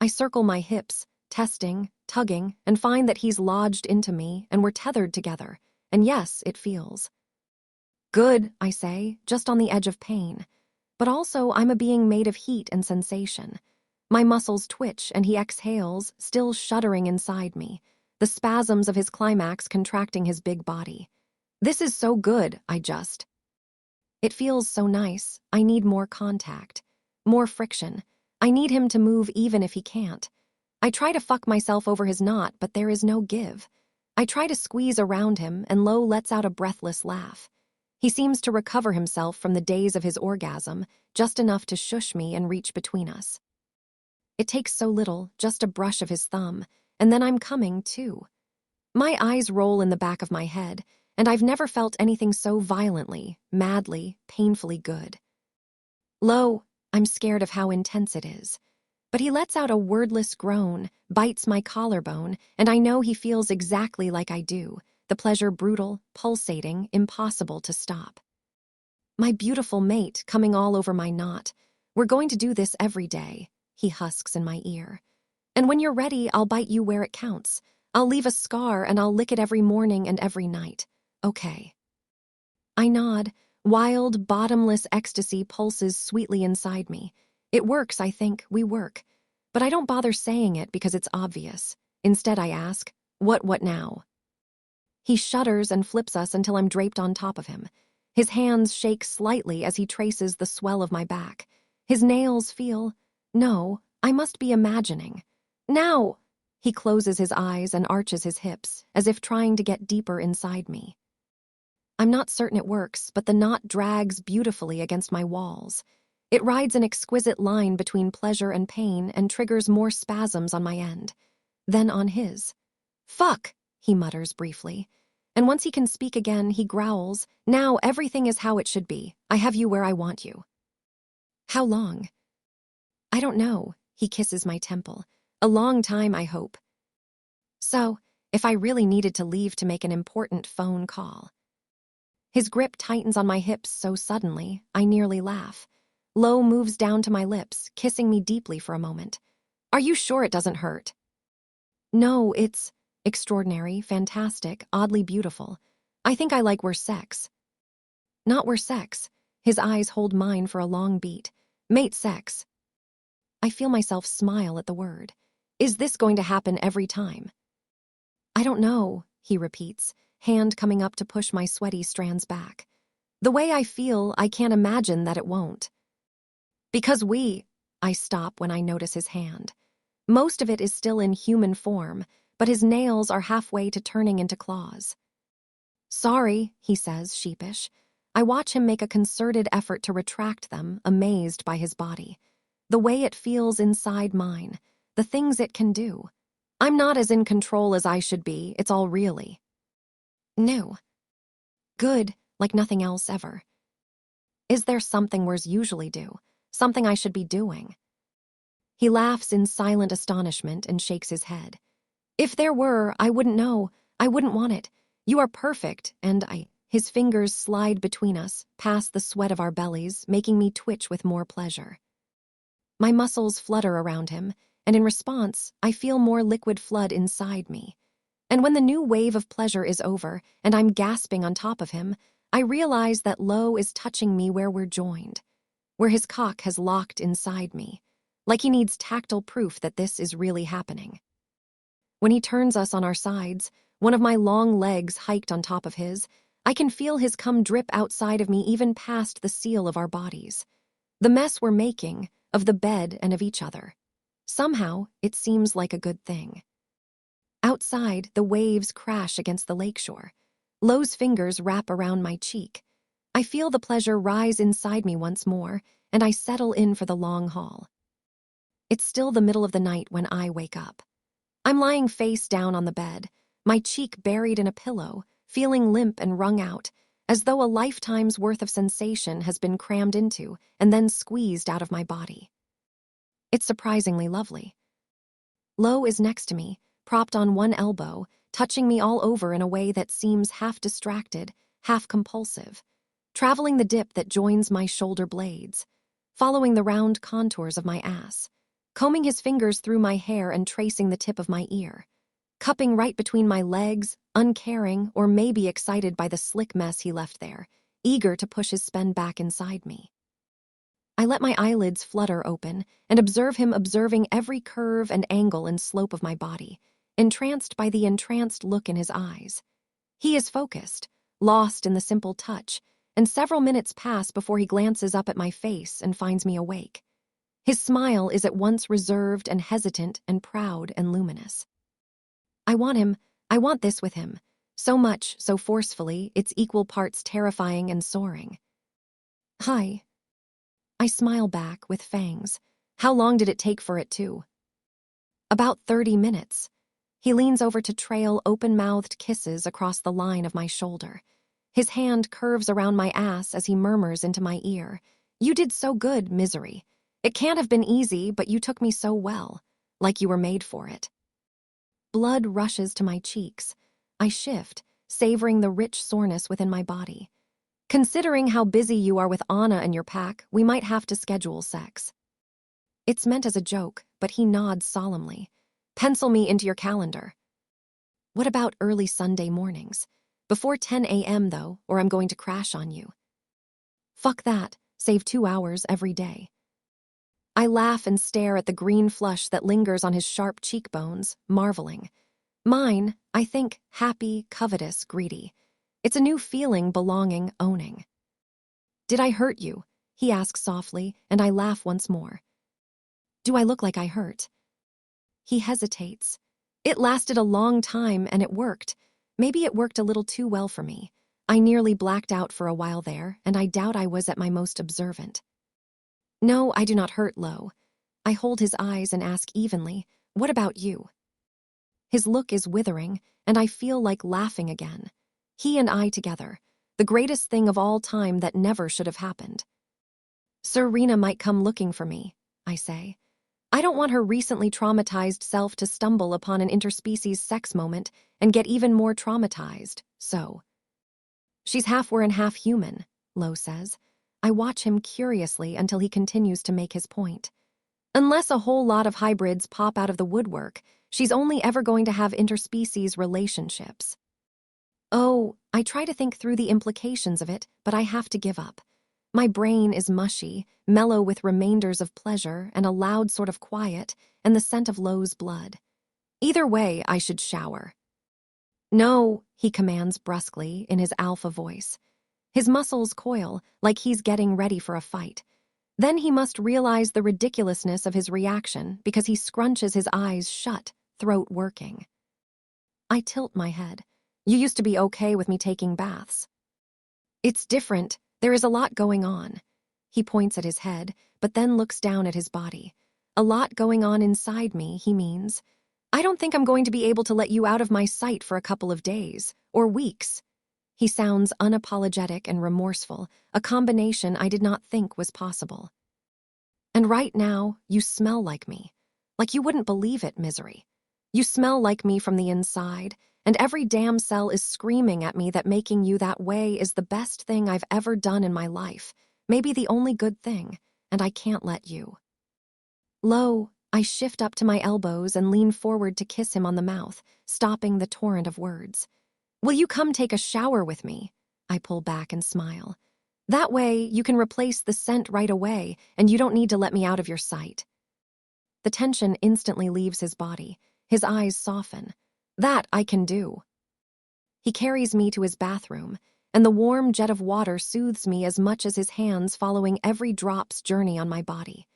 I circle my hips, testing, tugging, and find that he's lodged into me and we're tethered together, and yes, it feels good, I say, just on the edge of pain. But also I'm a being made of heat and sensation. My muscles twitch and he exhales, still shuddering inside me, the spasms of his climax contracting his big body. This is so good, It feels so nice. I need more contact, more friction. I need him to move even if he can't. I try to fuck myself over his knot, but there is no give. I try to squeeze around him, and Lo lets out a breathless laugh. He seems to recover himself from the days of his orgasm, just enough to shush me and reach between us. It takes so little, just a brush of his thumb, and then I'm coming, too. My eyes roll in the back of my head, and I've never felt anything so violently, madly, painfully good. Lo, I'm scared of how intense it is. But he lets out a wordless groan, bites my collarbone, and I know he feels exactly like I do, the pleasure brutal, pulsating, impossible to stop. "My beautiful mate, coming all over my knot. We're going to do this every day," he husks in my ear. "And when you're ready, I'll bite you where it counts. I'll leave a scar and I'll lick it every morning and every night. Okay." I nod. Wild, bottomless ecstasy pulses sweetly inside me. It works, I think, we work. But I don't bother saying it because it's obvious. Instead, I ask, what now?" He shudders and flips us until I'm draped on top of him. His hands shake slightly as he traces the swell of my back. His nails feel, no, I must be imagining. "Now!" He closes his eyes and arches his hips, as if trying to get deeper inside me. I'm not certain it works, but the knot drags beautifully against my walls. It rides an exquisite line between pleasure and pain and triggers more spasms on my end. Then on his. "Fuck," he mutters briefly. And once he can speak again, he growls, "Now everything is how it should be. I have you where I want you." "How long?" "I don't know." He kisses my temple. "A long time, I hope." "So, if I really needed to leave to make an important phone call." His grip tightens on my hips so suddenly, I nearly laugh. Lo moves down to my lips, kissing me deeply for a moment. "Are you sure it doesn't hurt?" "No, it's extraordinary, fantastic, oddly beautiful. I think I like worse sex." "Not worse sex." His eyes hold mine for a long beat. "Mate sex." I feel myself smile at the word. "Is this going to happen every time?" "I don't know," he repeats, hand coming up to push my sweaty strands back. "The way I feel, I can't imagine that it won't." "Because I stop when I notice his hand. Most of it is still in human form, but his nails are halfway to turning into claws. "Sorry," he says, sheepish. I watch him make a concerted effort to retract them, amazed by his body. The way it feels inside mine, the things it can do. I'm not as in control as I should be, it's all really new. Good, like nothing else ever. Is there something words usually do? Something I should be doing? He laughs in silent astonishment and shakes his head. "If there were, I wouldn't know. I wouldn't want it. You are perfect, and I..." His fingers slide between us, past the sweat of our bellies, making me twitch with more pleasure. My muscles flutter around him, and in response, I feel more liquid flood inside me. And when the new wave of pleasure is over, and I'm gasping on top of him, I realize that Lo is touching me where we're joined, where his cock has locked inside me, like he needs tactile proof that this is really happening. When he turns us on our sides, one of my long legs hiked on top of his, I can feel his cum drip outside of me even past the seal of our bodies. The mess we're making, of the bed and of each other. Somehow, it seems like a good thing. Outside, the waves crash against the lakeshore. Lo's fingers wrap around my cheek. I feel the pleasure rise inside me once more, and I settle in for the long haul. It's still the middle of the night when I wake up. I'm lying face down on the bed, my cheek buried in a pillow, feeling limp and wrung out, as though a lifetime's worth of sensation has been crammed into and then squeezed out of my body. It's surprisingly lovely. Lo is next to me, propped on one elbow, touching me all over in a way that seems half distracted, half compulsive, traveling the dip that joins my shoulder blades, following the round contours of my ass, combing his fingers through my hair and tracing the tip of my ear, cupping right between my legs, uncaring or maybe excited by the slick mess he left there, eager to push his spend back inside me. I let my eyelids flutter open and observe him observing every curve and angle and slope of my body, entranced by the entranced look in his eyes. He is focused, lost in the simple touch, and several minutes pass before he glances up at my face and finds me awake. His smile is at once reserved and hesitant and proud and luminous. I want him, I want this with him. So much, so forcefully, it's equal parts terrifying and soaring. "Hi." I smile back with fangs. How long did it take for it to? "About 30 minutes. He leans over to trail open-mouthed kisses across the line of my shoulder. His hand curves around my ass as he murmurs into my ear. "You did so good, misery. It can't have been easy, but you took me so well. Like you were made for it." Blood rushes to my cheeks. I shift, savoring the rich soreness within my body. "Considering how busy you are with Anna and your pack, we might have to schedule sex." It's meant as a joke, but he nods solemnly. "Pencil me into your calendar." "What about early Sunday mornings? Before 10 a.m. though, or I'm going to crash on you." "Fuck that. Save 2 hours every day." I laugh and stare at the green flush that lingers on his sharp cheekbones, marveling. Mine, I think, happy, covetous, greedy. It's a new feeling, belonging, owning. "Did I hurt you?" he asks softly, and I laugh once more. "Do I look like I hurt?" He hesitates. "It lasted a long time and it worked. Maybe it worked a little too well for me. I nearly blacked out for a while there, and I doubt I was at my most observant. No, I do not hurt, Lo. I hold his eyes and ask evenly, what about you? His look is withering, and I feel like laughing again. He and I together, the greatest thing of all time that never should have happened. Sir Rena might come looking for me, I say. I don't want her recently traumatized self to stumble upon an interspecies sex moment and get even more traumatized, so. She's half were and half human, Lo says. I watch him curiously until he continues to make his point. Unless a whole lot of hybrids pop out of the woodwork, she's only ever going to have interspecies relationships. Oh, I try to think through the implications of it, but I have to give up. My brain is mushy, mellow with remainders of pleasure and a loud sort of quiet and the scent of Lo's blood. Either way, I should shower. No, he commands brusquely in his alpha voice. His muscles coil like he's getting ready for a fight. Then he must realize the ridiculousness of his reaction because he scrunches his eyes shut, throat working. I tilt my head. You used to be okay with me taking baths. It's different. There is a lot going on. He points at his head, but then looks down at his body. A lot going on inside me, he means. I don't think I'm going to be able to let you out of my sight for a couple of days, or weeks. He sounds unapologetic and remorseful, a combination I did not think was possible. And right now, you smell like me. Like you wouldn't believe it, Misery. You smell like me from the inside, and every damn cell is screaming at me that making you that way is the best thing I've ever done in my life, maybe the only good thing, and I can't let you. Lo, I shift up to my elbows and lean forward to kiss him on the mouth, stopping the torrent of words. Will you come take a shower with me? I pull back and smile. That way, you can replace the scent right away, and you don't need to let me out of your sight. The tension instantly leaves his body. His eyes soften. That I can do. He carries me to his bathroom, and the warm jet of water soothes me as much as his hands following every drop's journey on my body.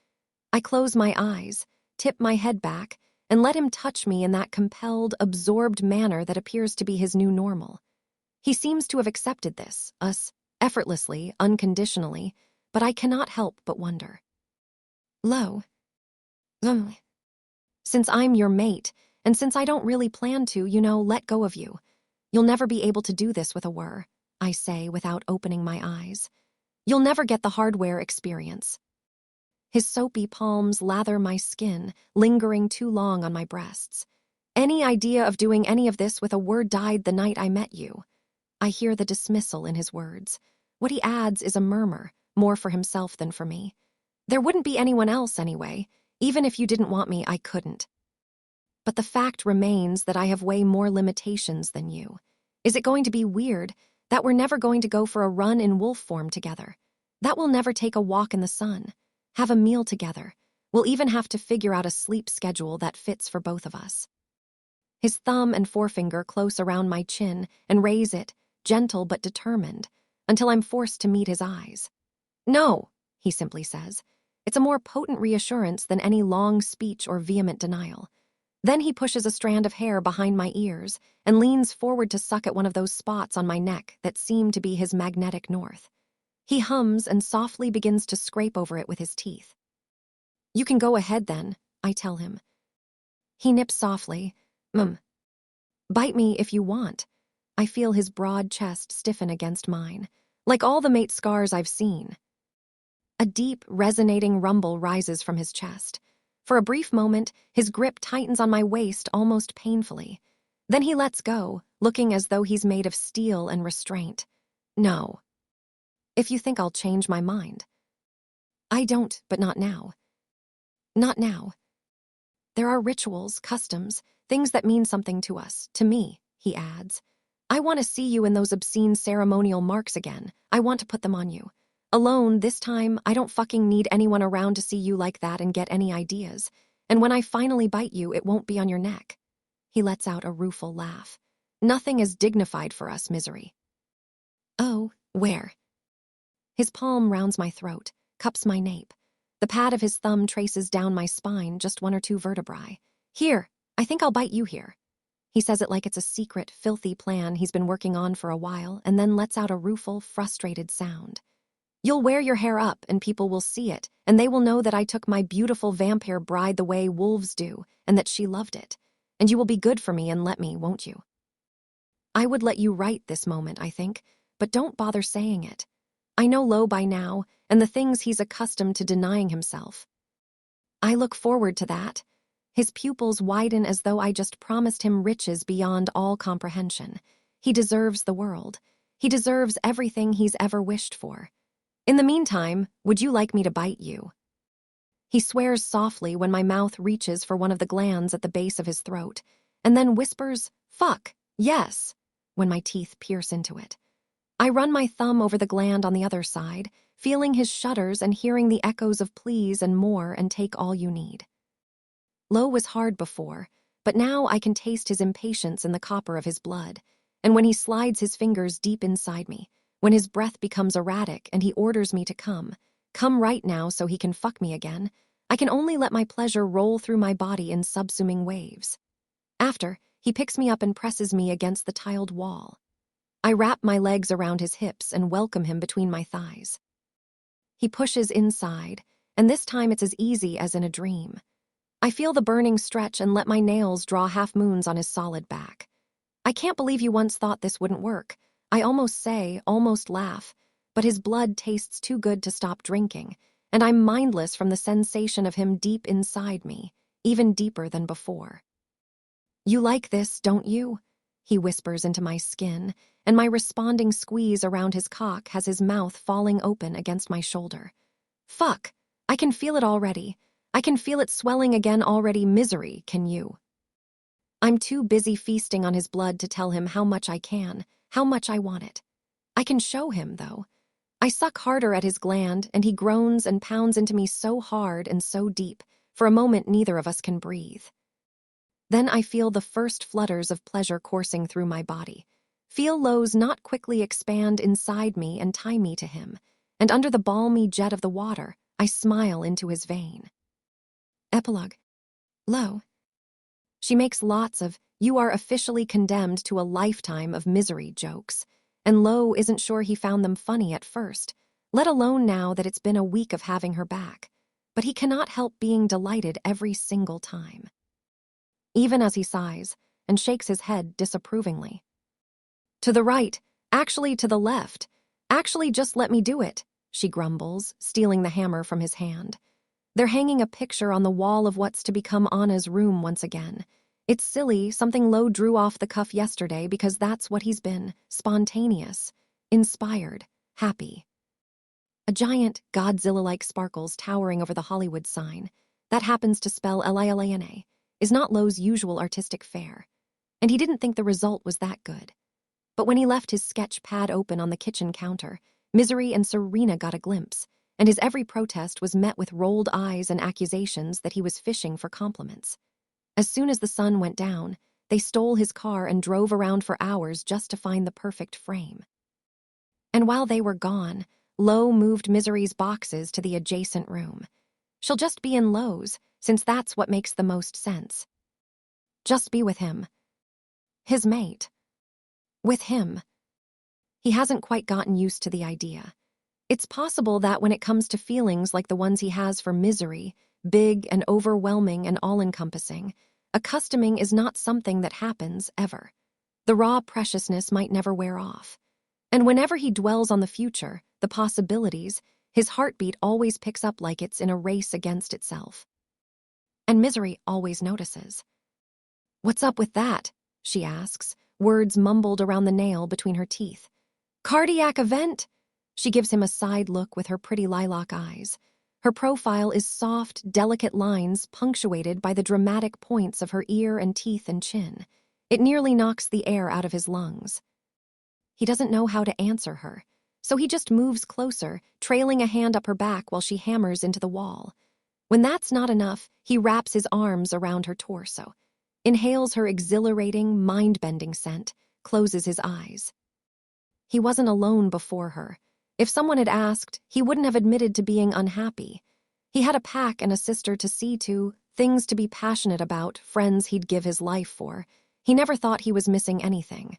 I close my eyes, tip my head back, and let him touch me in that compelled, absorbed manner that appears to be his new normal. He seems to have accepted this, us, effortlessly, unconditionally, but I cannot help but wonder. Lo, since I'm your mate, and since I don't really plan to, let go of you, you'll never be able to do this with a whir, I say without opening my eyes. You'll never get the hardware experience. His soapy palms lather my skin, lingering too long on my breasts. Any idea of doing any of this with a whir died the night I met you. I hear the dismissal in his words. What he adds is a murmur, more for himself than for me. There wouldn't be anyone else anyway. Even if you didn't want me, I couldn't. But the fact remains that I have way more limitations than you. Is it going to be weird that we're never going to go for a run in wolf form together? That we'll never take a walk in the sun, have a meal together. We'll even have to figure out a sleep schedule that fits for both of us. His thumb and forefinger close around my chin and raise it, gentle but determined, until I'm forced to meet his eyes. No, he simply says. It's a more potent reassurance than any long speech or vehement denial. Then he pushes a strand of hair behind my ears and leans forward to suck at one of those spots on my neck that seem to be his magnetic north. He hums and softly begins to scrape over it with his teeth. You can go ahead then, I tell him. He nips softly. Bite me if you want. I feel his broad chest stiffen against mine, like all the mate scars I've seen. A deep, resonating rumble rises from his chest. For a brief moment, his grip tightens on my waist almost painfully. Then he lets go, looking as though he's made of steel and restraint. No. If you think I'll change my mind. I don't, but not now. Not now. There are rituals, customs, things that mean something to us, to me, he adds. I want to see you in those obscene ceremonial marks again. I want to put them on you. Alone, this time, I don't fucking need anyone around to see you like that and get any ideas. And when I finally bite you, it won't be on your neck. He lets out a rueful laugh. Nothing is dignified for us, Misery. Oh, where? His palm rounds my throat, cups my nape. The pad of his thumb traces down my spine just one or two vertebrae. Here, I think I'll bite you here. He says it like it's a secret, filthy plan he's been working on for a while, and then lets out a rueful, frustrated sound. You'll wear your hair up, and people will see it, and they will know that I took my beautiful vampire bride the way wolves do, and that she loved it. And you will be good for me and let me, won't you? I would let you write this moment, I think, but don't bother saying it. I know Lo by now, and the things he's accustomed to denying himself. I look forward to that. His pupils widen as though I just promised him riches beyond all comprehension. He deserves the world. He deserves everything he's ever wished for. In the meantime, would you like me to bite you? He swears softly when my mouth reaches for one of the glands at the base of his throat, and then whispers, "Fuck, yes," when my teeth pierce into it. I run my thumb over the gland on the other side, feeling his shudders and hearing the echoes of please and more and take all you need. Lo was hard before, but now I can taste his impatience in the copper of his blood, and when he slides his fingers deep inside me, when his breath becomes erratic and he orders me to come right now so he can fuck me again, I can only let my pleasure roll through my body in subsuming waves. After, he picks me up and presses me against the tiled wall. I wrap my legs around his hips and welcome him between my thighs. He pushes inside, and this time it's as easy as in a dream. I feel the burning stretch and let my nails draw half moons on his solid back. I can't believe you once thought this wouldn't work. I almost say, almost laugh, but his blood tastes too good to stop drinking, and I'm mindless from the sensation of him deep inside me, even deeper than before. You like this, don't you? He whispers into my skin, and my responding squeeze around his cock has his mouth falling open against my shoulder. Fuck, I can feel it already. I can feel it swelling again already. Misery, can you? I'm too busy feasting on his blood to tell him how much I can, how much I want it. I can show him, though. I suck harder at his gland, and he groans and pounds into me so hard and so deep, for a moment neither of us can breathe. Then I feel the first flutters of pleasure coursing through my body. Feel Lo's not quickly expand inside me and tie me to him, and under the balmy jet of the water, I smile into his vein. Epilogue. Lo. She makes lots of, "You are officially condemned to a lifetime of misery" jokes, and Lo isn't sure he found them funny at first, let alone now that it's been a week of having her back, but he cannot help being delighted every single time. Even as he sighs and shakes his head disapprovingly. To the right, actually to the left, actually just let me do it, she grumbles, stealing the hammer from his hand. They're hanging a picture on the wall of what's to become Anna's room once again. It's silly, something Lo drew off the cuff yesterday because that's what he's been, spontaneous, inspired, happy. A giant, Godzilla-like sparkles towering over the Hollywood sign, that happens to spell Lilana, is not Lo's usual artistic fare, and he didn't think the result was that good. But when he left his sketch pad open on the kitchen counter, Misery and Serena got a glimpse, and his every protest was met with rolled eyes and accusations that he was fishing for compliments. As soon as the sun went down, they stole his car and drove around for hours just to find the perfect frame. And while they were gone, Lo moved Misery's boxes to the adjacent room. She'll just be in Lo's, since that's what makes the most sense. Just be with him. His mate. With him. He hasn't quite gotten used to the idea. It's possible that when it comes to feelings like the ones he has for Misery, big and overwhelming and all-encompassing, accustoming is not something that happens ever. The raw preciousness might never wear off. And whenever he dwells on the future, the possibilities, his heartbeat always picks up like it's in a race against itself. And Misery always notices. "What's up with that?" she asks, words mumbled around the nail between her teeth. "Cardiac event?" She gives him a side look with her pretty lilac eyes. Her profile is soft, delicate lines punctuated by the dramatic points of her ear and teeth and chin. It nearly knocks the air out of his lungs. He doesn't know how to answer her, so he just moves closer, trailing a hand up her back while she hammers into the wall. When that's not enough, he wraps his arms around her torso, inhales her exhilarating, mind-bending scent, closes his eyes. He wasn't alone before her. If someone had asked, he wouldn't have admitted to being unhappy. He had a pack and a sister to see to, things to be passionate about, friends he'd give his life for. He never thought he was missing anything,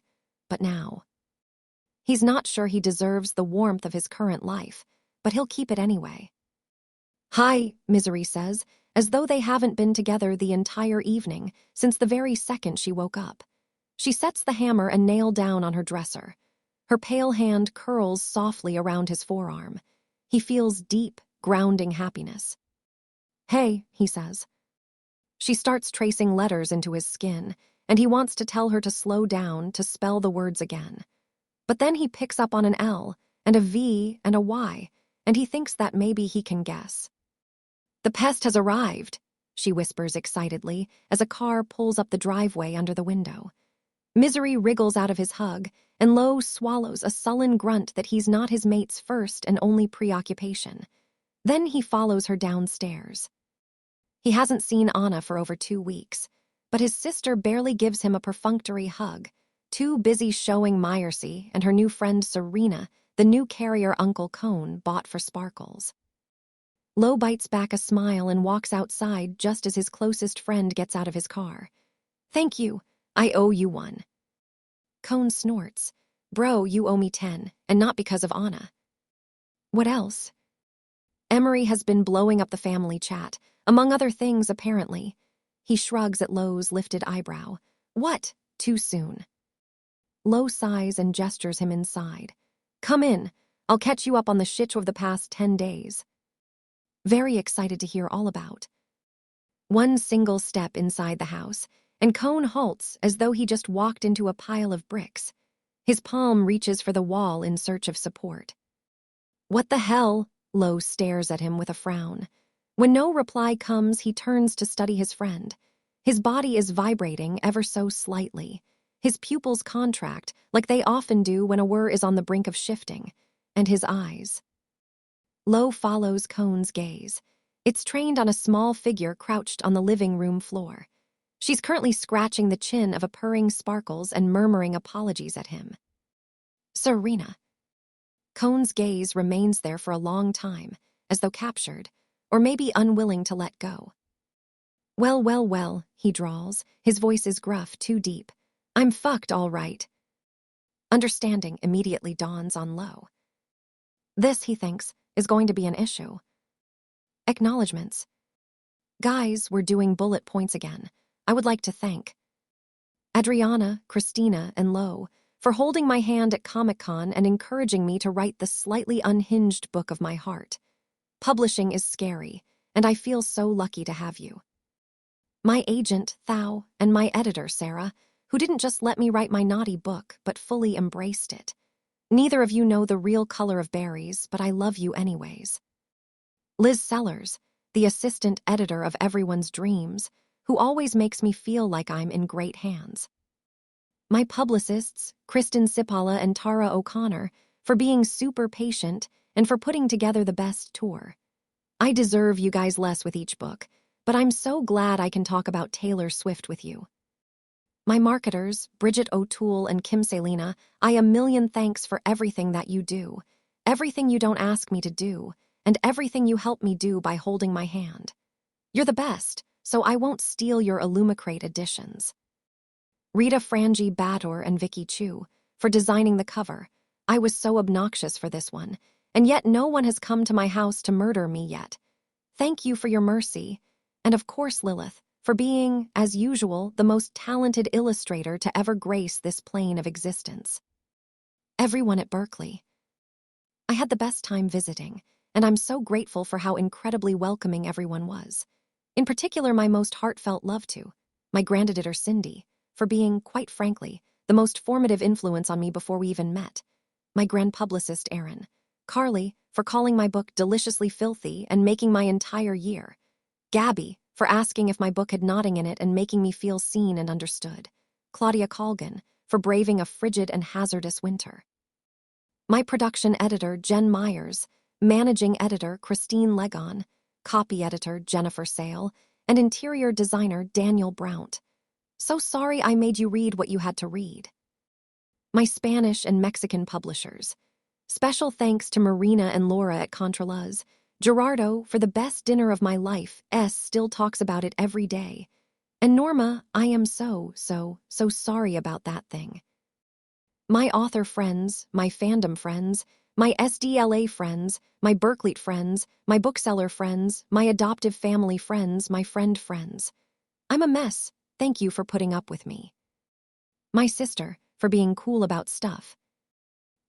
but now. He's not sure he deserves the warmth of his current life, but he'll keep it anyway. "Hi," Misery says, as though they haven't been together the entire evening since the very second she woke up. She sets the hammer and nail down on her dresser. Her pale hand curls softly around his forearm. He feels deep, grounding happiness. "Hey," he says. She starts tracing letters into his skin, and he wants to tell her to slow down, to spell the words again. But then he picks up on an L, and a V, and a Y, and he thinks that maybe he can guess. "The pest has arrived," she whispers excitedly as a car pulls up the driveway under the window. Misery wriggles out of his hug, and Lo swallows a sullen grunt that he's not his mate's first and only preoccupation. Then he follows her downstairs. He hasn't seen Anna for over 2 weeks, but his sister barely gives him a perfunctory hug, too busy showing Myersey and her new friend Serena the new carrier Uncle Cone bought for Sparkles. Lo bites back a smile and walks outside just as his closest friend gets out of his car. "Thank you. I owe you one." Cone snorts. "Bro, you owe me 10, and not because of Anna." "What else?" Emery has been blowing up the family chat, among other things apparently. He shrugs at Lo's lifted eyebrow. "What? Too soon." Lo sighs and gestures him inside. "Come in. I'll catch you up on the shit of the past 10 days. Very excited to hear all about. One single step inside the house, and Cone halts as though he just walked into a pile of bricks. His palm reaches for the wall in search of support. "What the hell?" Lo stares at him with a frown. When no reply comes, he turns to study his friend. His body is vibrating ever so slightly. His pupils contract, like they often do when a whir is on the brink of shifting, and his eyes. Lo follows Cone's gaze. It's trained on a small figure crouched on the living room floor. She's currently scratching the chin of a purring Sparkles and murmuring apologies at him. "Serena." Cone's gaze remains there for a long time, as though captured, or maybe unwilling to let go. Well, well, well," he drawls. His voice is gruff, too deep. "I'm fucked, all right." Understanding immediately dawns on Lo. This, he thinks, is going to be an issue. Acknowledgements. "Guys, we're doing bullet points again. I would like to thank Adriana, Christina, and Lo for holding my hand at Comic-Con and encouraging me to write the slightly unhinged book of my heart. Publishing is scary, and I feel so lucky to have you. My agent, Thao, and my editor, Sarah, who didn't just let me write my naughty book, but fully embraced it. Neither of you know the real color of berries, but I love you anyways. Liz Sellers, the assistant editor of everyone's dreams, who always makes me feel like I'm in great hands. My publicists, Kristen Sipala and Tara O'Connor, for being super patient and for putting together the best tour. I deserve you guys less with each book, but I'm so glad I can talk about Taylor Swift with you. My marketers, Bridget O'Toole and Kim Selina, I a million thanks for everything that you do, everything you don't ask me to do, and everything you help me do by holding my hand. You're the best, so I won't steal your Illumicrate editions. Rita Frangi Bador and Vicky Chu, for designing the cover. I was so obnoxious for this one, and yet no one has come to my house to murder me yet. Thank you for your mercy, and of course Lilith, for being, as usual, the most talented illustrator to ever grace this plane of existence. Everyone at Berkeley. I had the best time visiting, and I'm so grateful for how incredibly welcoming everyone was. In particular, my most heartfelt love to my grandeditor Cindy, for being, quite frankly, the most formative influence on me before we even met. My grand publicist Erin. Carly, for calling my book deliciously filthy and making my entire year. Gabby, for asking if my book had nodding in it and making me feel seen and understood. Claudia Colgan, for braving a frigid and hazardous winter. My production editor, Jen Myers, managing editor, Christine Legon, copy editor, Jennifer Sale, and interior designer, Daniel Brount. So sorry I made you read what you had to read. My Spanish and Mexican publishers. Special thanks to Marina and Laura at Contraluz. Gerardo, for the best dinner of my life, still talks about it every day. And Norma, I am so sorry about that thing. My author friends, my fandom friends, my SDLA friends, my Berkeley friends, my bookseller friends, my adoptive family friends, my friends. I'm a mess. Thank you for putting up with me. My sister, for being cool about stuff.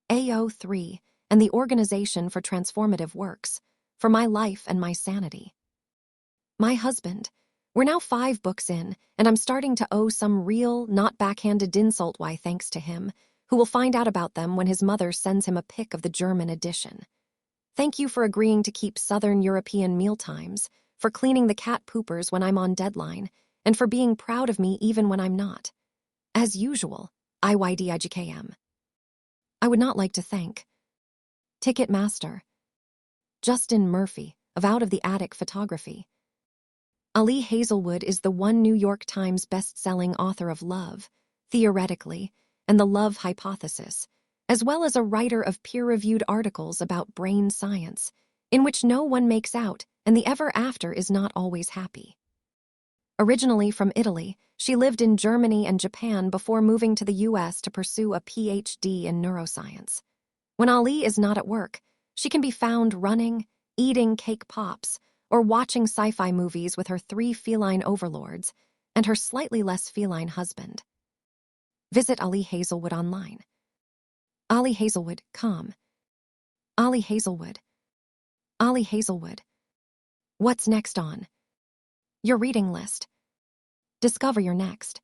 AO3 and the Organization for Transformative Works, for my life and my sanity. My husband. We're now 5 books in, and I'm starting to owe some real, not backhanded insult why thanks to him, who will find out about them when his mother sends him a pic of the German edition. Thank you for agreeing to keep Southern European mealtimes, for cleaning the cat poopers when I'm on deadline, and for being proud of me even when I'm not. As usual, IYDIGKM. I would not like to thank Ticketmaster, Justin Murphy, of Out of the Attic Photography. Ali Hazelwood is the one New York Times best-selling author of Love, Theoretically, and The Love Hypothesis, as well as a writer of peer-reviewed articles about brain science, in which no one makes out and the ever-after is not always happy. Originally from Italy, she lived in Germany and Japan before moving to the US to pursue a PhD in neuroscience. When Ali is not at work, she can be found running, eating cake pops, or watching sci-fi movies with her 3 feline overlords and her slightly less feline husband. Visit Ali Hazelwood online. Ali Hazelwood, com. Ali Hazelwood. Ali Hazelwood. What's next on your reading list? Discover your next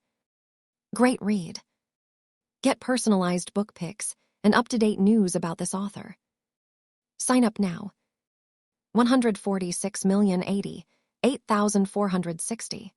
great read. Get personalized book pics and up-to-date news about this author. Sign up now. 146,080,8460.